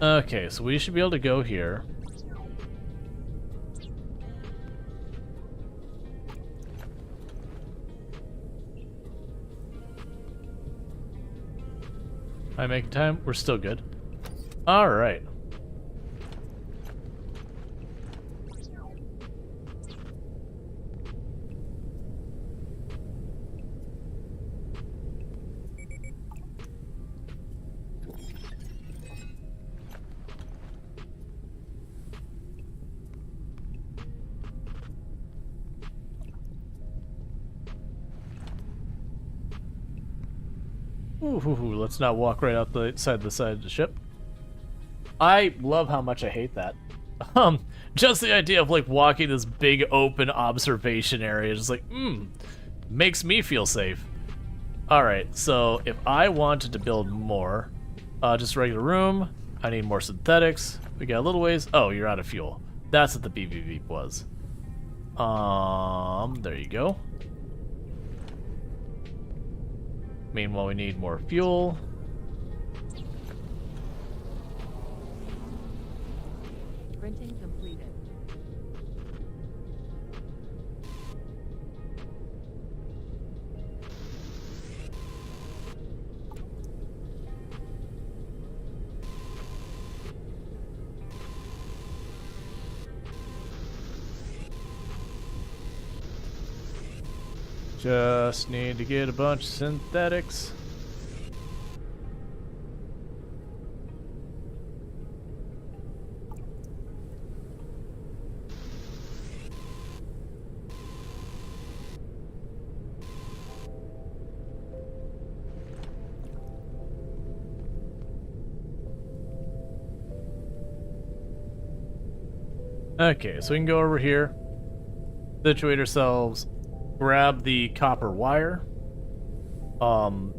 Okay, so we should be able to go here. Am I making time? We're still good. Alright. Ooh, let's not walk right out the side of the ship. I love how much I hate that. Just the idea of like walking this big open observation area, just like, makes me feel safe. Alright, so if I wanted to build more, just regular room, I need more synthetics. We got a little ways. Oh, you're out of fuel. That's what the beep beep beep was. There you go. Meanwhile, we need more fuel. Printing completed. Just need to get a bunch of synthetics. Okay, so we can go over here, situate ourselves, grab the copper wire, some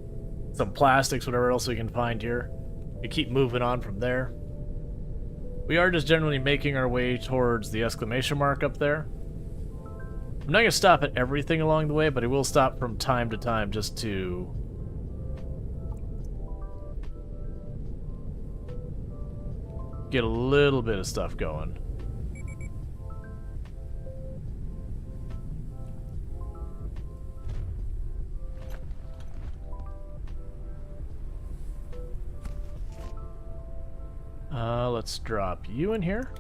plastics, whatever else we can find here, and keep moving on from there. We are just generally making our way towards the exclamation mark up there. I'm not going to stop at everything along the way, but I will stop from time to time just to get a little bit of stuff going. Let's drop you in here.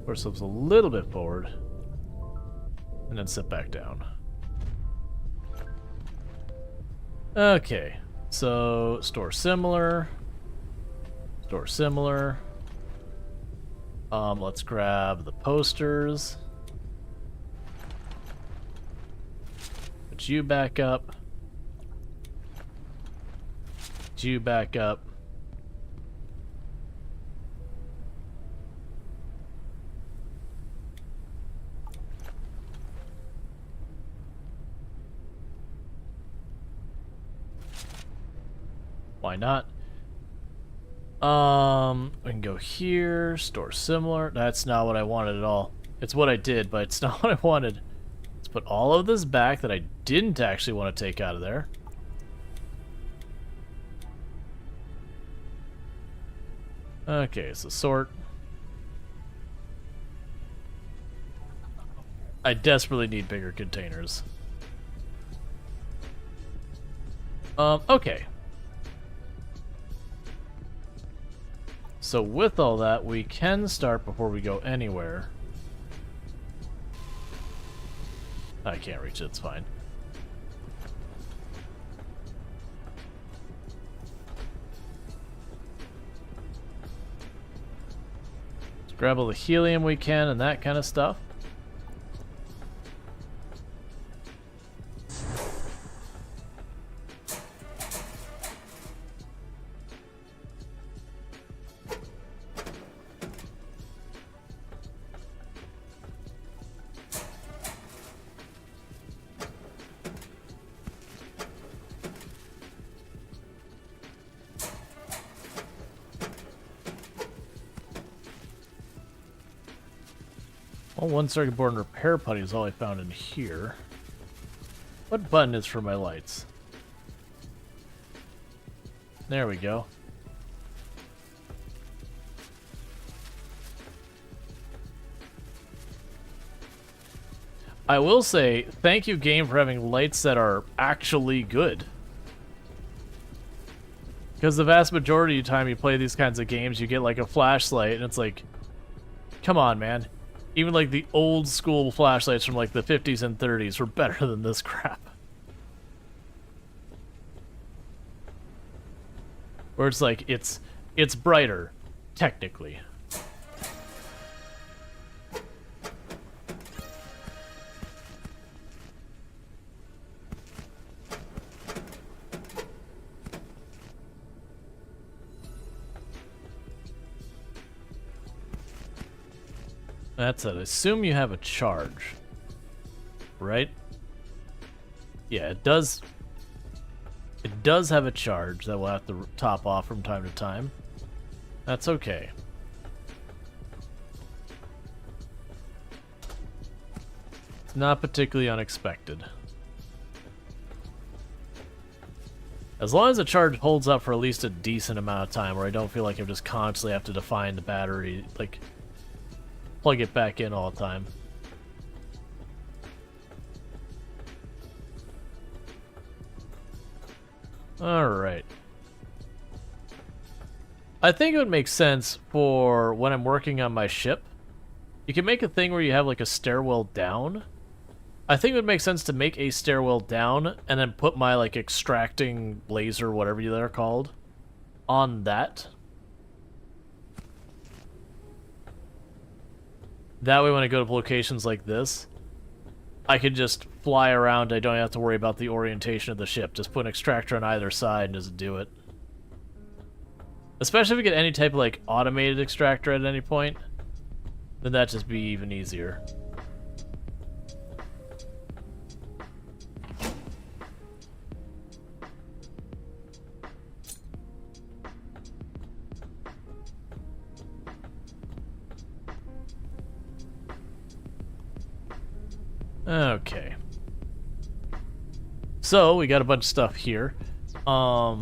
Push ourselves a little bit forward. And then sit back down. Okay. So, store similar. Store similar. Let's grab the posters. Put you back up. Put you back up. Why not? We can go here, store similar. That's not what I wanted at all. It's what I did, but it's not what I wanted. Let's put all of this back that I didn't actually want to take out of there. Okay, so sort. I desperately need bigger containers. Okay. So with all that, we can start before we go anywhere. I can't reach it, it's fine. Let's grab all the helium we can and that kind of stuff. Well, one circuit board and repair putty is all I found in here. What button is for my lights? There we go. I will say, thank you, game, for having lights that are actually good. Because the vast majority of the time you play these kinds of games, you get like a flashlight, and it's like, come on, man. Even like the old school flashlights from like the 50s and 30s were better than this crap. Where it's like, it's brighter, technically. That's it. Assume you have a charge. Right? Yeah, it does. It does have a charge that we'll have to top off from time to time. That's okay. It's not particularly unexpected. As long as the charge holds up for at least a decent amount of time, where I don't feel like I just constantly have to define the battery, like plug it back in all the time. Alright. I think it would make sense for when I'm working on my ship. You can make a thing where you have like a stairwell down. I think it would make sense to make a stairwell down and then put my like extracting laser, whatever they're called, on that. That way when I go to locations like this, I can just fly around. I don't have to worry about the orientation of the ship. Just put an extractor on either side and just do it. Especially if we get any type of like automated extractor at any point, then that'd just be even easier. Okay. So, we got a bunch of stuff here. I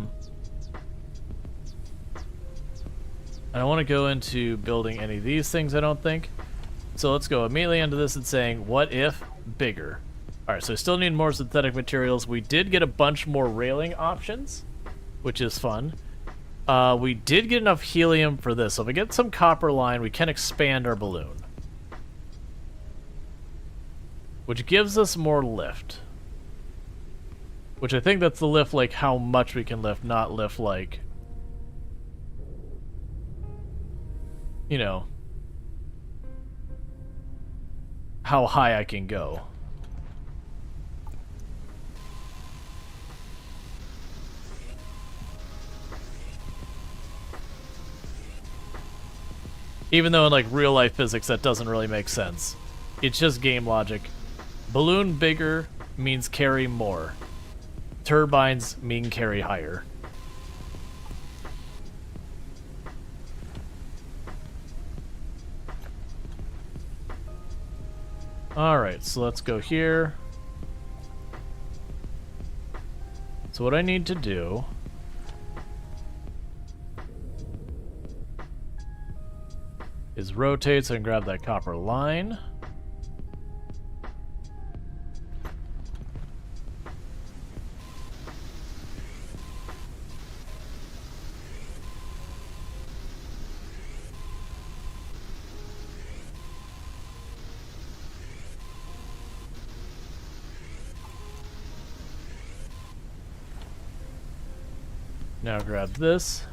don't want to go into building any of these things, I don't think. So let's go immediately into this and saying, what if bigger? Alright, so we still need more synthetic materials. We did get a bunch more railing options, which is fun. We did get enough helium for this. So if we get some copper line, we can expand our balloon, which gives us more lift. Which I think that's the lift, like how much we can lift, not lift like, you know, how high I can go. Even though in like real life physics that doesn't really make sense. It's just game logic. Balloon bigger means carry more. Turbines mean carry higher. Alright, so let's go here. So what I need to do is rotate so I can grab that copper line. Now grab this.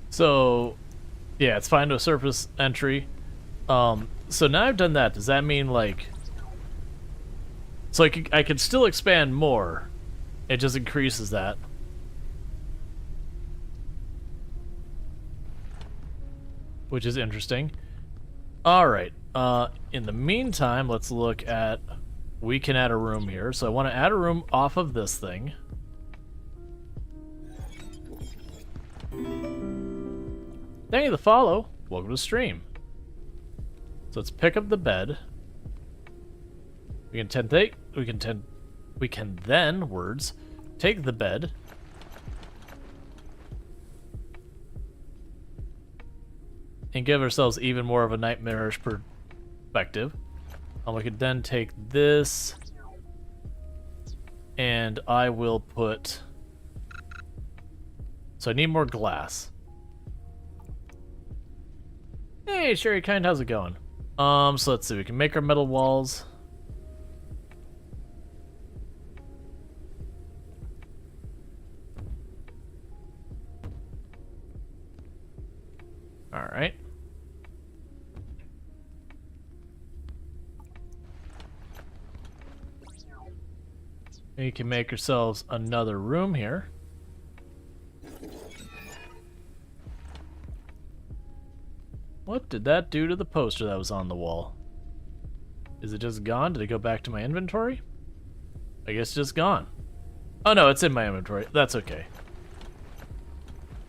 So, yeah, it's fine to a surface entry. So now I've done that. Does that mean, like... So I could still expand more. It just increases that. Which is interesting. Alright, in the meantime, let's look at... We can add a room here. So I want to add a room off of this thing. Thank you for the follow. Welcome to stream. So let's pick up the bed. We can then take the bed. And give ourselves even more of a nightmarish perspective. We could then take this, and I will put. So I need more glass. Hey, Sherry Kind, how's it going? So let's see. We can make our metal walls. All right. We can make ourselves another room here. What did that do to the poster that was on the wall? Is it just gone? Did it go back to my inventory? I guess it's just gone. Oh no, it's in my inventory. That's okay.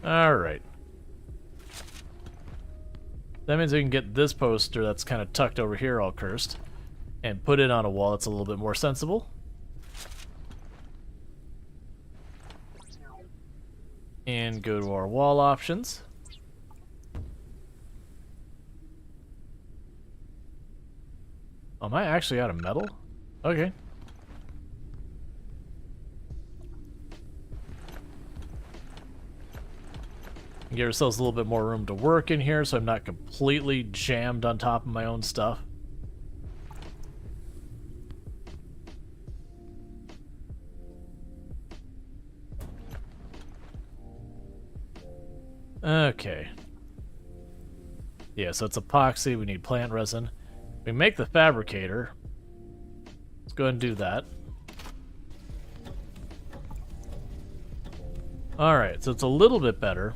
Alright. That means we can get this poster that's kind of tucked over here all cursed and put it on a wall that's a little bit more sensible. And go to our wall options. Oh, am I actually out of metal? Okay. Give ourselves a little bit more room to work in here so I'm not completely jammed on top of my own stuff. Okay. Yeah, so it's epoxy. We need plant resin. We make the fabricator. Let's go ahead and do that. Alright, so it's a little bit better.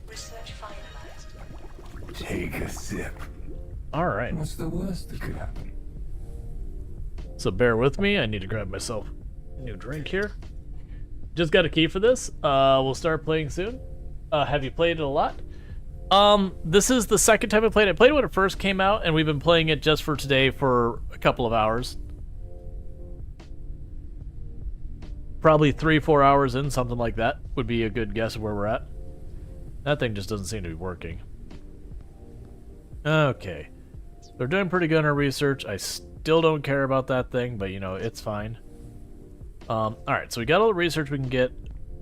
Research finalized. Take a sip. Alright. What's the worst that could happen? So bear with me. I need to grab myself a new drink here. Just got a key for this. We'll start playing soon. Have you played it a lot? This is the second time I played it. I played it when it first came out, and we've been playing it just for today for a couple of hours. Probably 3-4 hours in, something like that would be a good guess of where we're at. That thing just doesn't seem to be working. Okay. They're doing pretty good on our research. I still don't care about that thing, but you know, it's fine. Alright, so we got all the research we can get.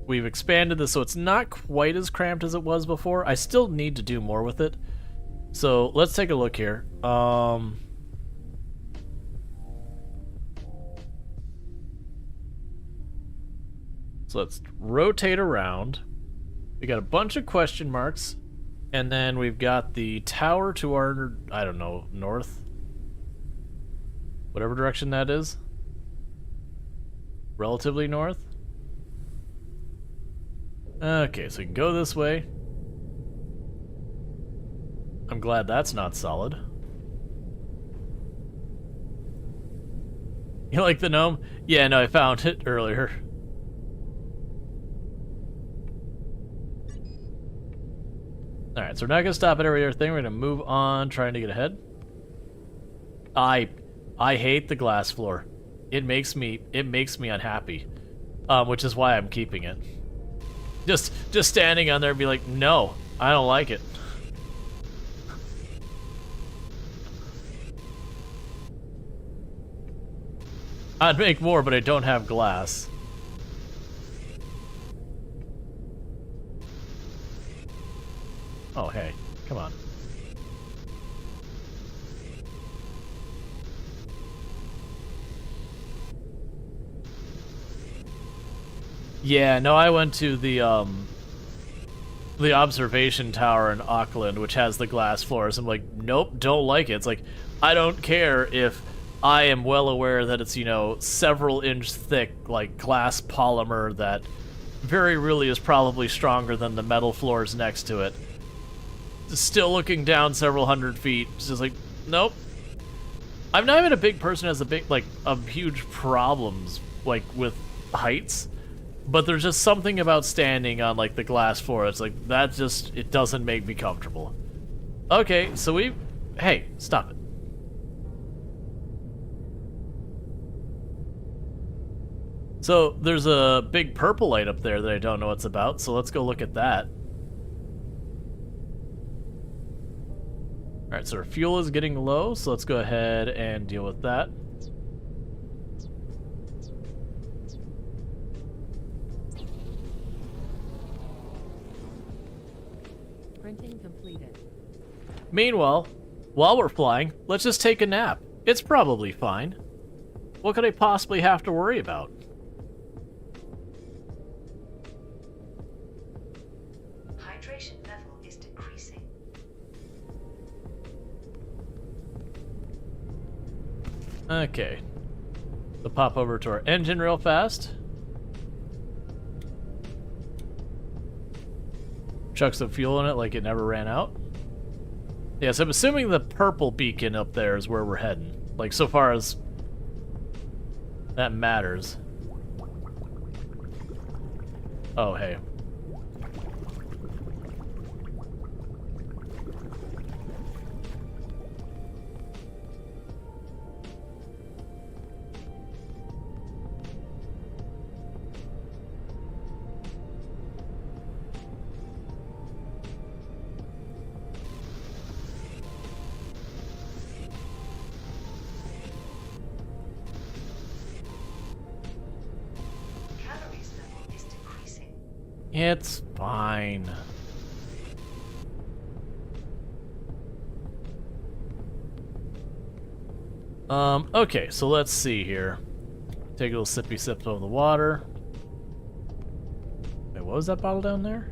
We've expanded this so it's not quite as cramped as it was before. I still need to do more with it. So let's take a look here. So let's rotate around. We got a bunch of question marks. And then we've got the tower to our, I don't know, north? Whatever direction that is. Relatively north. Okay, so we can go this way. I'm glad that's not solid. You like the gnome? Yeah, no, I found it earlier. Alright, so we're not going to stop at every other thing. We're going to move on, trying to get ahead. I hate the glass floor. It makes me unhappy, which is why I'm keeping it. Just standing on there and be like, no, I don't like it. I'd make more, but I don't have glass. Oh, hey, come on. Yeah, no, I went to the observation tower in Auckland, which has the glass floors. I'm like, nope, don't like it. It's like, I don't care if I am well aware that it's, you know, several inch thick, like, glass polymer that very really is probably stronger than the metal floors next to it. Still looking down several hundred feet. It's just like, nope. I'm not even a big person who has a big, like, huge problems, like, with heights. But there's just something about standing on, like, the glass floor. It's like, that just, it doesn't make me comfortable. Okay, so we... Hey, stop it. So, there's a big purple light up there that I don't know what's about, so let's go look at that. Alright, so our fuel is getting low, so let's go ahead and deal with that. Printing completed. Meanwhile, while we're flying, let's just take a nap. It's probably fine. What could I possibly have to worry about? Hydration level is decreasing. Okay. So pop over to our engine real fast. Chuck some fuel in it like it never ran out. Yes, I'm assuming the purple beacon up there is where we're heading. Like, so far as that matters. Oh, hey. Calories level is decreasing. It's fine. Okay, so let's see here. Take a little sippy sip of the water. Wait, what was that bottle down there?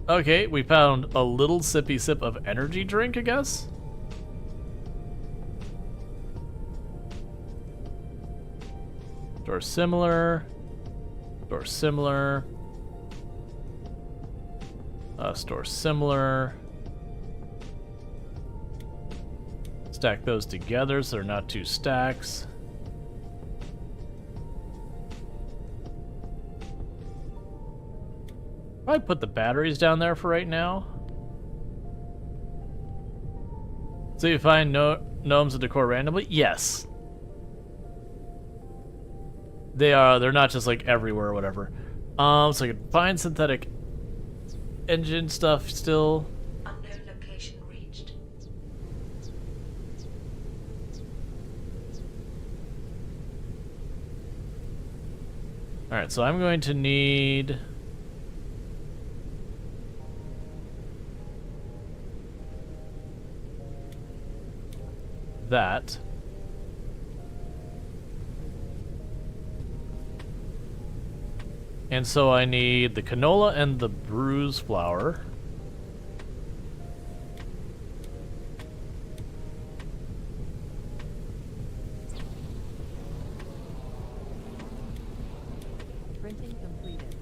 Okay, we found a little sippy sip of energy drink, I guess? Store similar. Store similar. Store similar. Stack those together so they're not two stacks. Probably put the batteries down there for right now. So you find gnomes and decor randomly? Yes. They're not just like everywhere or whatever. So I can find synthetic engine stuff still. Unknown location reached. Alright, so I'm going to need that. And so I need the canola and the bruise flour. Printing completed.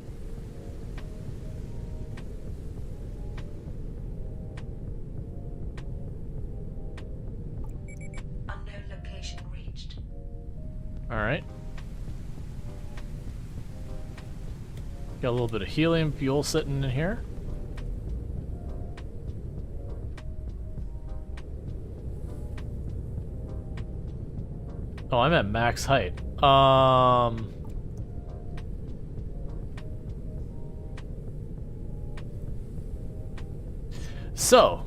Unknown location reached. Alright. Got a little bit of helium fuel sitting in here. Oh, I'm at max height. So,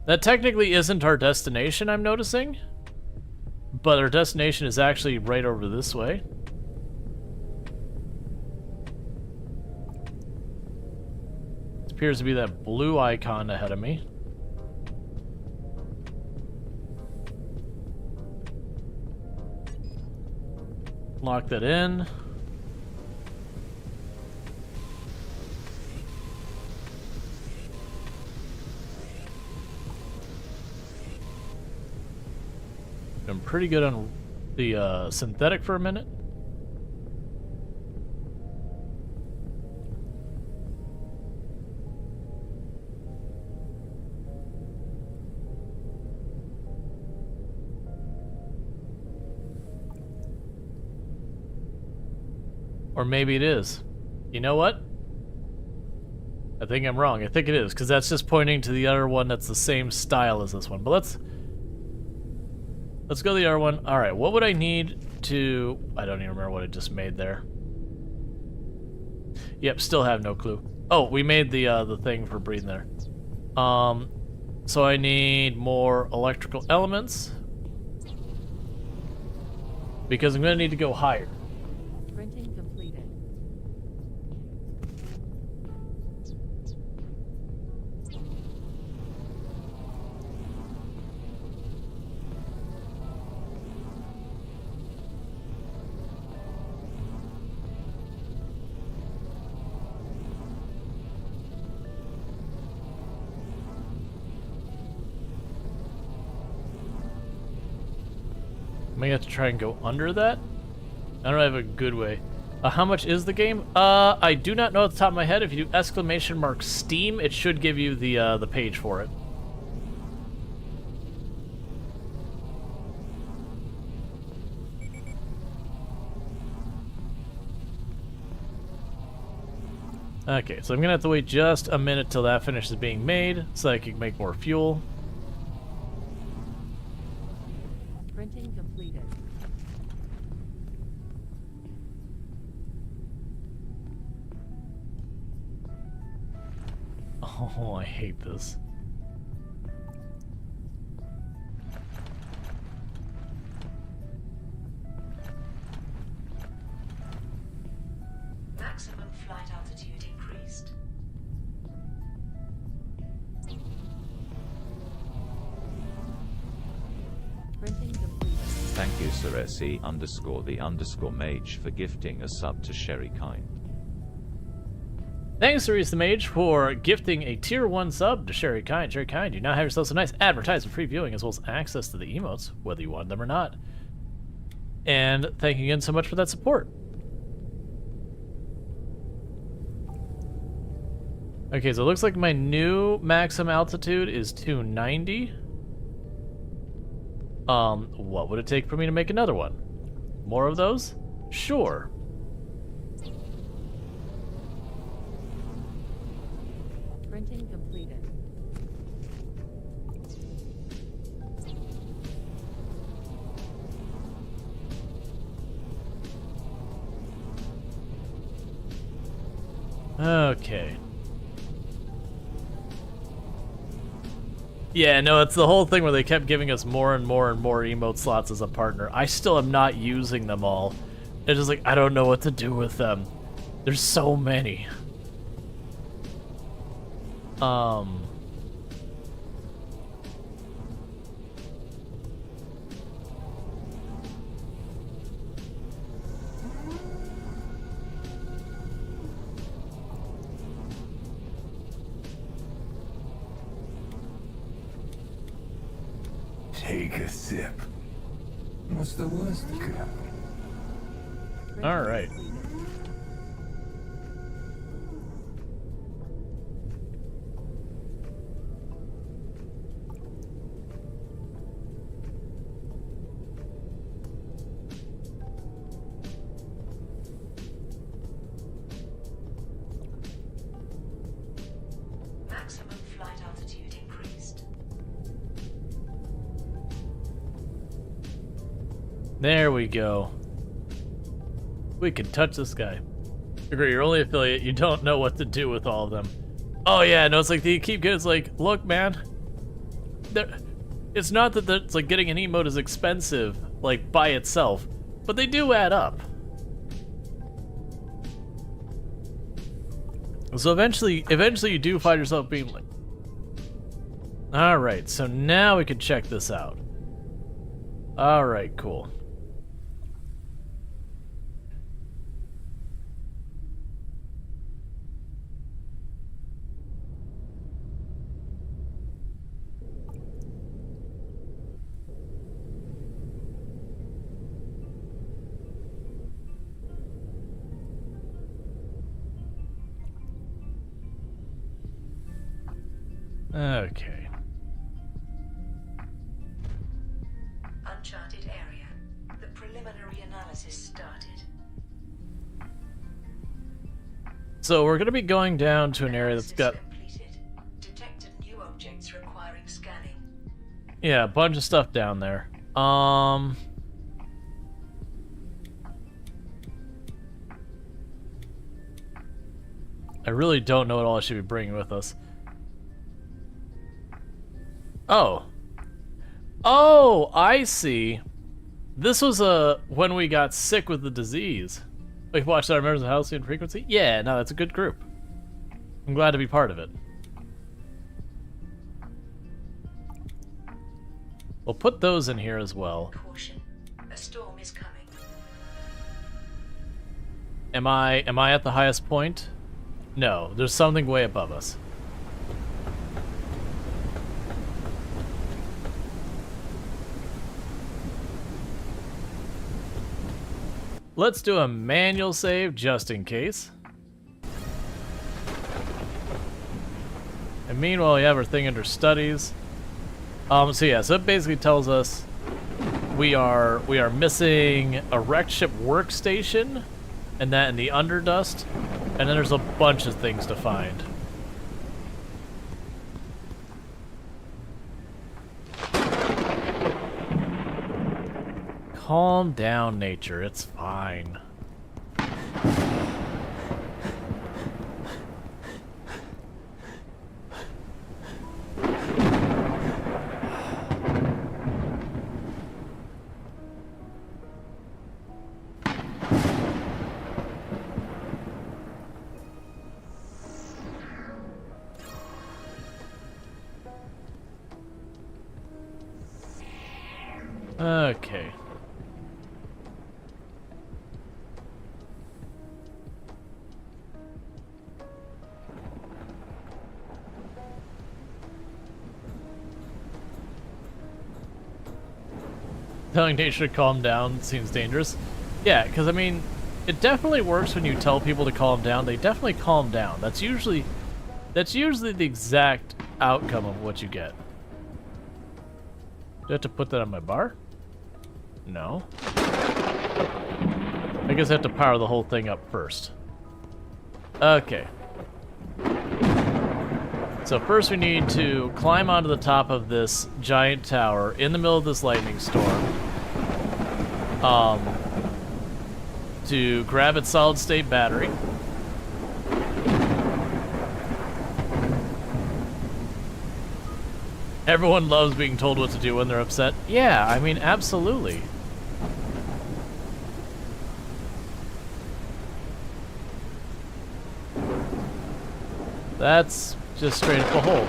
that technically isn't our destination, I'm noticing. But our destination is actually right over this way. Appears to be that blue icon ahead of me. Lock that in. Been pretty good on the synthetic for a minute. Or maybe it is. You know what? I think I'm wrong. I think it is, because that's just pointing to the other one that's the same style as this one. But let's go to the other one. Alright, what would I need to... I don't even remember what I just made there. Yep, still have no clue. Oh, we made the thing for breathing there. So I need more electrical elements. Because I'm going to need to go higher. Printing completed. I may have to try and go under that. I don't have a good way. How much is the game? I do not know at the top of my head. If you do ! Steam, it should give you the page for it. Okay, so I'm gonna have to wait just a minute till that finishes being made, so I can make more fuel. Printing completed. Oh, I hate this. Maximum flight altitude increased. Printing completed. Thank you Ceresi_the_mage for gifting a sub to Sherry Kind. Thanks, Cerise the Mage, for gifting a tier 1 sub to Sherry Kind. Sherry Kind, you now have yourself some nice advertisement free viewing as well as access to the emotes, whether you want them or not. And thank you again so much for that support. Okay, so it looks like my new maximum altitude is 290. What would it take for me to make another one? More of those? Sure. Printing completed. Okay. Yeah, no, it's the whole thing where they kept giving us more and more and more emote slots as a partner. I still am not using them all. It's just like, I don't know what to do with them. There's so many. Take a sip. What's the worst that could happen? Printing All right. completed. Maximum flight altitude increased. There we go. We can touch this guy. Agree, you're only affiliate, you don't know what to do with all of them. Oh yeah, no, it's like they keep getting, it's like, look man, it's not that it's like getting an emote is expensive, like by itself, but they do add up. So eventually you do find yourself being like, alright, so now we can check this out. Alright, cool. Okay. Uncharted area. The preliminary analysis started. So we're gonna be going down to an area that's got Completed. Detected new objects requiring scanning. yeah, a bunch of stuff down there. I really don't know what all I should be bringing with us. Oh. Oh, I see. This was when we got sick with the disease. We watched our members of Halcyon Frequency? Yeah, no, that's a good group. I'm glad to be part of it. We'll put those in here as well. Caution. A storm is coming. Am I at the highest point? No, there's something way above us. Let's do a manual save just in case. And meanwhile, we have our thing under studies. So yeah, so it basically tells us we are missing a wrecked ship workstation, and that in the Underdust, and then there's a bunch of things to find. Calm down, nature. It's fine. Okay. Telling nature to calm down seems dangerous. Yeah, because I mean, it definitely works when you tell people to calm down. They definitely calm down. That's usually the exact outcome of what you get. Do I have to put that on my bar? No. I guess I have to power the whole thing up first. Okay. So first we need to climb onto the top of this giant tower in the middle of this lightning storm. To grab its solid state battery. Everyone loves being told what to do when they're upset. Yeah, I mean, absolutely. That's just straight up a hole.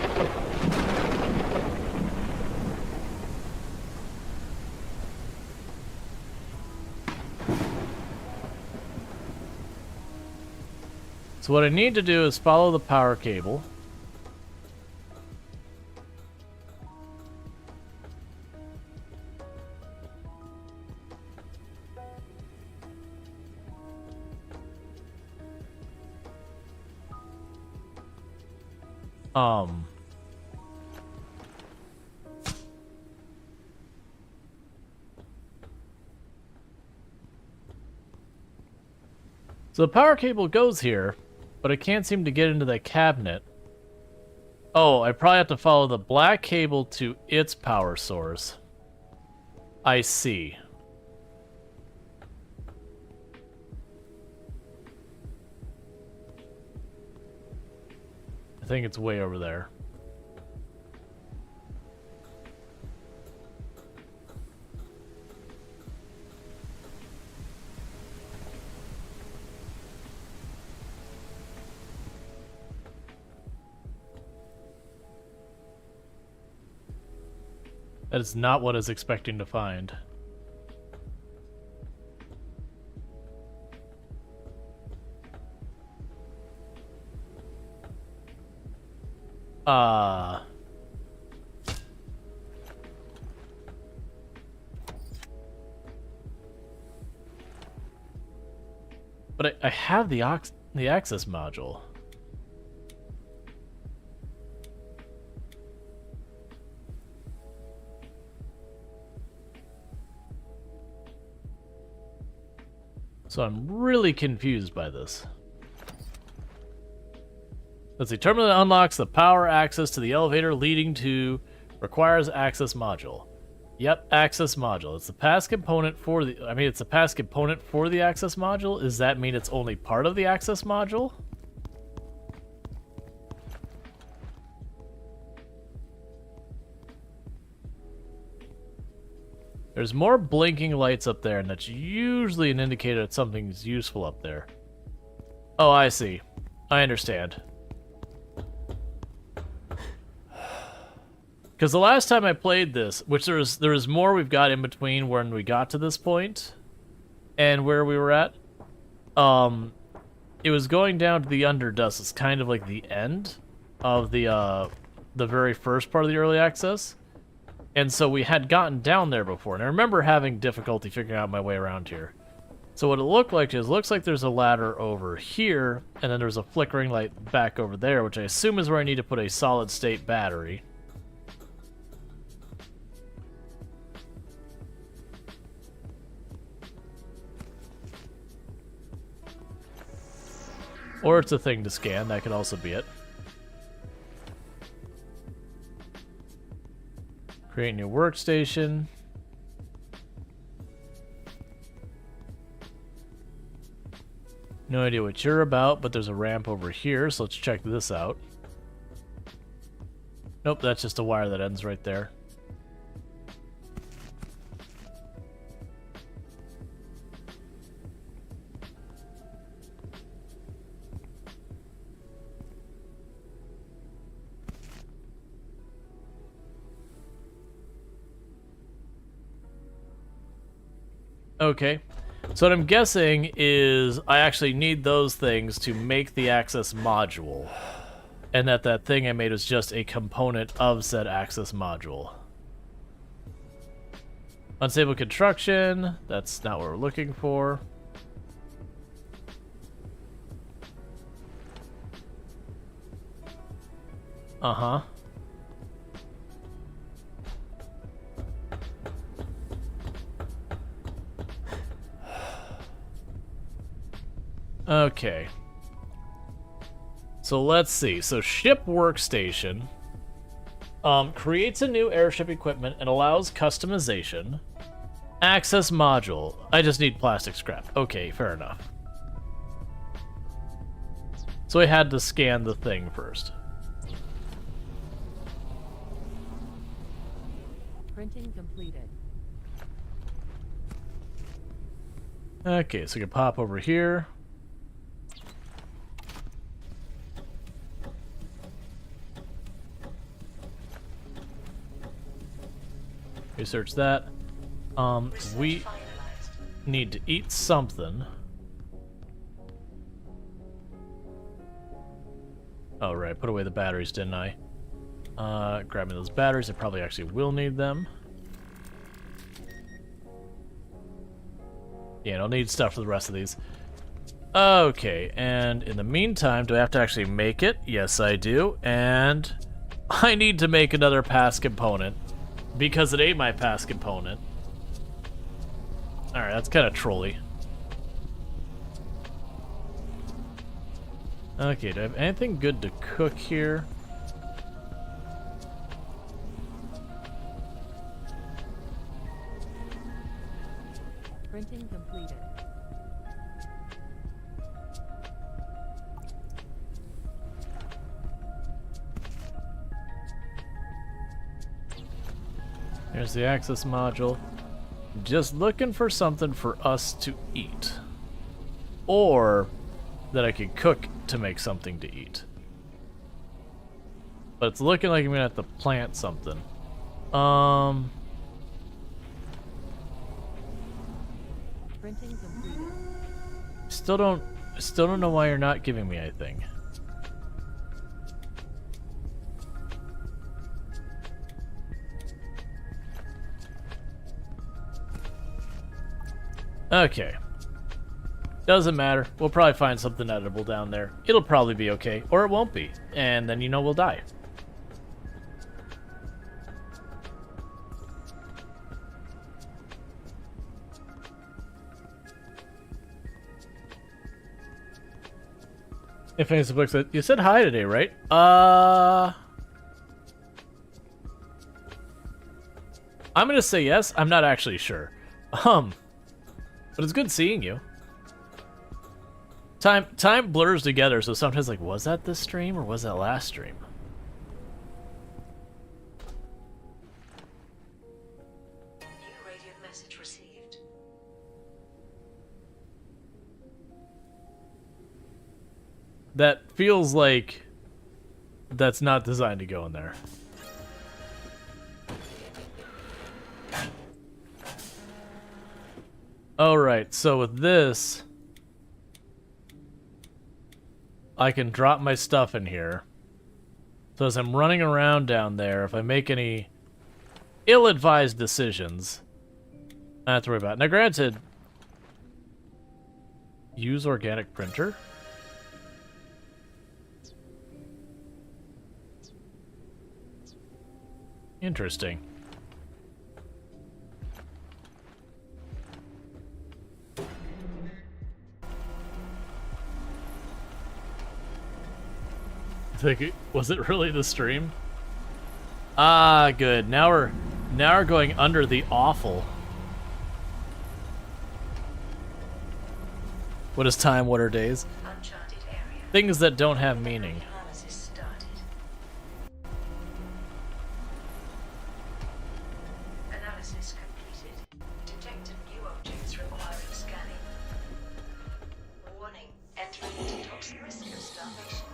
So what I need to do is follow the power cable. So the power cable goes here, but I can't seem to get into that cabinet. Oh, I probably have to follow the black cable to its power source. I see. I think it's way over there. That is not what I was expecting to find. But I have the access module. So I'm really confused by this. Let's see. Terminal that unlocks the power access to the elevator leading to requires access module. Yep, access module. It's the pass component for the... I mean, it's the pass component for the access module. Does that mean it's only part of the access module? There's more blinking lights up there, and that's usually an indicator that something's useful up there. Oh, I see. I understand. Because the last time I played this, which there was more we've got in between when we got to this point and where we were at, it was going down to the Underdust. It's kind of like the end of the very first part of the early access. And so we had gotten down there before, and I remember having difficulty figuring out my way around here. So what it looked like is, looks like there's a ladder over here, and then there's a flickering light back over there, which I assume is where I need to put a solid-state battery. Or it's a thing to scan, that could also be it. Create new workstation. No idea what you're about, but there's a ramp over here, so let's check this out. Nope, that's just a wire that ends right there. Okay, so what I'm guessing is I actually need those things to make the access module, and that thing I made was just a component of said access module. Unstable construction, that's not what we're looking for. Uh-huh. Okay. So let's see. So ship workstation creates a new airship equipment and allows customization. Access module. I just need plastic scrap. Okay, fair enough. So I had to scan the thing first. Printing completed. Okay, so we can pop over here. Research that. We need to eat something. Oh, right. Put away the batteries, didn't I? Grab me those batteries. I probably actually will need them. Yeah, I'll need stuff for the rest of these. Okay, and in the meantime, do I have to actually make it? Yes, I do. And I need to make another pass component, because it ate my pass component. Alright, that's kind of trolly. Okay, do I have anything good to cook here? Printing completed. There's the access module. Just looking for something for us to eat. Or that I could cook to make something to eat. But it's looking like I'm gonna have to plant something. Printing completed. Still don't know why you're not giving me anything. Okay. Doesn't matter. We'll probably find something edible down there. It'll probably be okay, or it won't be. And then, you know, we'll die. If Facebook said, you said hi today, right? I'm gonna say yes. I'm not actually sure. But it's good seeing you. Time blurs together, so sometimes like, was that this stream or was that last stream? New radio message received. That feels like that's not designed to go in there. Alright, so with this, I can drop my stuff in here. So as I'm running around down there, if I make any ill-advised decisions, I don't have to worry about it. Now granted, use organic printer? Interesting. Was it really the stream? Ah, good. Now we're going under the awful. What is time? What are days? Uncharted area. Things that don't have meaning. Analysis started. Analysis completed. Detected new objects requiring scanning. Warning. Entering into toxic risk of starvation.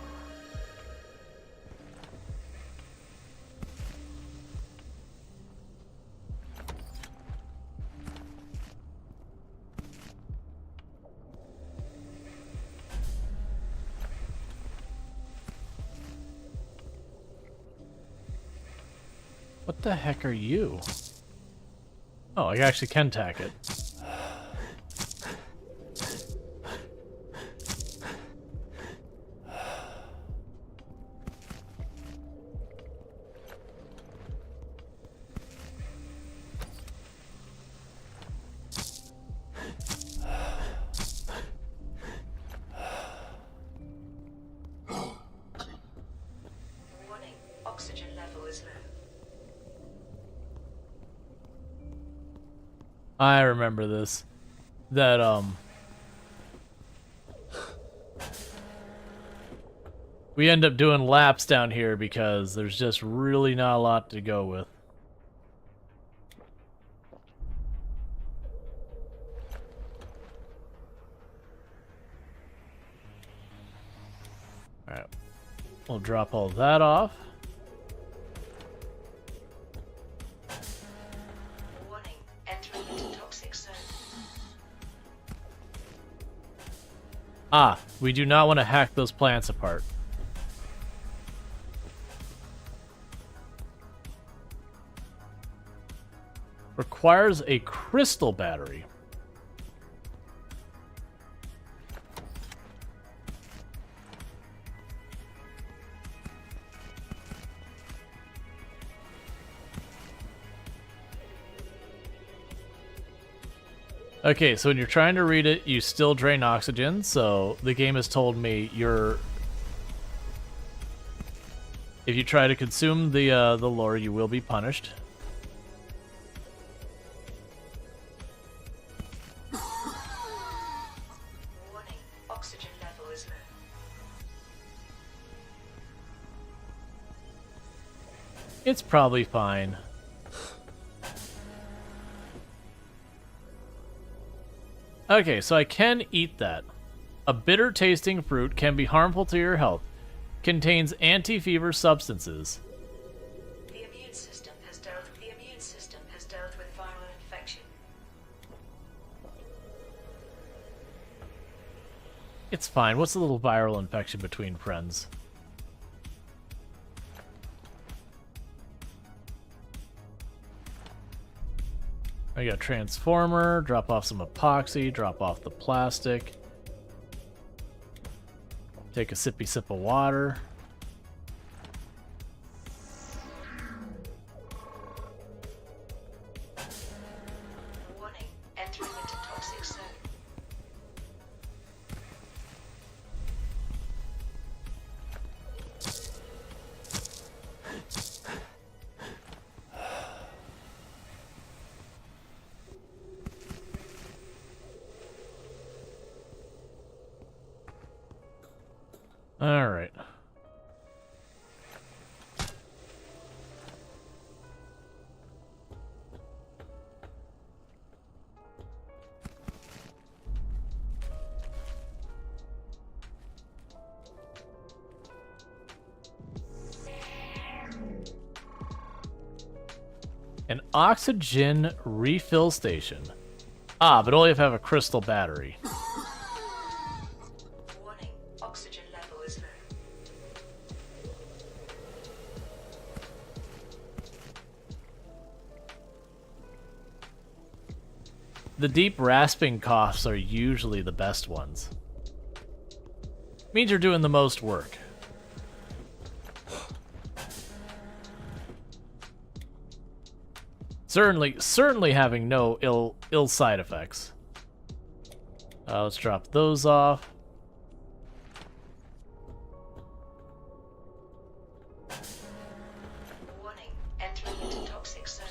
What the heck are you? Oh, I actually can tack it. Warning. Oxygen level is low. I remember this. That, we end up doing laps down here because there's just really not a lot to go with. Alright. We'll drop all that off. Warning. Entering into toxic zone. Ah, we do not want to hack those plants apart. Requires a crystal battery. Okay, so when you're trying to read it, you still drain oxygen, so the game has told me you're... If you try to consume the lore, you will be punished. Warning. Oxygen level is low. It's probably fine. Okay, so I can eat that. A bitter tasting fruit can be harmful to your health. Contains anti-fever substances. The immune system has dealt with viral infection. It's fine. What's a little viral infection between friends? I got transformer, drop off some epoxy, drop off the plastic. Take a sippy sip of water. Warning. Entering into toxic zone. All right. An oxygen refill station. Ah, but only if I have a crystal battery. Warning, oxygen level is low. The deep rasping coughs are usually the best ones. Means you're doing the most work. Certainly having no ill side effects. Let's drop those off. Warning, entering into toxic zone.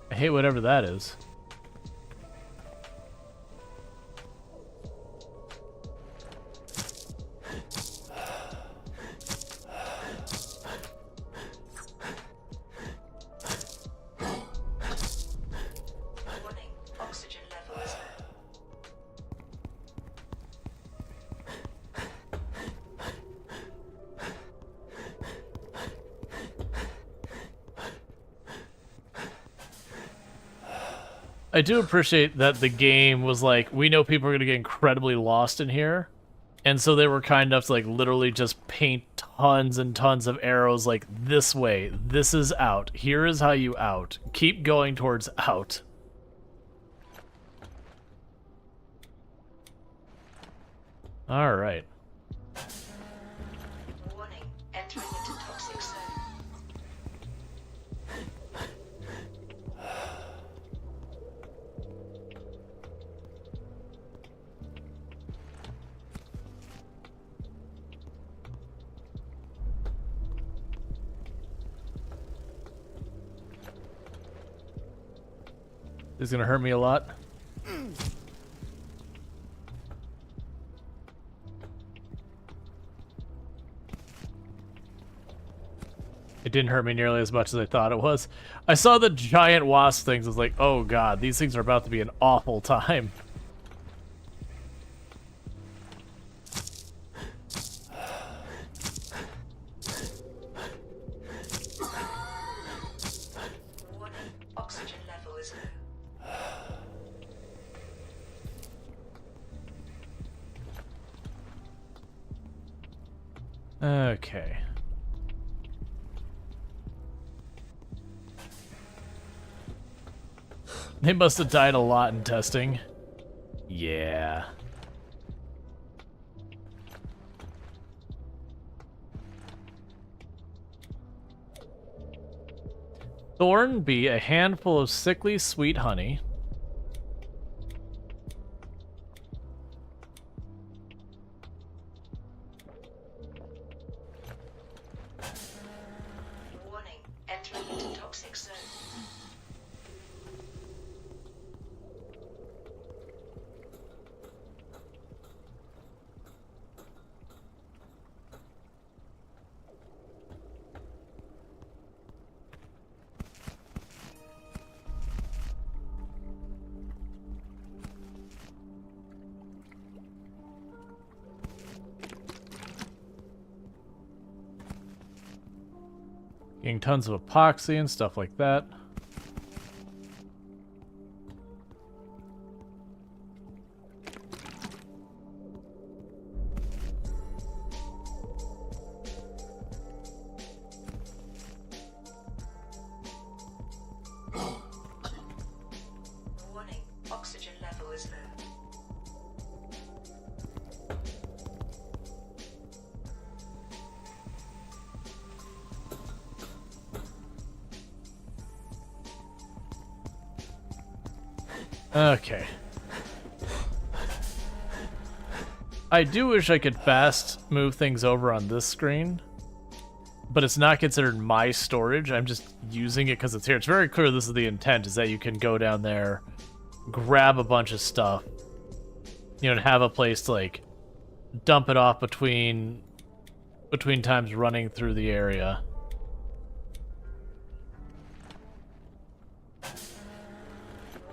I hate whatever that is. Warning, oxygen level is low. I do appreciate that the game was like, we know people are going to get incredibly lost in here. And so they were kind enough to like literally just paint tons and tons of arrows like this way. This is out. Here is how you out. Keep going towards out. All right. Warning, entering into toxic zone. This is going to hurt me a lot. It didn't hurt me nearly as much as I thought it was. I saw the giant wasp things. I was like, oh god, these things are about to be an awful time. Warning, oxygen level is low. Okay. They must have died a lot in testing. Yeah. Thorn bee, a handful of sickly sweet honey. Warning, entering into toxic zone. Getting tons of epoxy and stuff like that. Warning, oxygen level is low. Okay. I do wish I could fast move things over on this screen, but it's not considered my storage. I'm just using it because it's here. It's very clear this is the intent, is that you can go down there, grab a bunch of stuff, you know, and have a place to, like, dump it off between times running through the area.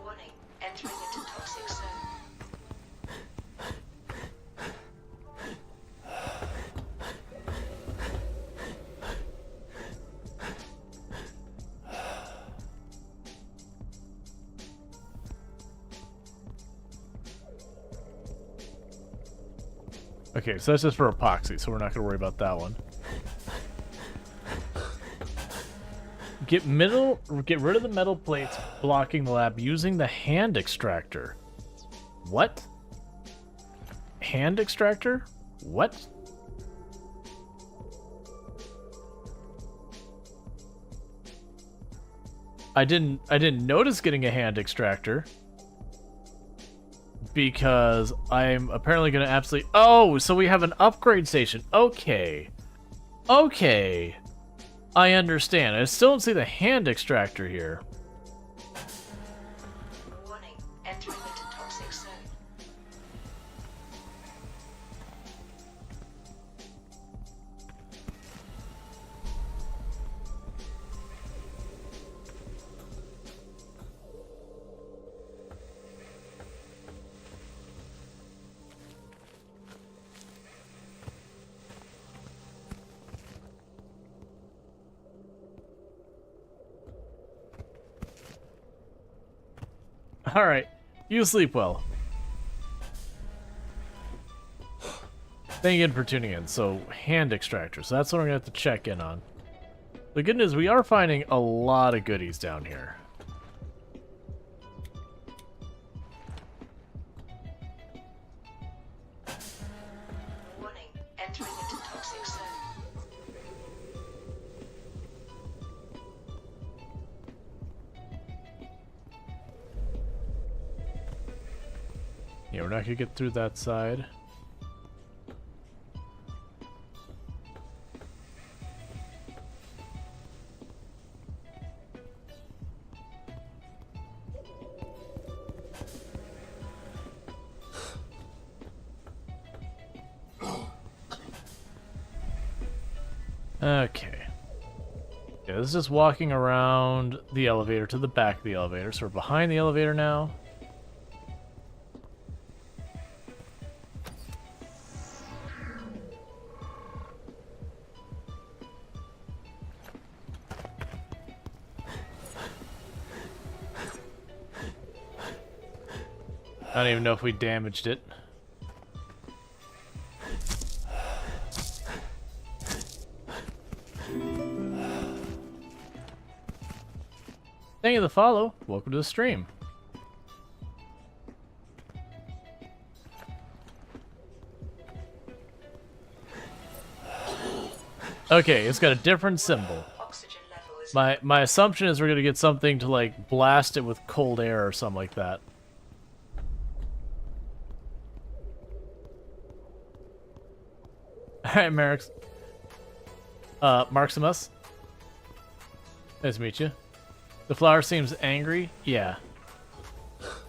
Warning, entering into toxic zone. Okay, so that's just for epoxy, so we're not going to worry about that one. Get rid of the metal plates blocking the lab using the hand extractor. What? Hand extractor? What? I didn't notice getting a hand extractor because I'm apparently going to absolutely... Oh, so we have an upgrade station. Okay. Okay. I understand. I still don't see the hand extractor here. Warning, entering into toxic zone. Alright. You sleep well. Thank you again for tuning in. So, hand extractor. So that's what I'm going to have to check in on. The good news, we are finding a lot of goodies down here. Warning, entering into toxic zone. Yeah, we're not going to get through that side. Okay. Yeah, this is just walking around the elevator to the back of the elevator. So we're behind the elevator now. I don't even know if we damaged it. Thank you for the follow. Welcome to the stream. Okay, it's got a different symbol. Oxygen level is My assumption is we're gonna get something to like blast it with cold air or something like that. Alright, Merrick's. Marximus. Nice to meet you. The flower seems angry? Yeah.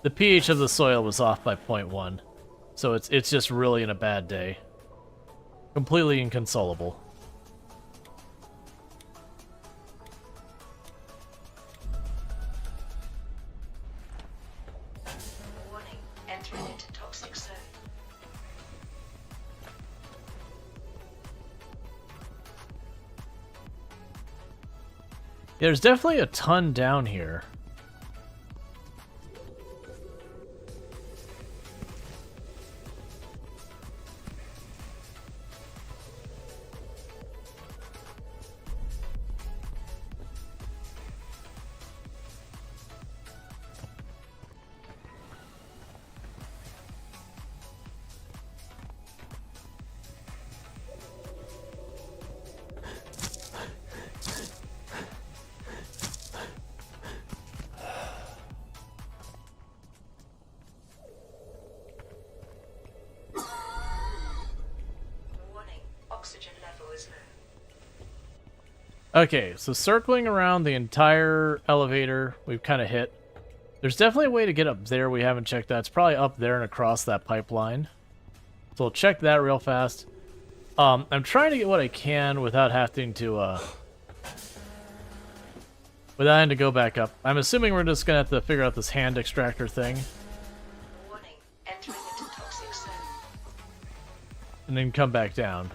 The pH of the soil was off by 0.1. So it's just really in a bad day. Completely inconsolable. warning, entering into toxic zone. There's definitely a ton down here. Okay, so circling around the entire elevator, we've kind of hit. There's definitely a way to get up there we haven't checked that. It's probably up there and across that pipeline. So we'll check that real fast. I'm trying to get what I can without having to, without having to go back up. I'm assuming we're just gonna have to figure out this hand extractor thing. Warning, entering into toxic zone. And then come back down.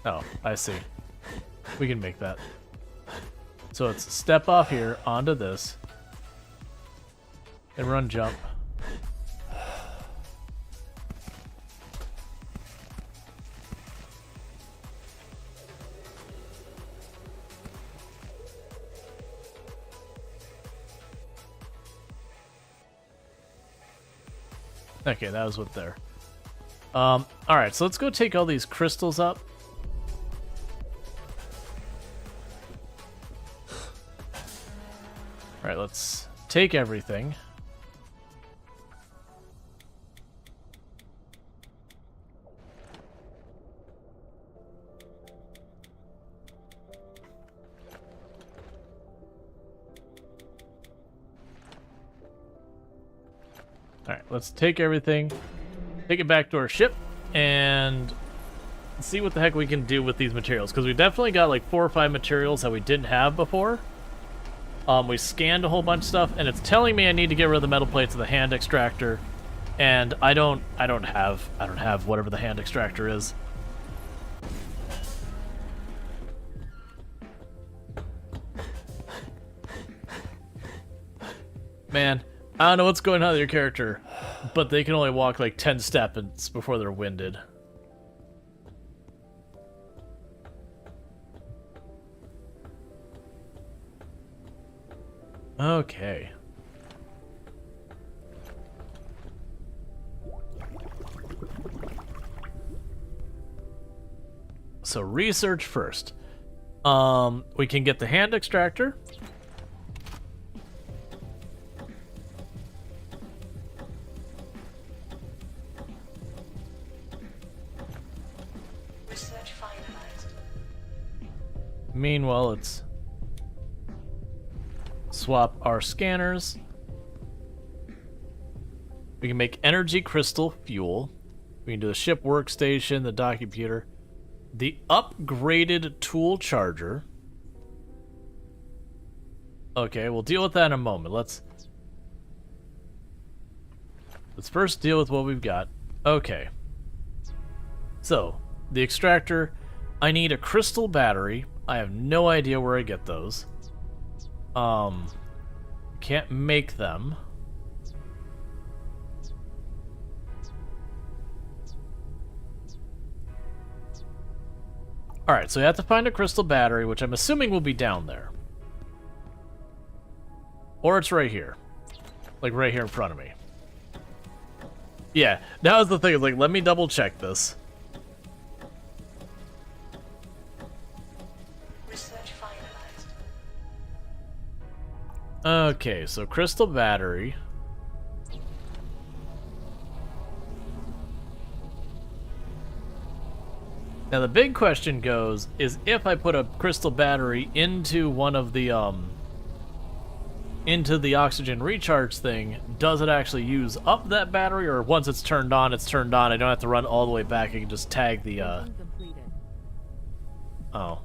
Oh, I see. We can make that. So it's step off here onto this. And run jump. Okay, that was what there. Alright, so let's go take all these crystals up. Alright, let's take everything. Alright, let's take everything, take it back to our ship, and see what the heck we can do with these materials. Because we definitely got like 4 or 5 materials that we didn't have before. We scanned a whole bunch of stuff, and it's telling me I need to get rid of the metal plates of the hand extractor, and I don't have whatever the hand extractor is. Man, I don't know what's going on with your character, but they can only walk like 10 steps before they're winded. Okay. So research first. We can get the hand extractor. Research finalized. Meanwhile, let's swap our scanners. We can make energy crystal fuel. We can do the ship workstation, the dock computer, the upgraded tool charger. Okay, we'll deal with that in a moment. Let's first deal with what we've got. Okay. So, the extractor, I need a crystal battery. I have no idea where I get those. Can't make them. Alright, so you have to find a crystal battery, which I'm assuming will be down there. Or it's right here. Like right here in front of me. Yeah, that was the thing. Like, let me double check this. Research finalized. Okay, so crystal battery. Now the big question goes is if I put a crystal battery into one of the into the oxygen recharge thing, does it actually use up that battery, or once it's turned on, it's turned on? I don't have to run all the way back. I can just tag the Printing completed. oh.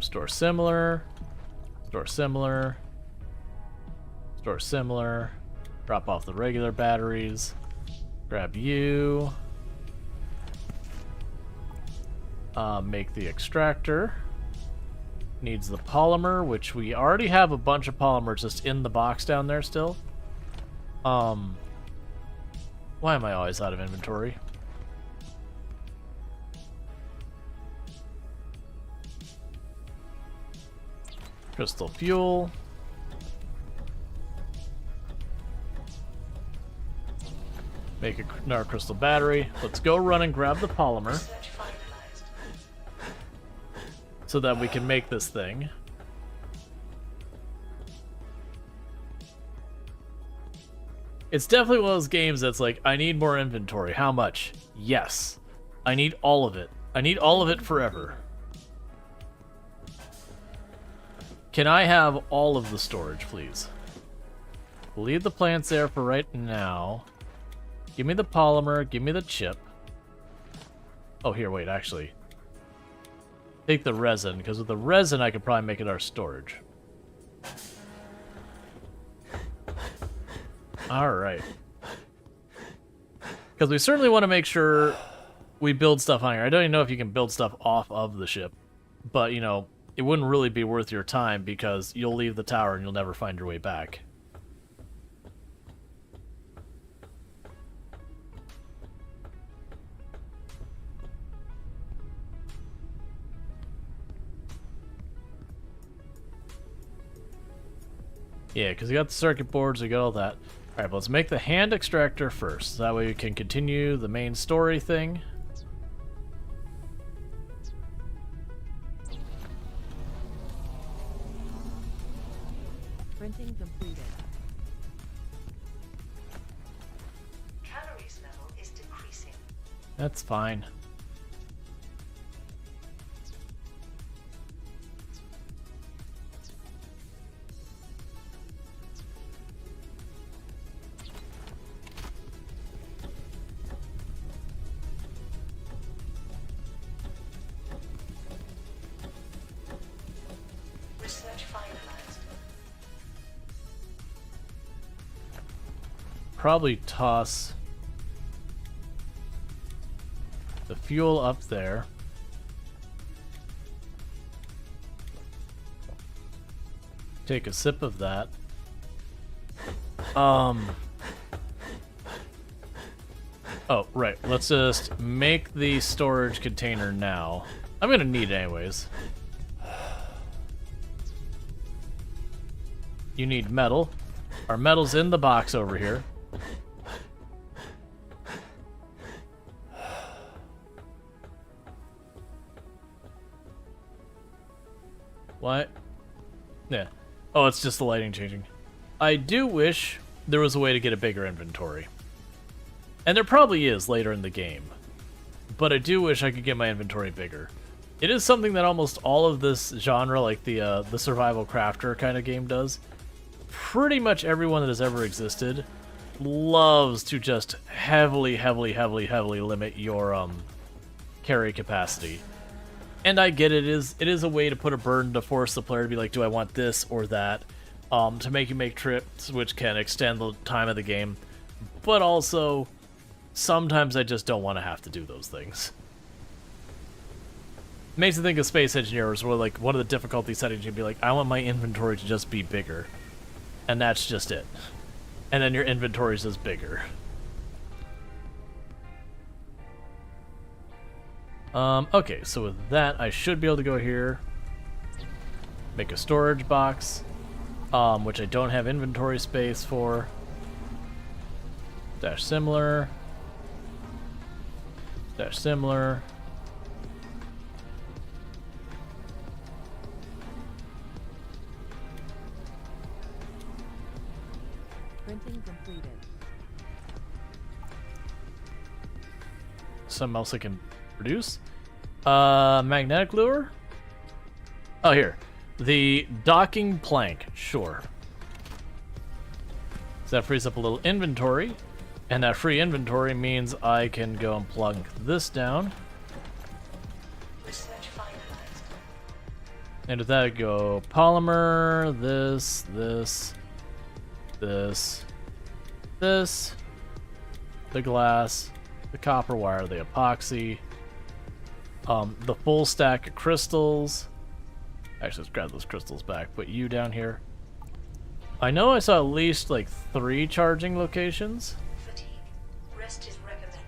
Store similar. Store similar. Store similar. Drop off the regular batteries. Grab you. Make the extractor. Needs the polymer, which we already have a bunch of polymers just in the box down there still. Why am I always out of inventory? Crystal fuel. Make another crystal battery. Let's go run and grab the polymer Research finalized. so that we can make this thing. It's definitely one of those games that's like, I need more inventory. How much? Yes. I need all of it. I need all of it forever. Can I have all of the storage, please? Leave the plants there for right now. Give me the polymer, give me the chip. Oh, here, wait, actually. Take the resin, because with the resin I could probably make it our storage. Alright. Because we certainly want to make sure we build stuff on here. I don't even know if you can build stuff off of the ship. But, you know, it wouldn't really be worth your time because you'll leave the tower and you'll never find your way back. Yeah, because we got the circuit boards, we got all that. Alright, but let's make the hand extractor first. That way we can continue the main story thing. Printing completed. Calories level is decreasing. That's fine. Research finalized. Probably toss the fuel up there. Take a sip of that. Oh, right. Let's just make the storage container now. I'm gonna need it anyways. You need metal. Our metal's in the box over here. What? Yeah. Oh, it's just the lighting changing. I do wish there was a way to get a bigger inventory. And there probably is later in the game. But I do wish I could get my inventory bigger. It is something that almost all of this genre, like the survival crafter kind of game does. Pretty much everyone that has ever existed loves to just heavily limit your carry capacity. And I get it is a way to put a burden to force the player to be like, do I want this or that? To make you make trips which can extend the time of the game. But also, sometimes I just don't want to have to do those things. Makes me think of Space Engineers, where like one of the difficulty settings you'd be like, I want my inventory to just be bigger. And that's just it. And then your inventory is just bigger. Okay, so with that, I should be able to go here, make a storage box, which I don't have inventory space for. Dash similar. Dash similar. Printing completed. Something else I can produce. Magnetic lure? Oh, here. The docking plank. Sure. So that frees up a little inventory. And that free inventory means I can go and plug this down. Research finalized. And with that, I go polymer, this, the glass, the copper wire, the epoxy, the full stack of crystals. Actually, let's grab those crystals back. Put you down here. I know I saw at least like 3 charging locations. Fatigue. Rest is recommended.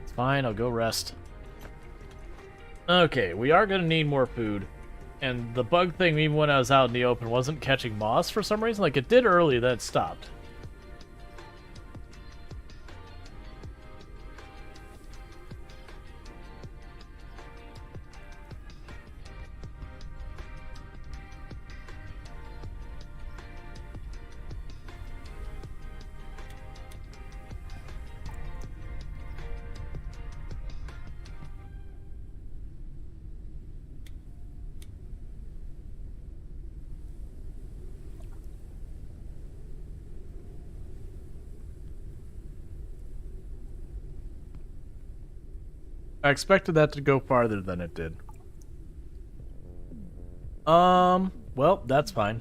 It's fine, I'll go rest. Okay, we are going to need more food. And the bug thing, even when I was out in the open, wasn't catching moss for some reason. Like, it did early, then it stopped. I expected that to go farther than it did. Well, that's fine.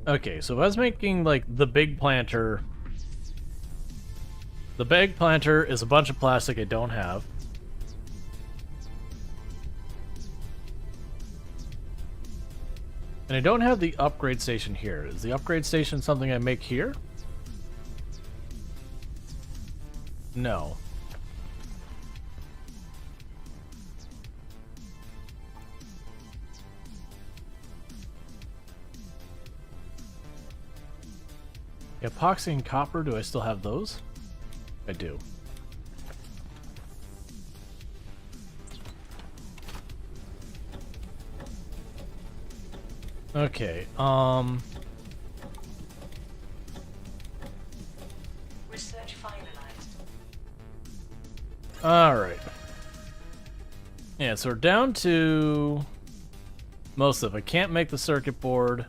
Okay, so if I was making, like, the big planter... The big planter is a bunch of plastic I don't have. And I don't have the upgrade station here. Is the upgrade station something I make here? No. Epoxy and copper, do I still have those? I do. Okay, Research finalized. alright. Yeah, so we're down to most of it. I can't make the circuit board.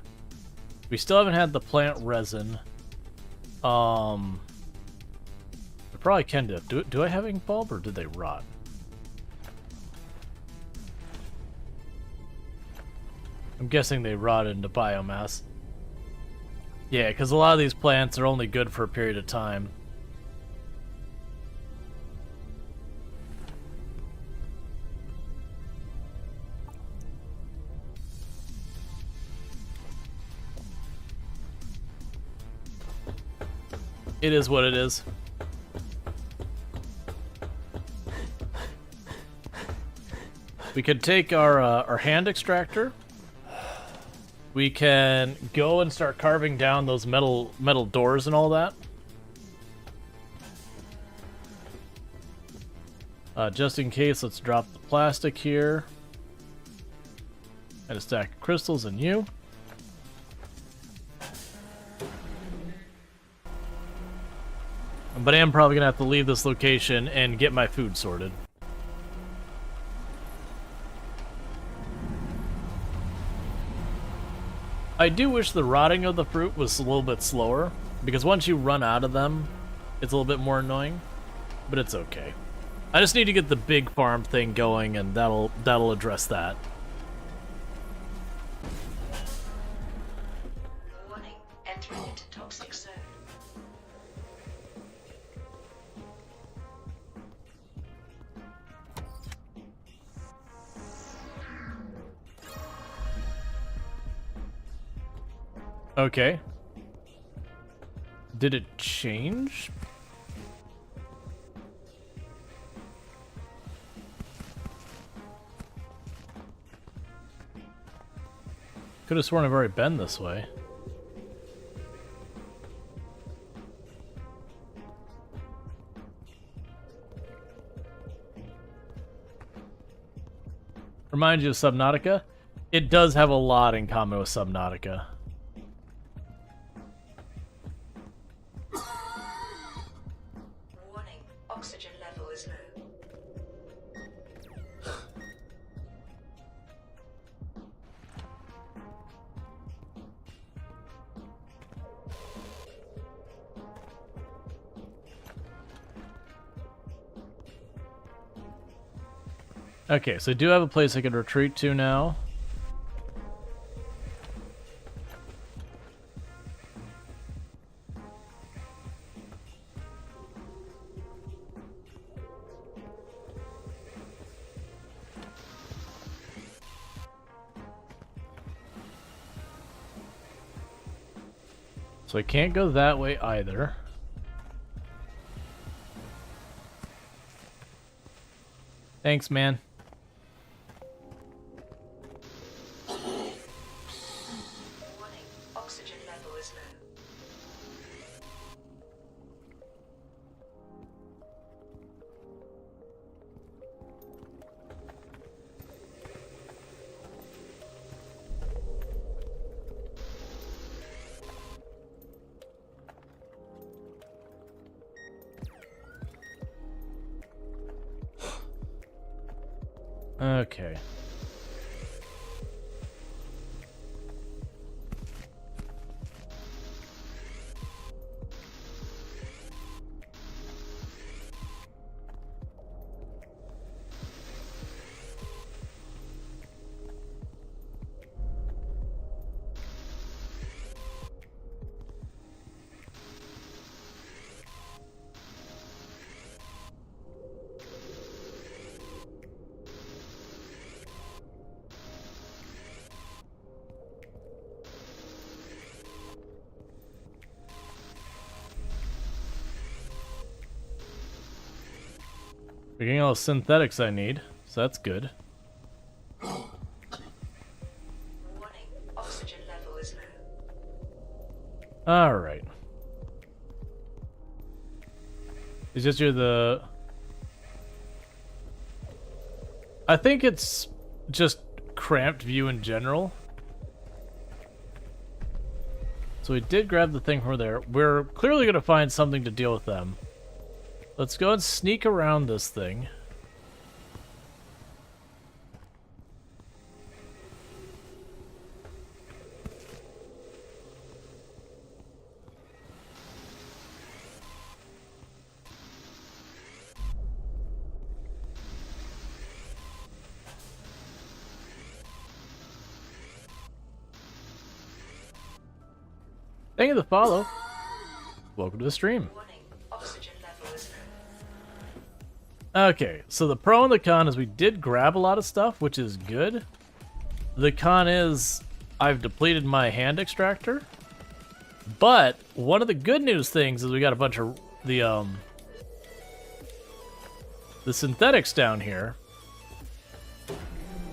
We still haven't had the plant resin. I probably can do I have ink bulb, or did they rot? I'm guessing they rot into biomass. Yeah, because a lot of these plants are only good for a period of time. It is what it is. We could take our hand extractor. We can go and start carving down those metal doors and all that. Just in case, let's drop the plastic here. And a stack of crystals and you. But I am probably gonna have to leave this location and get my food sorted. I do wish the rotting of the fruit was a little bit slower, because once you run out of them, it's a little bit more annoying, but it's okay. I just need to get the big farm thing going, and that'll address that. Warning, entering into toxic zone. Okay. Did it change? Could have sworn I've already been this way. Remind you of Subnautica? It does have a lot in common with Subnautica. Warning, oxygen level is low. Okay, so I do have a place I can retreat to now. So I can't go that way either. Thanks, man. Warning, oxygen level is low. Okay. We're getting all the synthetics I need, so that's good. Warning, oxygen level is low. Alright. It's just you're the... I think it's just cramped view in general. So we did grab the thing from there. We're clearly going to find something to deal with them. Let's go and sneak around this thing. Thank you for the follow. Welcome to the stream. Warning, oxygen level is low. Okay, so the pro and the con is we did grab a lot of stuff, which is good. The con is I've depleted my hand extractor. But one of the good news things is we got a bunch of the synthetics down here.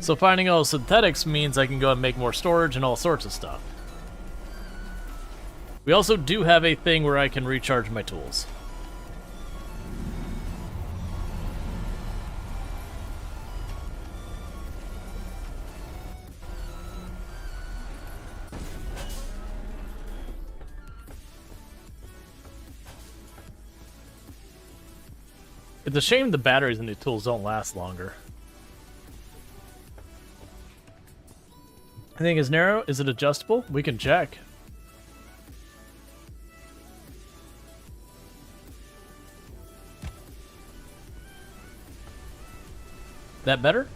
So finding all synthetics means I can go and make more storage and all sorts of stuff. We also do have a thing where I can recharge my tools. It's a shame the batteries in the tools don't last longer. I think is narrow. Is it adjustable? We can check. That better?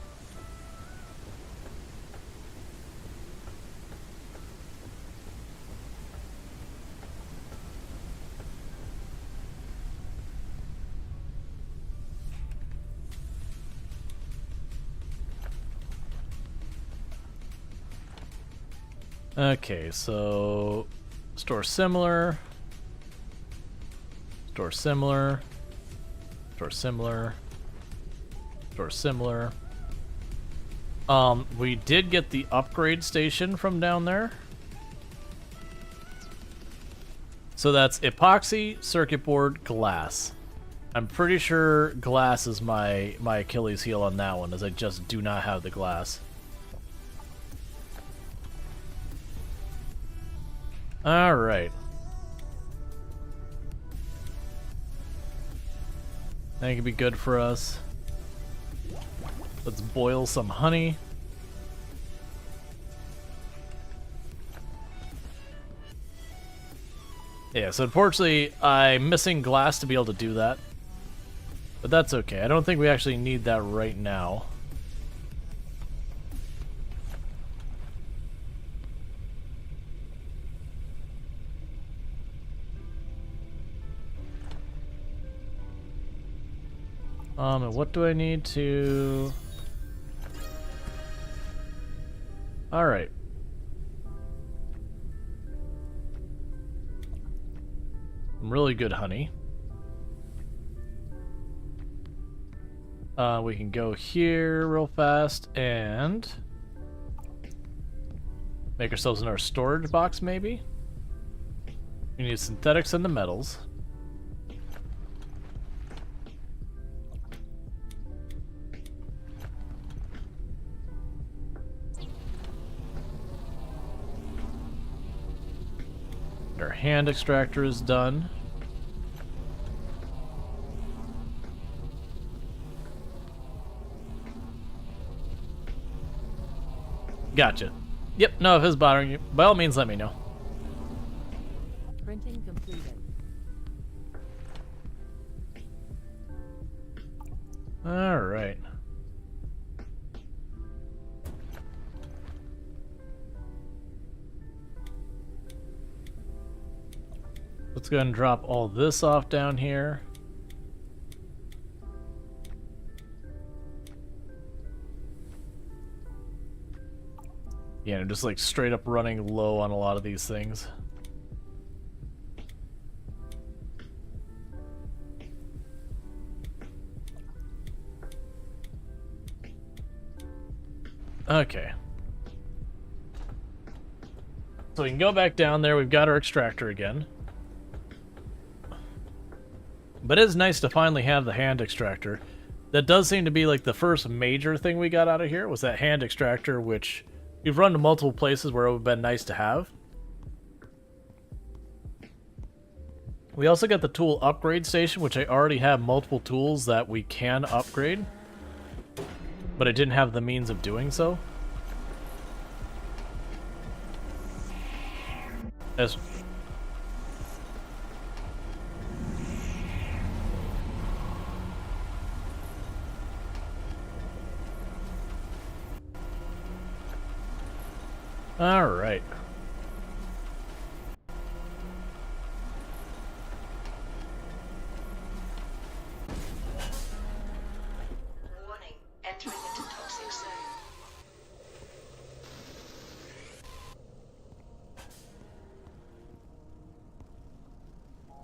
Okay, so store similar, store similar, store similar, store similar. We did get the upgrade station from down there. So that's epoxy, circuit board, glass. I'm pretty sure glass is my Achilles heel on that one, as I just do not have the glass. Alright. That could be good for us. Let's boil some honey. Yeah, so unfortunately, I'm missing glass to be able to do that. But that's okay. I don't think we actually need that right now. And what do I need to... Alright. Really good honey. We can go here real fast and make ourselves another storage box, maybe. We need synthetics and the metals. Our hand extractor is done. Gotcha. Yep, no, if it's bothering you, by all means let me know. Printing completed. Alright. Let's go ahead and drop all this off down here. Yeah, I'm just like straight up running low on a lot of these things. Okay. So we can go back down there. We've got our extractor again. But it's nice to finally have the hand extractor. That does seem to be like the first major thing we got out of here was that hand extractor, which we've run to multiple places where it would have been nice to have. We also got the tool upgrade station, which I already have multiple tools that we can upgrade. But I didn't have the means of doing so. As all right. Warning, entering into toxic zone.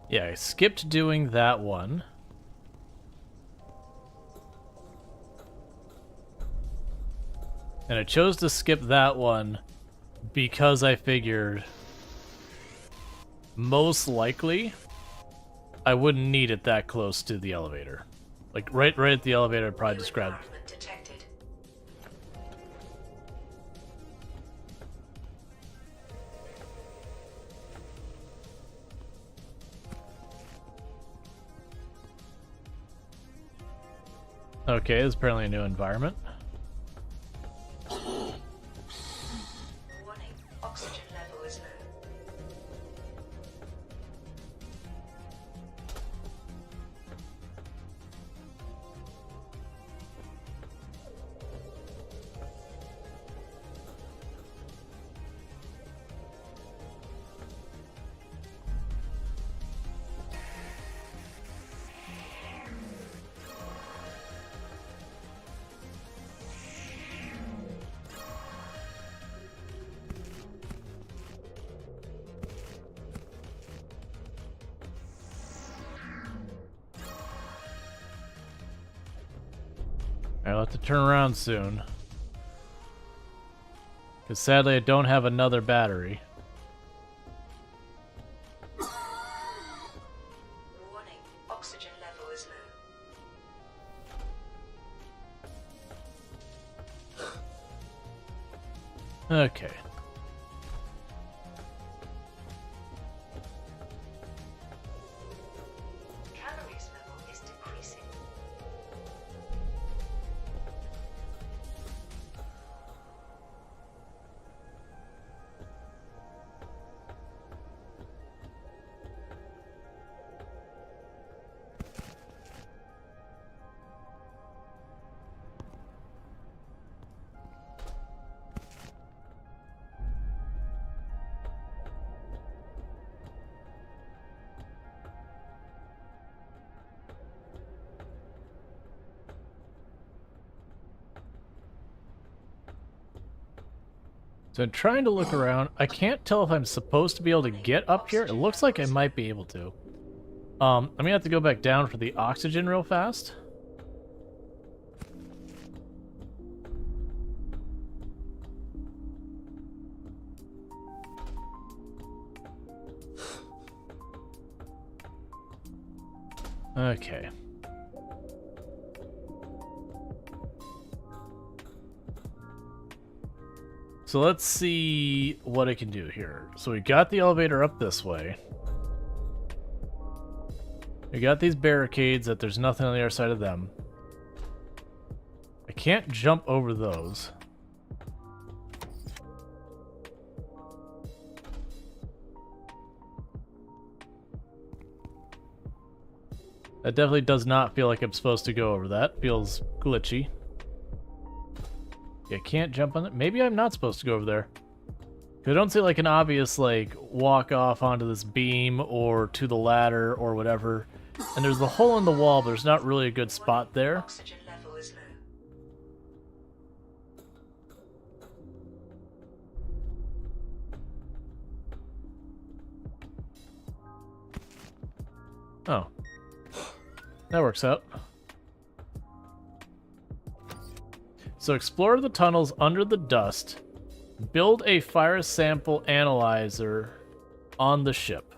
Yeah, I skipped doing that one. And I chose to skip that one because I figured most likely I wouldn't need it that close to the elevator. Like right at the elevator, I'd probably New just grab. environment detected. Okay, it's apparently a new environment. Warning, oxygen level is low. I'll have to turn around soon. Because sadly I don't have another battery. Warning, oxygen level is low. Okay. Calories level is decreasing. So I'm trying to look around. I can't tell if I'm supposed to be able to get up here. It looks like I might be able to. I'm gonna have to go back down for the oxygen real fast. Okay. So let's see what I can do here. So we got the elevator up this way. We got these barricades that there's nothing on the other side of them. I can't jump over those. That definitely does not feel like I'm supposed to go over that. Feels glitchy. Yeah, can't jump on it. Maybe I'm not supposed to go over there. I don't see like an obvious like walk off onto this beam or to the ladder or whatever. And there's the hole in the wall, but there's not really a good spot there. Oxygen level is low. Oh. That works out. So explore the tunnels under the dust. Build a virus sample analyzer on the ship.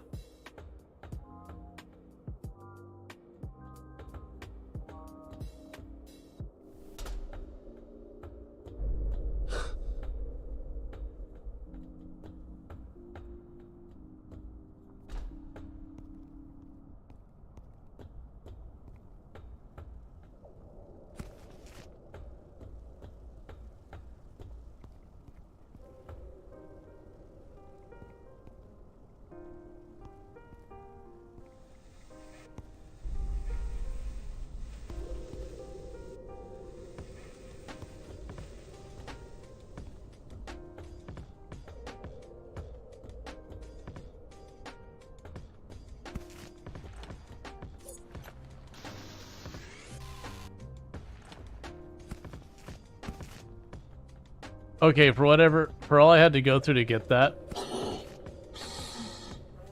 Okay, for all I had to go through to get that.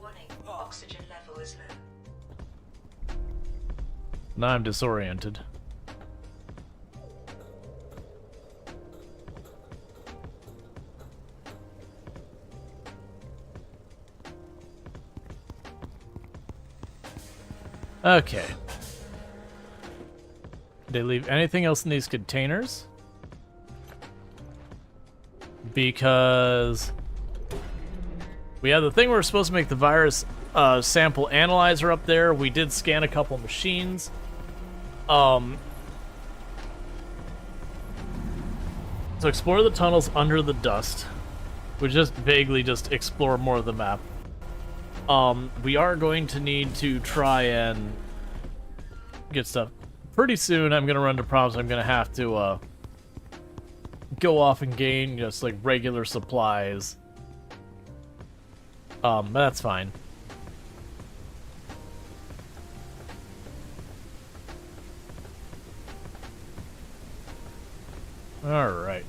Warning, oxygen level is low. Now I'm disoriented. Okay. Did they leave anything else in these containers? Because we have the thing where we're supposed to make the virus sample analyzer up there. We did scan a couple machines. So explore the tunnels under the dust. We just vaguely just explore more of the map. We are going to need to try and get stuff. Pretty soon I'm going to run into problems. I'm going to have to go off and gain just like regular supplies. But that's fine. All right.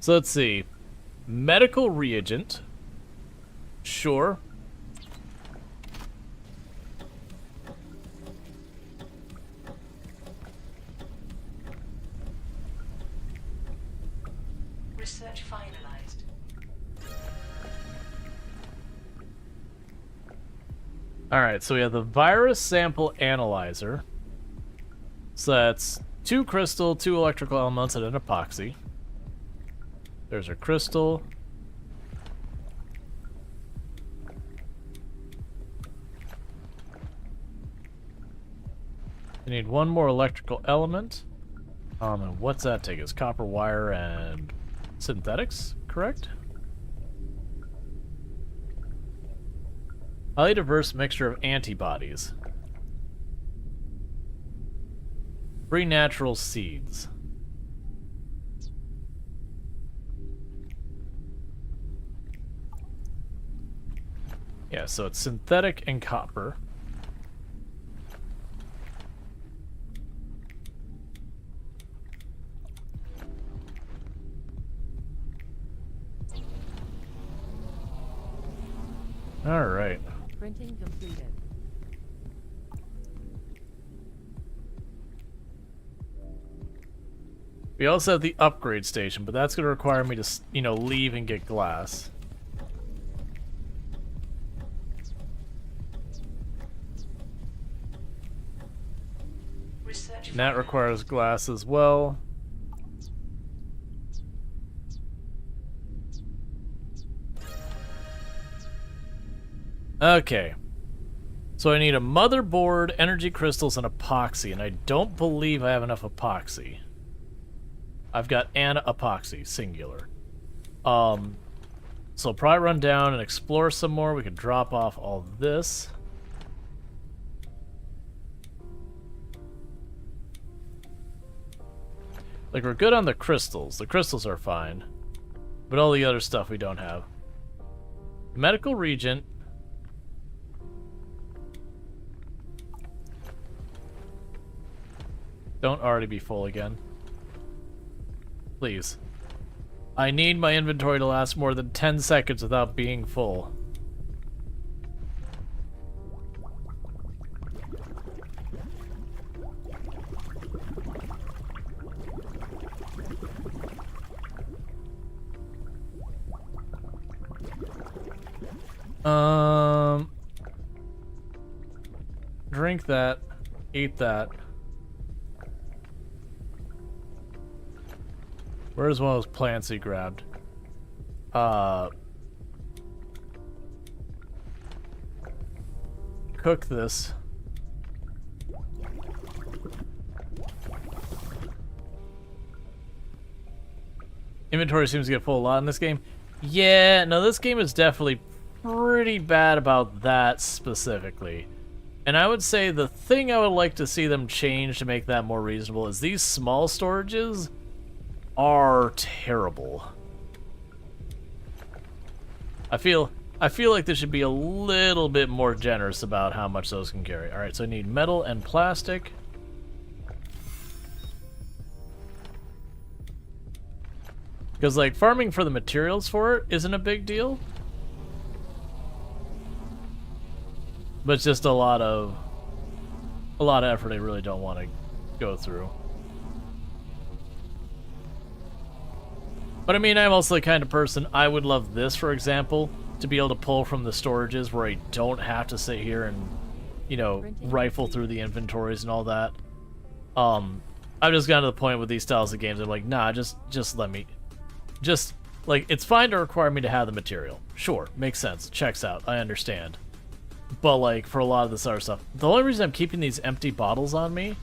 So let's see. Medical reagent. Sure. Research finalized. Alright, so we have the virus sample analyzer. So that's 2 crystal, 2 electrical elements, and an epoxy. There's our crystal. We need 1 more electrical element. And what's that take us? Copper wire and synthetics, correct? Highly diverse mixture of antibodies. 3 natural seeds. Yeah, so it's synthetic and copper. All right. Printing completed. We also have the upgrade station, but that's going to require me to, you know, leave and get glass. Research And that finalized. requires glass as well. Okay. So I need a motherboard, energy crystals, and epoxy, and I don't believe I have enough epoxy. I've got an epoxy, singular. So probably run down and explore some more. We could drop off all this. Like, we're good on the crystals. The crystals are fine. But all the other stuff we don't have. Medical Regent. Don't already be full again. Please. I need my inventory to last more than 10 seconds without being full. Drink that. Eat that. Where's one of those plants he grabbed? Cook this. Inventory seems to get full a lot in this game. Yeah, no, this game is definitely pretty bad about that specifically. And I would say the thing I would like to see them change to make that more reasonable is these small storages are terrible. I feel like they should be a little bit more generous about how much those can carry. Alright, so I need metal and plastic. Because, like, farming for the materials for it isn't a big deal. But it's just a lot of effort I really don't want to go through. But I mean, I'm also the kind of person, I would love this, for example, to be able to pull from the storages where I don't have to sit here and, you know, rifle through the inventories and all that. I've just gotten to the point with these styles of games, I'm like, nah, just let me... Just, like, it's fine to require me to have the material. Sure, makes sense, checks out, I understand. But, like, for a lot of this other stuff, the only reason I'm keeping these empty bottles on me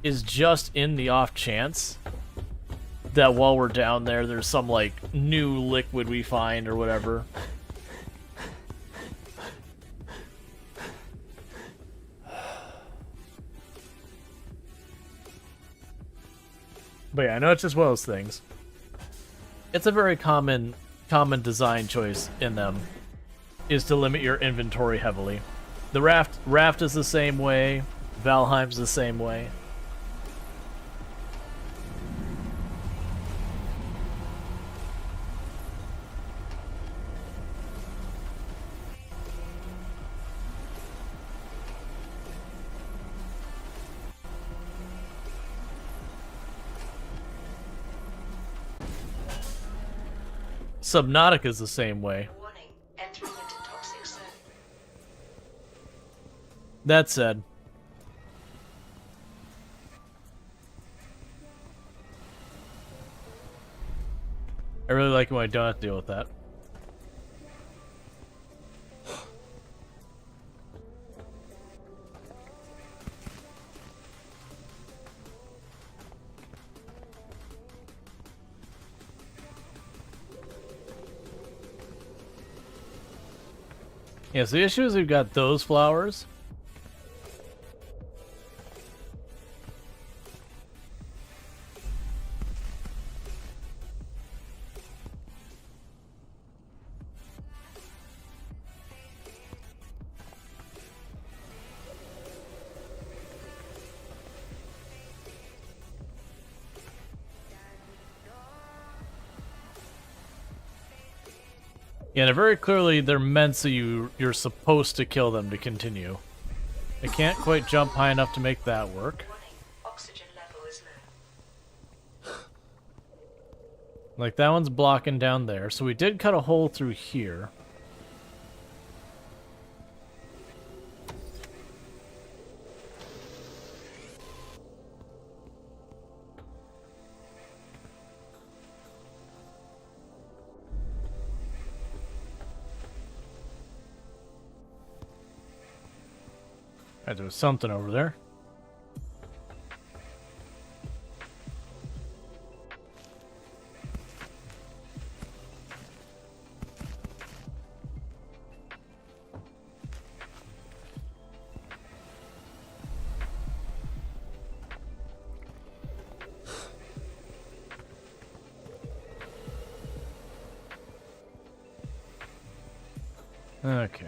is just in the off chance that while we're down there, there's some, like, new liquid we find or whatever. But yeah, I know it's just one of those things. It's a very common design choice in them, is to limit your inventory heavily. The raft is the same way, Valheim's the same way. Subnautica's the same way. Warning, entering into toxic zone. That said, I really like when I don't have to deal with that. Yeah, so the issue is we've got those flowers. Yeah, and very clearly they're meant so you're supposed to kill them to continue. I can't quite jump high enough to make that work. Warning, oxygen level is low. Like, that one's blocking down there. So we did cut a hole through here. There was something over there. Okay.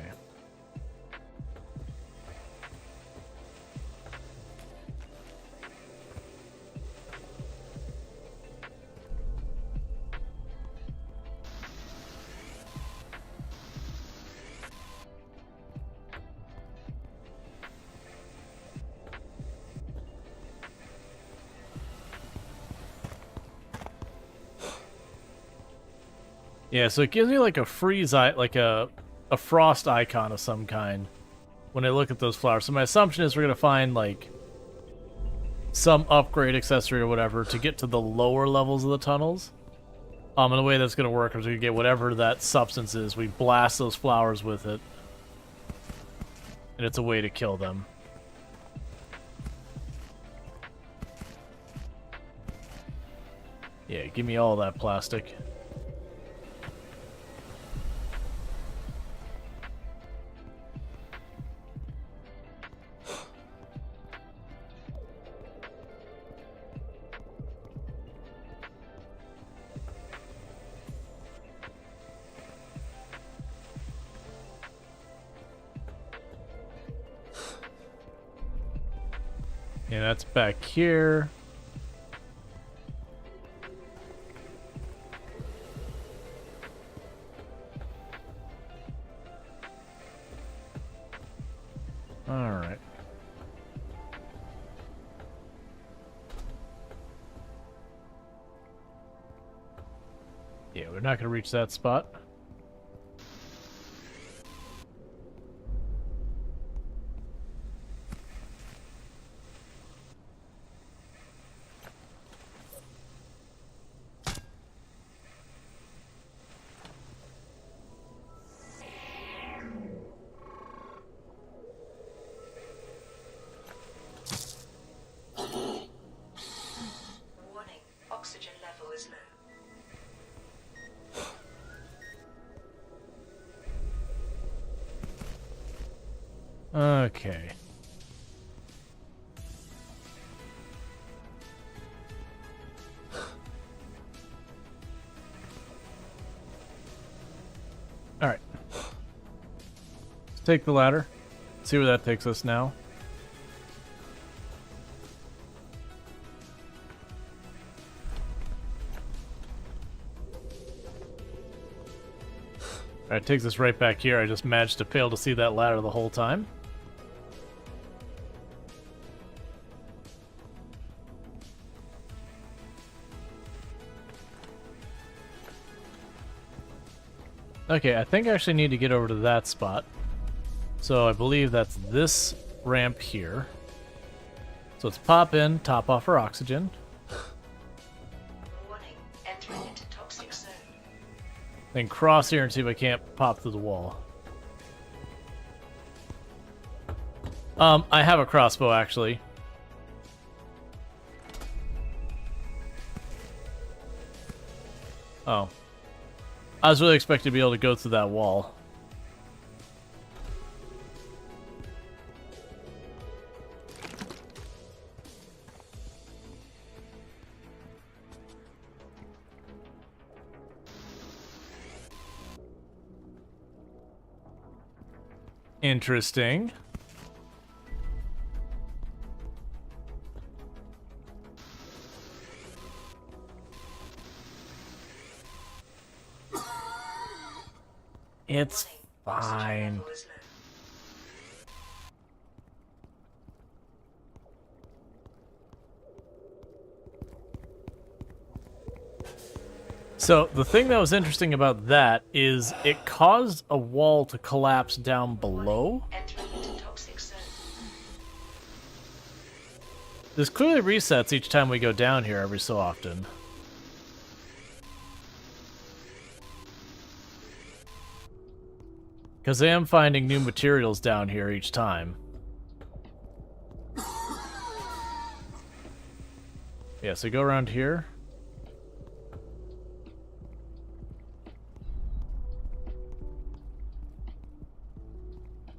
Yeah, so it gives me like a freeze eye, like a frost icon of some kind when I look at those flowers. So my assumption is we're gonna find like some upgrade accessory or whatever to get to the lower levels of the tunnels. And the way that's gonna work is we get whatever that substance is, we blast those flowers with it, and it's a way to kill them. Yeah, give me all that plastic. Yeah, that's back here. All right. Yeah, we're not going to reach that spot. Warning, oxygen level is low. Okay. All right. Let's take the ladder. See where that takes us now. All right, takes us right back here. I just managed to fail to see that ladder the whole time. Okay, I think I actually need to get over to that spot. So I believe that's this ramp here. So let's pop in, top off our oxygen. Warning, entering into toxic zone. Then cross here and see if I can't pop through the wall. I have a crossbow actually. Oh. I was really expecting to be able to go through that wall. Interesting. It's fine. Level is low. So the thing that was interesting about that is it caused a wall to collapse down below. Entering into toxic zone. This clearly resets each time we go down here every so often. Because I am finding new materials down here each time. Yeah, so go around here.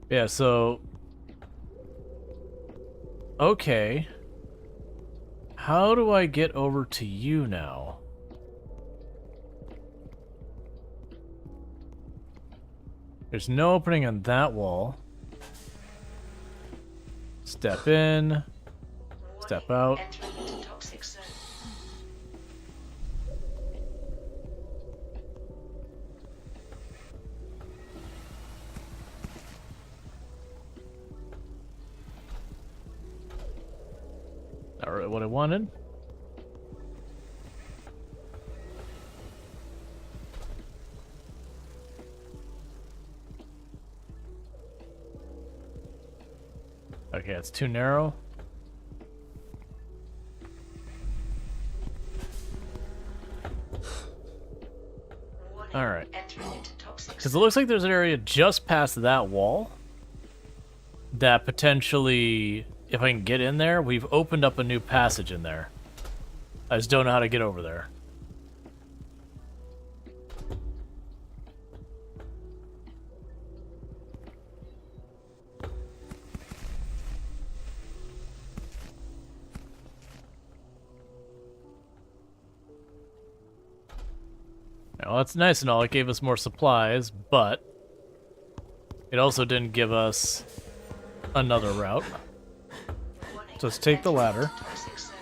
Yeah, so... Okay. How do I get over to you now? There's no opening on that wall. Step in. Step out. Entering into toxic zone. Not really what I wanted. Okay, it's too narrow. Warning, Alright. entering into toxic Because it looks like there's an area just past that wall that potentially, if I can get in there, we've opened up a new passage in there. I just don't know how to get over there. Well, that's nice and all. It gave us more supplies, but it also didn't give us another route. warning, So let's take the entering ladder. into toxic zone.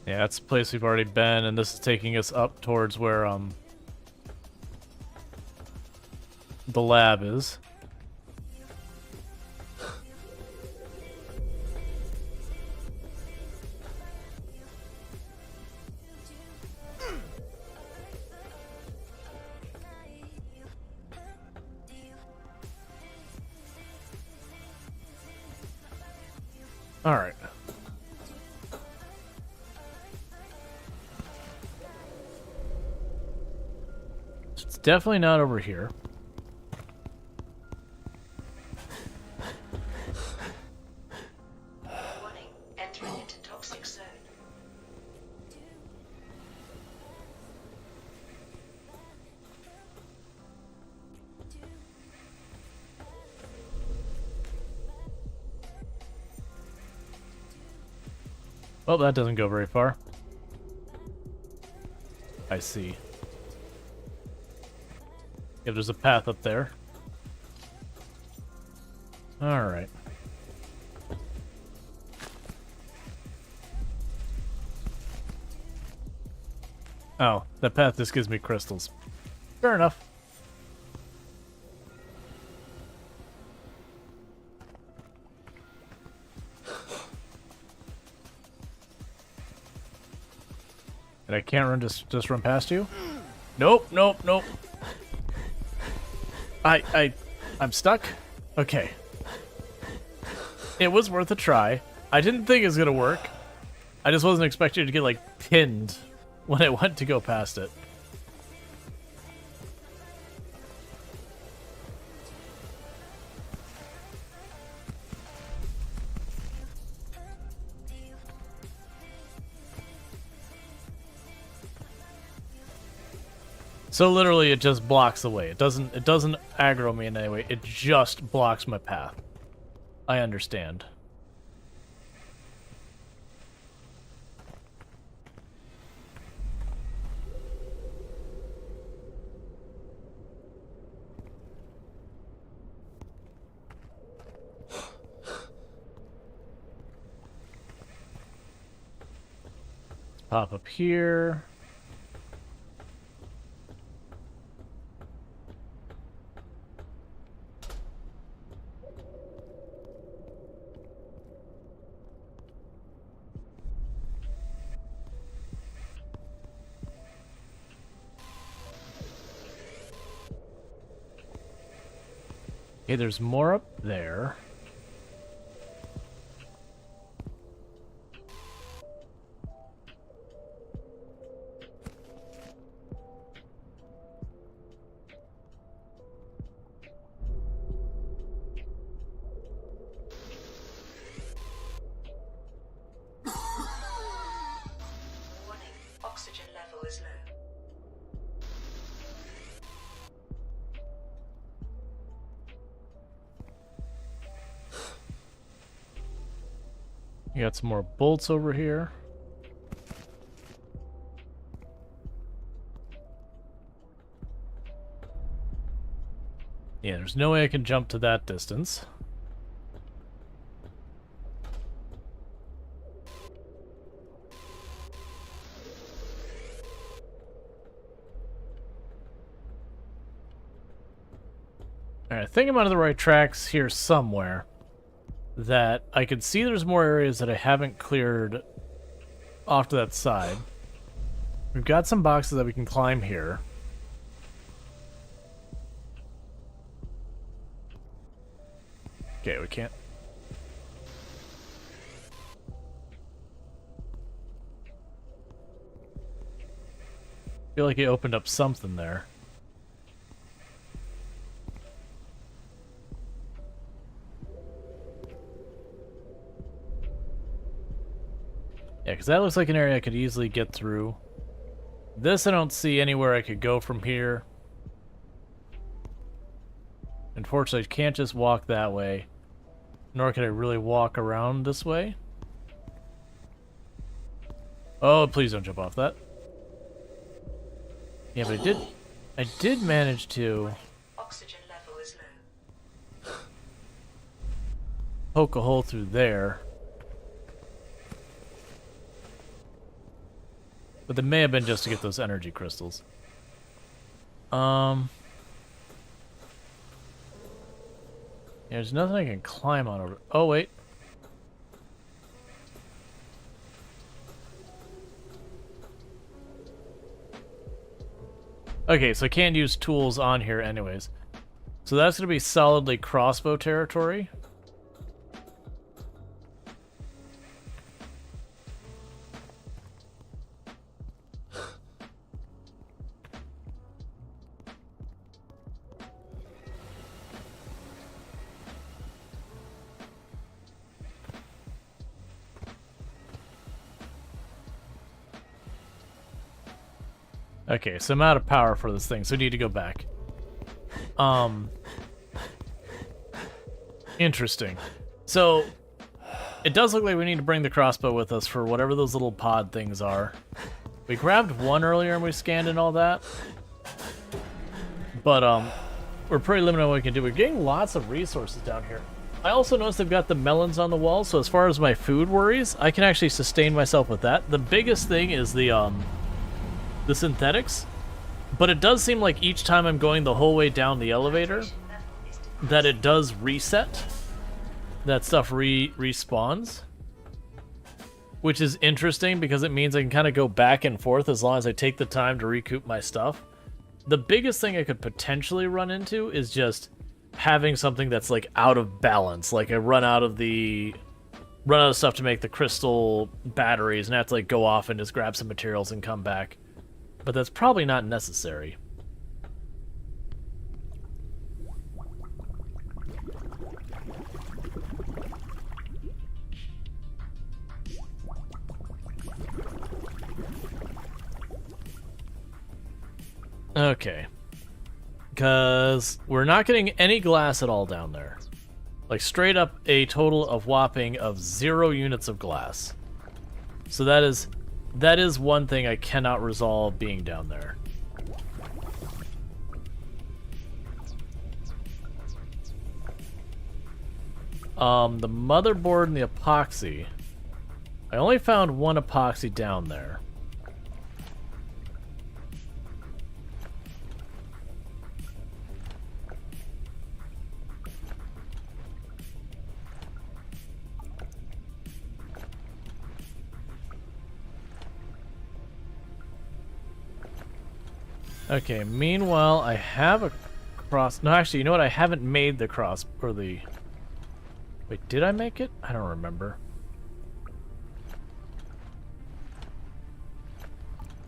Yeah, that's a place we've already been, and this is taking us up towards where the lab is. All right. It's definitely not over here. Warning, entering into toxic zone. Well, that doesn't go very far. I see. Yeah, there's a path up there. Alright. Oh, that path just gives me crystals. Fair enough. And I can't run just run past you? Nope, nope, nope. I'm stuck? Okay. It was worth a try. I didn't think it was gonna work. I just wasn't expecting to get, like, pinned when I went to go past it. So literally it just blocks the way. It doesn't aggro me in any way. It just blocks my path. I understand. Let's pop up here. Okay, there's more up there. Warning, oxygen level is low. You got some more bolts over here. Yeah, there's no way I can jump to that distance. Alright, I think I'm on the right tracks here somewhere. That I can see there's more areas that I haven't cleared off to that side. We've got some boxes that we can climb here. Okay, we can't. Feel like he opened up something there. Yeah, because that looks like an area I could easily get through. This I don't see anywhere I could go from here. Unfortunately, I can't just walk that way. Nor can I really walk around this way. Oh, please don't jump off that. Yeah, but I did manage to Oxygen level is low. poke a hole through there. But it may have been just to get those energy crystals. Yeah, there's nothing I can climb on over. Oh, wait. Okay, so I can't use tools on here anyways. So that's going to be solidly crossbow territory. Okay, so I'm out of power for this thing, so we need to go back. Interesting. So, it does look like we need to bring the crossbow with us for whatever those little pod things are. We grabbed one earlier and we scanned and all that. But, we're pretty limited on what we can do. We're getting lots of resources down here. I also noticed they've got the melons on the wall, so as far as my food worries, I can actually sustain myself with that. The biggest thing is the synthetics, but it does seem like each time I'm going the whole way down the elevator that it does reset. That stuff respawns, which is interesting because it means I can kind of go back and forth as long as I take the time to recoup my stuff. The biggest thing I could potentially run into is just having something that's like out of balance, like I run out of stuff to make the crystal batteries and have to like go off and just grab some materials and come back. But that's probably not necessary. Okay. Because we're not getting any glass at all down there. Like, straight up a total of whopping of 0 units of glass. So that is one thing I cannot resolve being down there. The motherboard and the epoxy. I only found one epoxy down there. Okay, meanwhile, I have a cross... No, actually, you know what? I haven't made the cross... Or the... Wait, did I make it? I don't remember.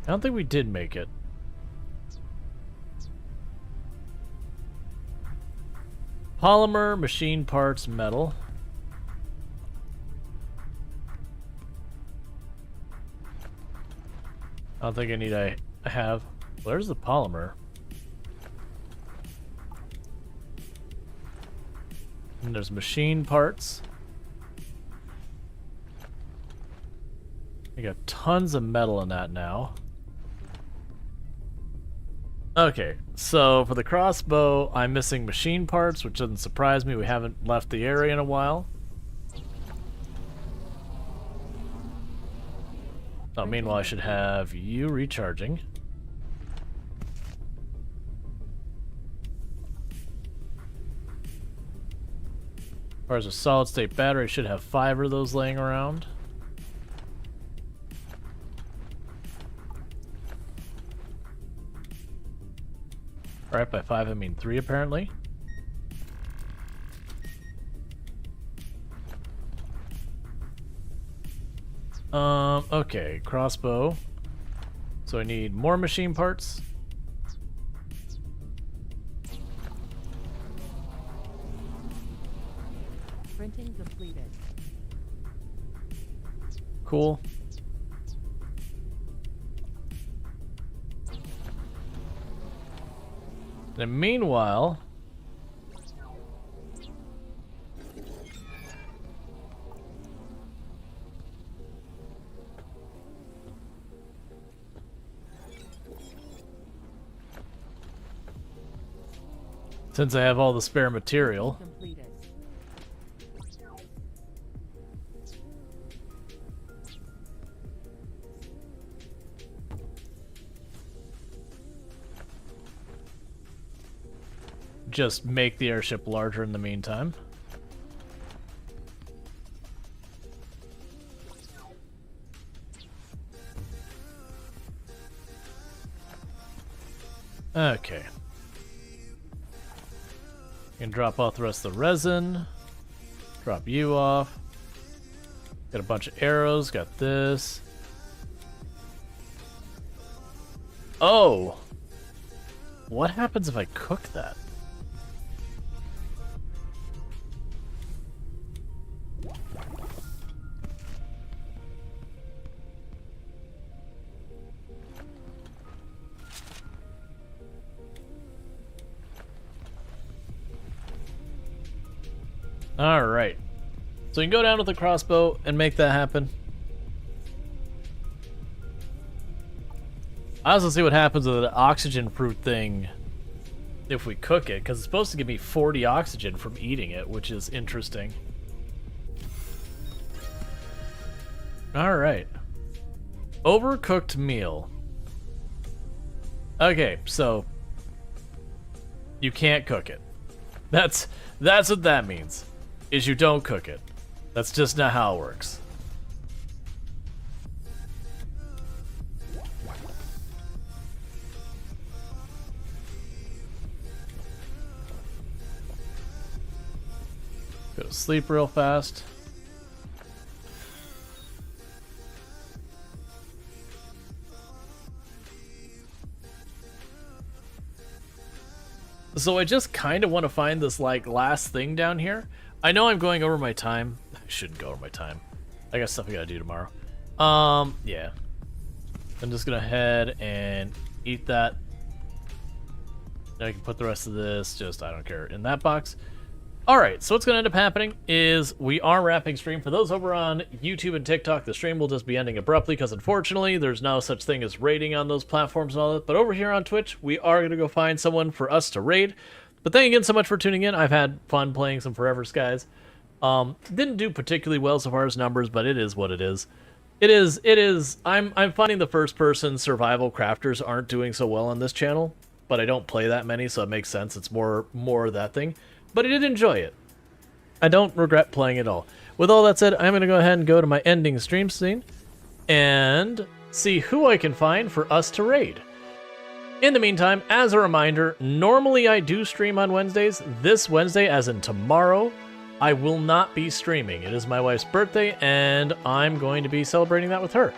I don't think we did make it. Polymer, machine parts, metal. I don't think I need... I have... Where's the polymer? And there's machine parts. I got tons of metal in that now. Okay, so for the crossbow, I'm missing machine parts, which doesn't surprise me. We haven't left the area in a while. Oh, meanwhile, I should have you recharging. far as a solid state battery, I should have 5 of those laying around. Alright, by 5 I mean 3 apparently. Okay, crossbow. So I need more machine parts. Printing completed. Cool. And meanwhile, since I have all the spare material, Completed. just make the airship larger in the meantime. Okay. Can drop off the rest of the resin. Drop you off. Got a bunch of arrows. Got this. Oh! What happens if I cook that? Alright. So you can go down with the crossbow and make that happen. I also see what happens with the oxygen fruit thing if we cook it, because it's supposed to give me 40 oxygen from eating it, which is interesting. Alright. Overcooked meal. Okay, so you can't cook it. That's what that means. Is you don't cook it. That's just not how it works. Go to sleep real fast. So I just kind of want to find this like last thing down here. I know I'm going over my time. I shouldn't go over my time. I got stuff I gotta do tomorrow. Yeah. I'm just gonna head and eat that. Now I can put the rest of this, I don't care, in that box. Alright, so what's gonna end up happening is we are wrapping stream. For those over on YouTube and TikTok, the stream will just be ending abruptly because unfortunately there's no such thing as raiding on those platforms and all that. But over here on Twitch, we are gonna go find someone for us to raid. But thank you again so much for tuning in. I've had fun playing some Forever Skies. Didn't do particularly well so far as numbers, but it is what it is. It is. I'm finding the first-person survival crafters aren't doing so well on this channel, but I don't play that many, so it makes sense. It's more that thing. But I did enjoy it. I don't regret playing it all. With all that said, I'm going to go ahead and go to my ending stream scene and see who I can find for us to raid. In the meantime, as a reminder, normally I do stream on Wednesdays. This Wednesday, as in tomorrow, I will not be streaming. It is my wife's birthday, and I'm going to be celebrating that with her.